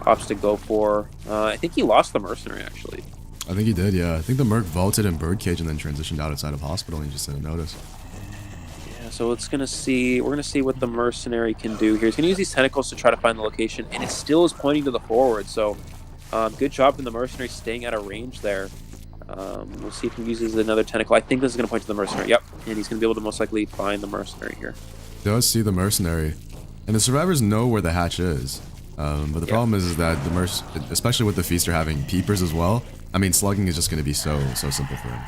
Speaker 2: opts to go for. I think he lost the Mercenary, actually.
Speaker 1: I think he did, yeah. I think the Merc vaulted in Birdcage and then transitioned outside of hospital and he just didn't notice.
Speaker 2: So we're gonna see what the Mercenary can do here. He's gonna use these tentacles to try to find the location, and it still is pointing to the forward. So, good job from the Mercenary staying out of range there. We'll see if he uses another tentacle. I think this is gonna point to the Mercenary. Yep, and he's gonna be able to most likely find the Mercenary here.
Speaker 1: He does see the Mercenary, and the survivors know where the hatch is. But the problem is that the especially with the Feaster having peepers as well. I mean, slugging is just gonna be so simple for him.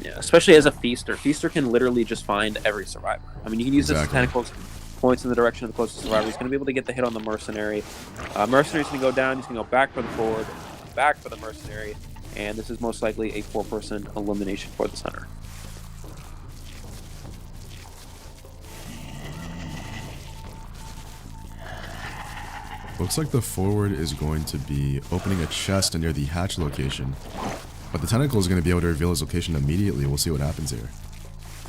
Speaker 2: Yeah, especially as a Feaster. Feaster can literally just find every survivor. I mean, you can use this tentacles, points in the direction of the closest survivor. He's going to be able to get the hit on the Mercenary. Mercenary's going to go down. He's going to go back for the forward, back for the Mercenary, and this is most likely a 4-person elimination for this hunter.
Speaker 1: Looks like the forward is going to be opening a chest near the hatch location. But the tentacle is going to be able to reveal his location immediately. We'll see what happens here.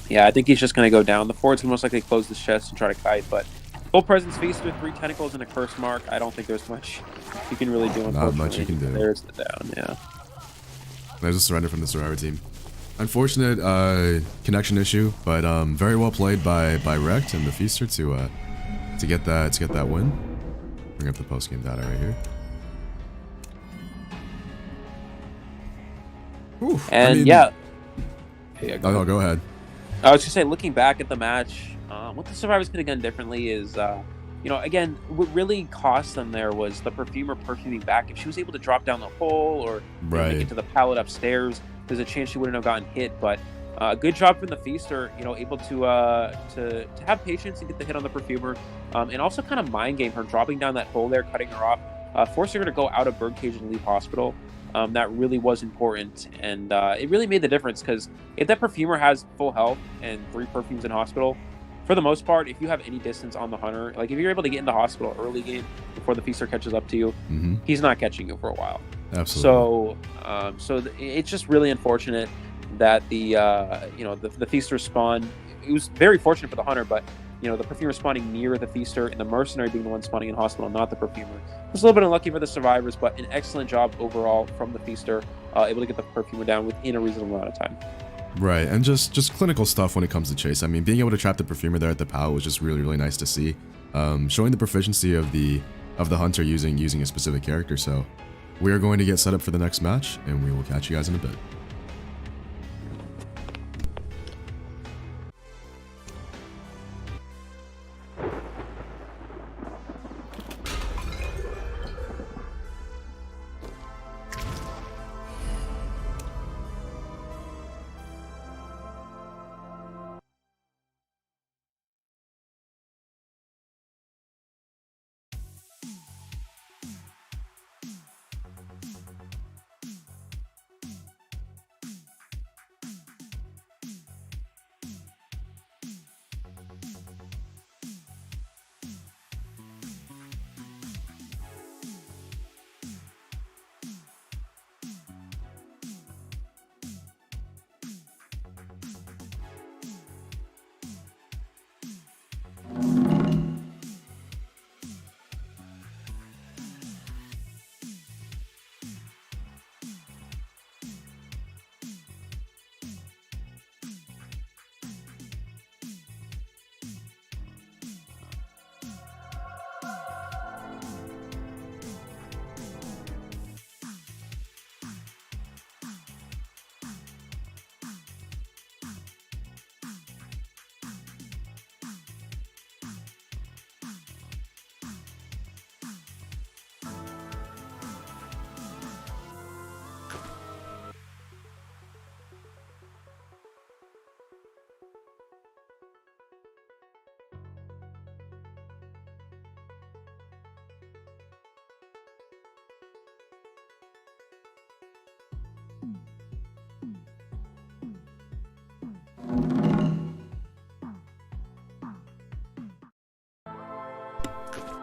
Speaker 2: Yeah, I think he's just going to go down. The forward's going to most likely close this chest and try to kite, but full presence Feaster, 3 tentacles and a curse mark. I don't think there's much you can really do, unfortunately.
Speaker 1: Not much you can do.
Speaker 2: There's the down, yeah.
Speaker 1: There's a surrender from the survivor team. Unfortunate connection issue, but very well played by Rect and the Feaster to get that win. Bring up the post game data right here. Oof,
Speaker 2: and I mean,
Speaker 1: yeah,
Speaker 2: go
Speaker 1: go ahead.
Speaker 2: I was just saying, looking back at the match, what the survivors could have done differently is, again, what really cost them there was the perfumer perfuming back. If she was able to drop down the hole or make it to the pallet upstairs, there's a chance she wouldn't have gotten hit. But good job from the Feaster, able to have patience and get the hit on the perfumer, and also kind of mind game her, dropping down that hole there, cutting her off, forcing her to go out of Birdcage and leave hospital. That really was important, and it really made the difference, because if that perfumer has full health and 3 perfumes in hospital, for the most part, if you have any distance on the hunter, like if you're able to get into hospital early game before the Feaster catches up to you, he's not catching you for a while.
Speaker 1: Absolutely.
Speaker 2: So it's just really unfortunate that the Feaster spawn. It was very fortunate for the hunter, but the perfumer spawning near the Feaster and the Mercenary being the one spawning in hospital, not the perfumer. It was a little bit unlucky for the survivors, but an excellent job overall from the Feaster, able to get the perfumer down within a reasonable amount of time.
Speaker 1: Right, and just clinical stuff when it comes to chase. I mean, being able to trap the perfumer there at the POW was just really nice to see. Showing the proficiency of the hunter using a specific character. So we are going to get set up for the next match, and we will catch you guys in a bit.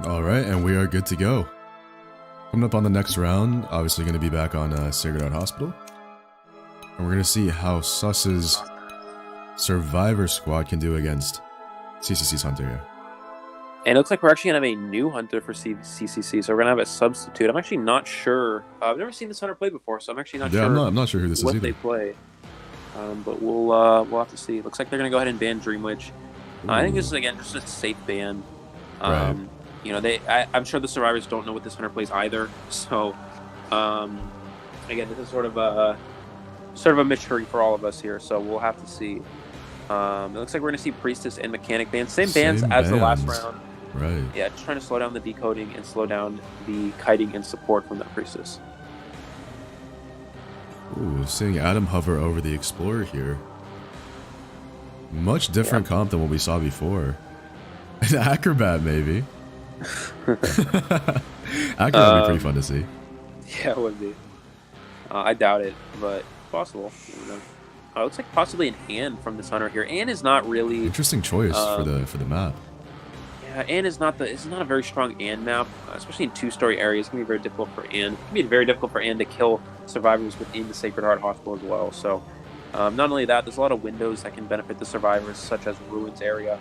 Speaker 1: Alright, and we are good to go. Coming up on the next round, obviously going to be back on Sacred Heart Hospital. And we're going to see how Sus's Survivor Squad can do against CCC's Hunter here.
Speaker 2: And it looks like we're actually going to have a new Hunter for CCC, so we're going to have a substitute. I'm actually not sure. I've never seen this Hunter play before, so I'm actually not sure.
Speaker 1: I'm not sure who this is
Speaker 2: what
Speaker 1: either.
Speaker 2: they play. But we'll have to see. Looks like they're going to go ahead and ban Dreamwitch. I think this is, again, just a safe ban.
Speaker 1: Right.
Speaker 2: You know, I'm sure the survivors don't know what this Hunter plays either. So, again, this is sort of a mystery for all of us here. So we'll have to see. It looks like we're going to see Priestess and Mechanic bans, same bans as the last round.
Speaker 1: Right.
Speaker 2: Yeah, just trying to slow down the decoding and slow down the kiting and support from that Priestess.
Speaker 1: Ooh, seeing Adam hover over the Explorer here. Much different comp than what we saw before. An Acrobat, maybe. Acrobat would be pretty fun to see.
Speaker 2: Yeah, it would be. I doubt it, but possible. You know. It looks like possibly an Anne from this Hunter here. Anne is not really
Speaker 1: interesting choice for the map.
Speaker 2: Yeah, Anne is not a very strong Anne map, especially in two-story areas. It's gonna be very difficult for Anne. It can be very difficult for Anne to kill survivors within the Sacred Heart Hospital as well. So, not only that, there's a lot of windows that can benefit the survivors, such as Ruins area.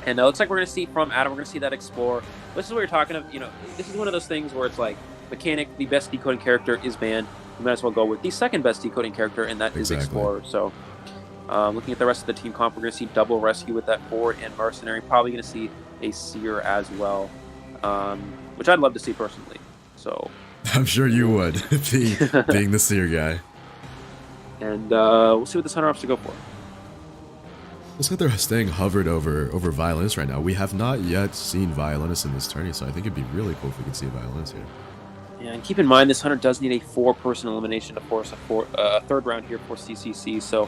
Speaker 2: And it looks like we're going to see from Adam, we're going to see that Explorer. This is what you're talking about. You know, this is one of those things where it's like, Mechanic, the best decoding character, is banned. You might as well go with the second best decoding character, and that is Explorer. So, looking at the rest of the team comp, we're going to see double rescue with that Forward and Mercenary. Probably going to see a Seer as well, which I'd love to see personally. So,
Speaker 1: I'm sure you would, being the Seer guy.
Speaker 2: And we'll see what this Hunter has to go for.
Speaker 1: Looks like they're staying hovered over Violinist right now. We have not yet seen Violinist in this tourney, so I think it'd be really cool if we could see a Violinist here.
Speaker 2: Yeah, and keep in mind, this Hunter does need a 4-person elimination to force a third round here for CCC. So,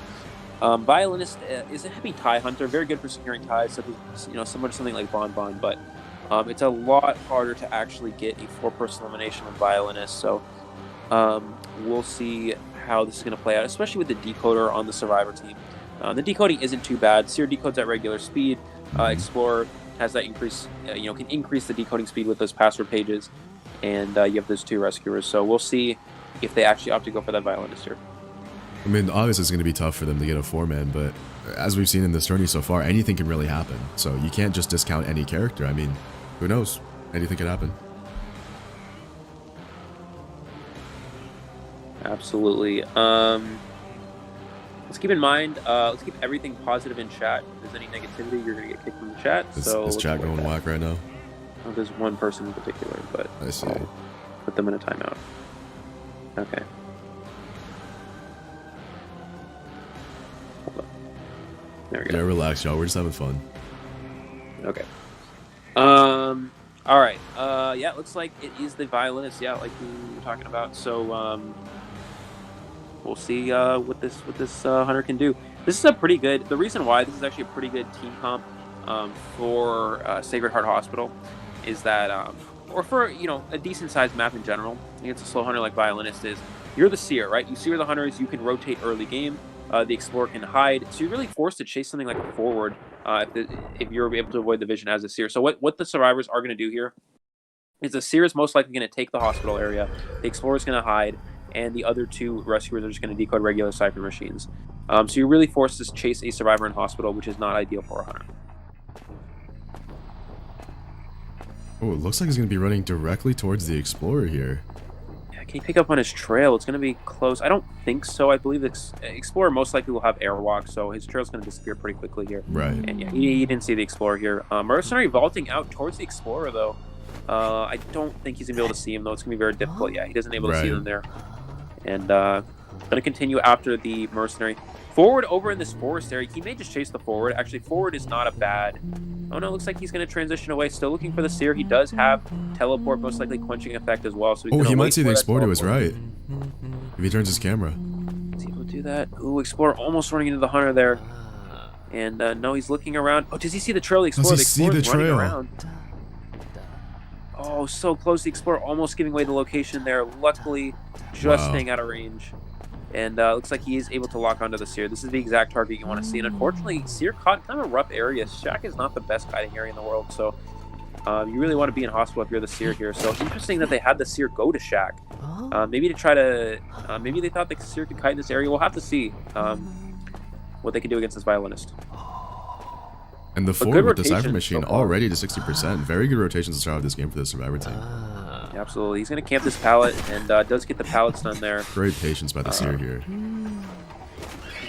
Speaker 2: Violinist is a heavy tie Hunter, very good for securing ties, so similar to something like Bon, but it's a lot harder to actually get a 4-person elimination with Violinist. So, we'll see how this is going to play out, especially with the decoder on the Survivor team. The decoding isn't too bad. Seer decodes at regular speed. Explorer has that increase, can increase the decoding speed with those password pages. And you have those two rescuers. So we'll see if they actually opt to go for that Violinist here.
Speaker 1: I mean, obviously it's going to be tough for them to get a 4-man, but as we've seen in this tourney so far, anything can really happen. So you can't just discount any character. I mean, who knows? Anything could happen.
Speaker 2: Absolutely. Let's keep in mind, let's keep everything positive in chat. If there's any negativity, you're going to get kicked from the chat.
Speaker 1: Is chat going whack right now?
Speaker 2: Well, there's one person in particular, but
Speaker 1: I see.
Speaker 2: I'll put them in a timeout. Okay. Hold on. There we go.
Speaker 1: Yeah, relax, y'all. We're just having fun.
Speaker 2: Okay. All right. Yeah, looks like it is the Violinist. Yeah, like we were talking about. So, we'll see what this Hunter can do. This is a pretty good. The reason why this is actually a pretty good team comp for Sacred Heart Hospital is that, or for a decent sized map in general against a slow Hunter like Violinist is, you're the Seer, right? You Seer the Hunters. You can rotate early game. The Explorer can hide, so you're really forced to chase something like a Forward if you're able to avoid the vision as a Seer. So what the survivors are going to do here is the Seer is most likely going to take the hospital area. The Explorer is going to hide. And the other two rescuers are just going to decode regular Cypher machines. So you're really forced to chase a survivor in hospital, which is not ideal for a Hunter.
Speaker 1: Oh, it looks like he's going to be running directly towards the Explorer here.
Speaker 2: Yeah, can he pick up on his trail? It's going to be close. I don't think so. I believe the Explorer most likely will have airwalk, so his trail's going to disappear pretty quickly here.
Speaker 1: Right.
Speaker 2: And yeah, he didn't see the Explorer here. Mercenary vaulting out towards the Explorer, though. I don't think he's going to be able to see him, though. It's going to be very difficult. Yeah, he doesn't able to see them there. And going to continue after the Mercenary. Forward over in this forest area. He may just chase the Forward. Actually, Forward is not a bad... Oh, no, it looks like he's going to transition away. Still looking for the Seer. He does have teleport, most likely quenching effect as well. So
Speaker 1: he might see the Explorer to his right. If he turns his camera.
Speaker 2: Is he able to do that? Ooh, Explorer almost running into the Hunter there. And no, he's looking around. Oh, does he see the trail? The Explorer,
Speaker 1: does he see the trail?
Speaker 2: Around. Oh, so close. The Explorer almost giving away the location there. Luckily, just staying out of range. And looks like he is able to lock onto the Seer. This is the exact target you want to see. And unfortunately, Seer caught kind of a rough area. Shack is not the best kiting area in the world. So You really want to be in hospital if you're the Seer here. So interesting that they had the Seer go to Shack. Maybe to try to, maybe they thought the Seer could kite in this area. We'll have to see what they can do against this Violinist.
Speaker 1: And the Ford with the Cypher Machine already to 60%. Very good rotations to start off this game for the Survivor team.
Speaker 2: Yeah, absolutely. He's going to camp this pallet and does get the pallet stun there.
Speaker 1: Great patience by the Seer here.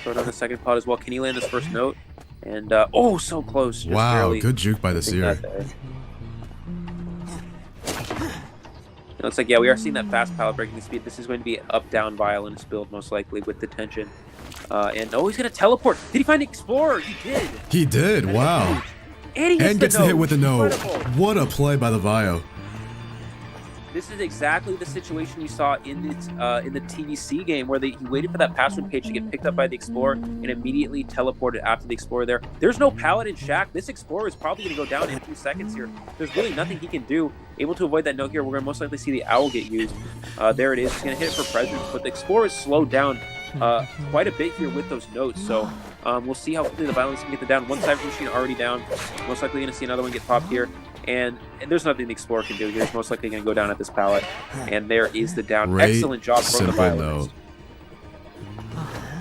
Speaker 2: Throw down the second pot as well. Can he land this first note? And, oh, so close. Just
Speaker 1: wow,
Speaker 2: barely.
Speaker 1: good juke by the Seer.
Speaker 2: It looks like, yeah, we are seeing that fast pallet breaking speed. This is going to be an up-down Violinist build, most likely, with detention. And, oh, he's going to teleport. Did he find the Explorer? He did.
Speaker 1: He did, wow.
Speaker 2: And he
Speaker 1: gets the hit with the note. What a play by the Vio.
Speaker 2: This is exactly the situation you saw in the TVC game where he waited for that password page to get picked up by the Explorer and immediately teleported after the Explorer there. There's no pallet in Shack. This Explorer is probably going to go down in a few seconds here. There's really nothing he can do. Able to avoid that note here. We're going to most likely see the Owl get used. There it is. He's going to hit it for presence, but the Explorer is slowed down quite a bit here with those notes. So we'll see how quickly the Violence can get the down. One Cypher Machine already down. Most likely going to see another one get popped here. And there's nothing the Explorer can do here. He's most likely going to go down at this pallet. And there is the down.
Speaker 1: Great,
Speaker 2: excellent job from the Violence.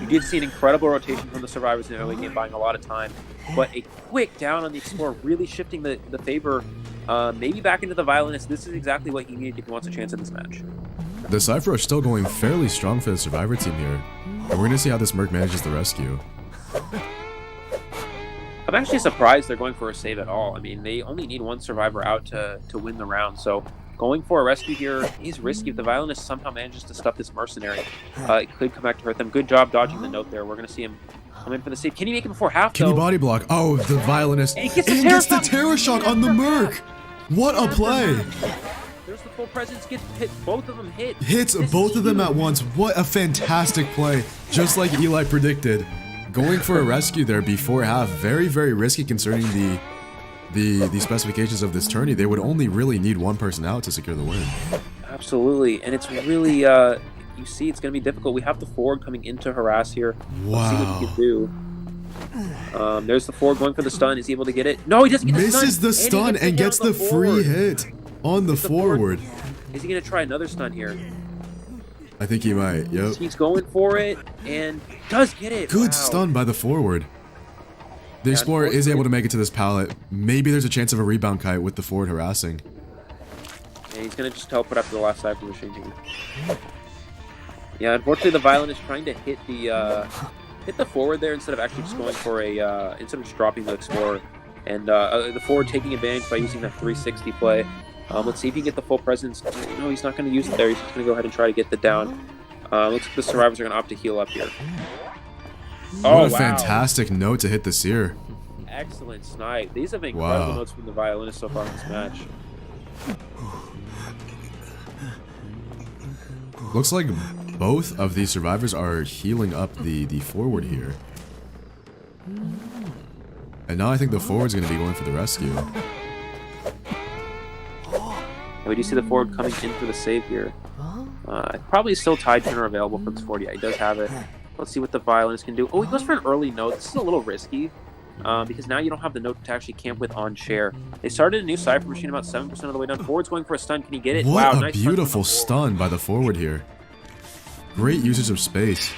Speaker 2: You did see an incredible rotation from the Survivors in the early game, buying a lot of time. But a quick down on the Explorer, really shifting the favor maybe back into the Violinist. This is exactly what he needed if he wants a chance in this match.
Speaker 1: The Cypher are still going fairly strong for the Survivor team here. And we're going to see how this Merc manages the rescue.
Speaker 2: I'm actually surprised they're going for a save at all. I mean, they only need one Survivor out to win the round. So going for a rescue here is risky. If the Violinist somehow manages to stuff this Mercenary, it could come back to hurt them. Good job dodging the note there. We're going to see him come in for the save. Can he make it before half,
Speaker 1: Can he body block? Oh, the Violinist.
Speaker 2: And he gets the
Speaker 1: Terror Shock on the Merc. What a play.
Speaker 2: There's the full presence. Gets hit. Both of them hit.
Speaker 1: Hits both of them at once. What a fantastic play. Just like Eli predicted. Going for a rescue there before half, very, very risky concerning the specifications of this tourney. They would only really need one person out to secure the win.
Speaker 2: Absolutely, and it's really, you see it's going to be difficult. We have the Ford coming in to harass here.
Speaker 1: Wow.
Speaker 2: Let's see what he can do. There's the Ford going for the stun. Is he able to get it? No, he doesn't get the stun.
Speaker 1: Misses the stun and gets the free hit on the forward.
Speaker 2: Is he going to try another stun here?
Speaker 1: I think he might, yep.
Speaker 2: He's going for it, and does get it.
Speaker 1: Good stun by the forward. The Explorer is able to make it to this pallet. Maybe there's a chance of a rebound kite with the Ford harassing.
Speaker 2: And he's going to just teleport after the last Cypher Machine here. Yeah, unfortunately the Violinist trying to hit the forward there instead of actually just going for a, instead of just dropping the Explorer. And the Ford taking advantage by using that 360 play. Let's see if he can get the full presence. No, he's not going to use it there. He's just going to go ahead and try to get the down. Looks like the Survivors are going to opt to heal up here.
Speaker 1: What a fantastic note to hit the Seer.
Speaker 2: Excellent snipe. These have been incredible notes from the Violinist so far in this match.
Speaker 1: Looks like both of these Survivors are healing up the forward here. And now I think the forward's going to be going for the rescue.
Speaker 2: We do see the Ford coming in for the save here. Probably still Tide Turner available for this Ford. Yeah, he does have it. Let's see what the Violinist can do. Oh, he goes for an early note. This is a little risky because now you don't have the note to actually camp with on chair. They started a new Cypher Machine about 7% of the way down. Forward's going for a stun. Can he get it?
Speaker 1: What
Speaker 2: wow,
Speaker 1: a
Speaker 2: nice
Speaker 1: beautiful stun by the forward here. Great usage of space.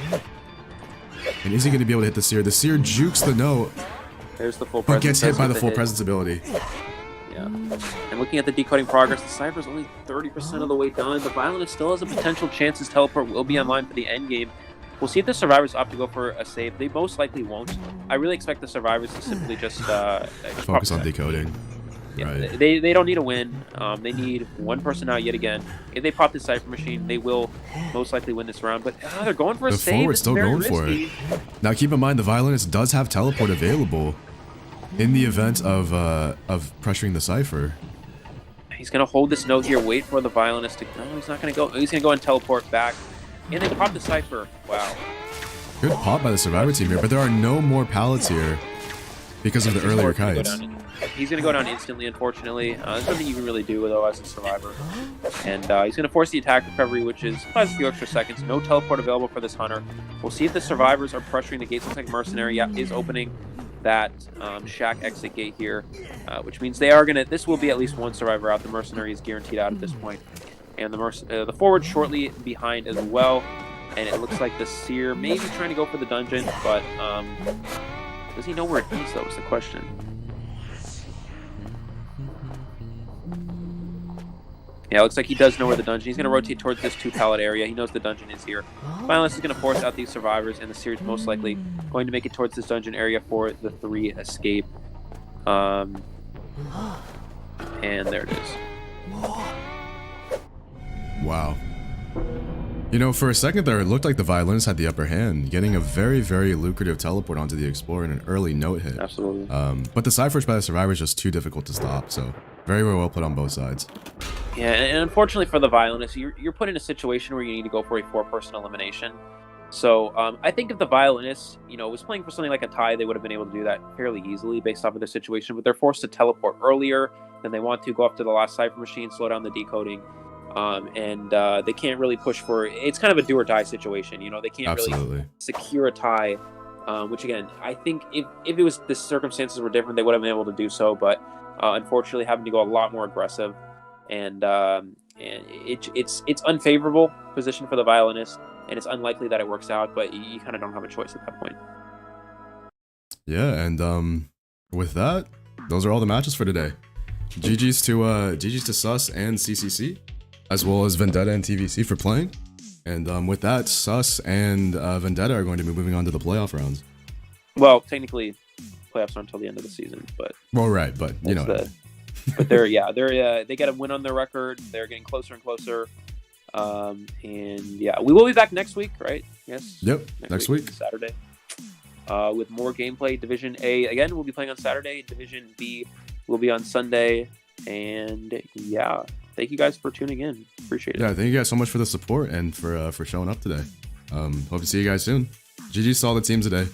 Speaker 1: And is he going to be able to hit the Seer? The Seer jukes the note.
Speaker 2: There's the full
Speaker 1: but
Speaker 2: presence.
Speaker 1: Gets hit by the full presence ability.
Speaker 2: Yeah. And looking at the decoding progress, the Cypher's only 30% of the way done. The Violinist still has a potential chance his teleport will be online for the end game. We'll see if the Survivors opt to go for a save. They most likely won't. I really expect the Survivors to simply just
Speaker 1: focus on decoding.
Speaker 2: Yeah,
Speaker 1: right.
Speaker 2: They don't need a win. They need one person out yet again. If they pop the Cypher Machine, they will most likely win this round. But they're going for a save.
Speaker 1: The forward's still going for it. Now keep in mind the Violinist does have teleport available in the event of pressuring the Cypher.
Speaker 2: He's going to hold this note here, wait for the Violinist to... No, he's not going to go. He's going to go and teleport back. And they pop the Cypher. Wow.
Speaker 1: Good pop by the Survivor team here, but there are no more pallets here because of the earlier kites.
Speaker 2: He's going to go down instantly, unfortunately. There's nothing you can really do, though, as a Survivor. And he's going to force the attack recovery, which is plus a few extra seconds. No teleport available for this Hunter. We'll see if the Survivors are pressuring the gates. Looks like Mercenary is opening. that shack exit gate here, which means they are gonna. This will be at least one survivor out. The mercenary is guaranteed out at this point, and the forward shortly behind as well. And it looks like the seer may be trying to go for the dungeon, but does he know where it is? That was the question. Yeah, it looks like he does know where the dungeon. He's going to rotate towards this 2-pallet area. He knows the dungeon is here. Violence is going to force out these survivors, and the seer is most likely going to make it towards this dungeon area for the 3 escape. And there it is.
Speaker 1: Wow. You know, for a second there, it looked like the Violinist had the upper hand, getting a very, very lucrative teleport onto the Explorer in an early note hit.
Speaker 2: Absolutely.
Speaker 1: But the Cypherge by the Survivor is just too difficult to stop, so very, very well put on both sides.
Speaker 2: Yeah, and unfortunately for the Violinist, you're put in a situation where you need to go for a 4-person elimination. So I think if the Violinist, was playing for something like a tie, they would have been able to do that fairly easily based off of their situation. But they're forced to teleport earlier than they want to, go up to the last Cypher machine, slow down the decoding. And they can't really push for. It's kind of a do or die situation. They can't really secure a tie. Which again, I think if it was the circumstances were different, they would have been able to do so. But unfortunately, having to go a lot more aggressive, and it's unfavorable position for the Violinist, and it's unlikely that it works out. But you kind of don't have a choice at that point.
Speaker 1: Yeah, and with that, those are all the matches for today. GG's to Sus and CCC, as well as Vendetta and TVC for playing. And with that, Sus and Vendetta are going to be moving on to the playoff rounds.
Speaker 2: Well, technically, playoffs are until the end of the season, but
Speaker 1: well, right, but
Speaker 2: but they got a win on their record. They're getting closer and closer. And yeah, we will be back next week, right? Yes.
Speaker 1: Yep. Next week,
Speaker 2: Saturday. With more gameplay. Division A again, we'll be playing on Saturday. Division B will be on Sunday. And yeah, thank you guys for tuning in. Appreciate it.
Speaker 1: Yeah, thank you guys so much for the support and for showing up today. Hope to see you guys soon. GG, solid team today.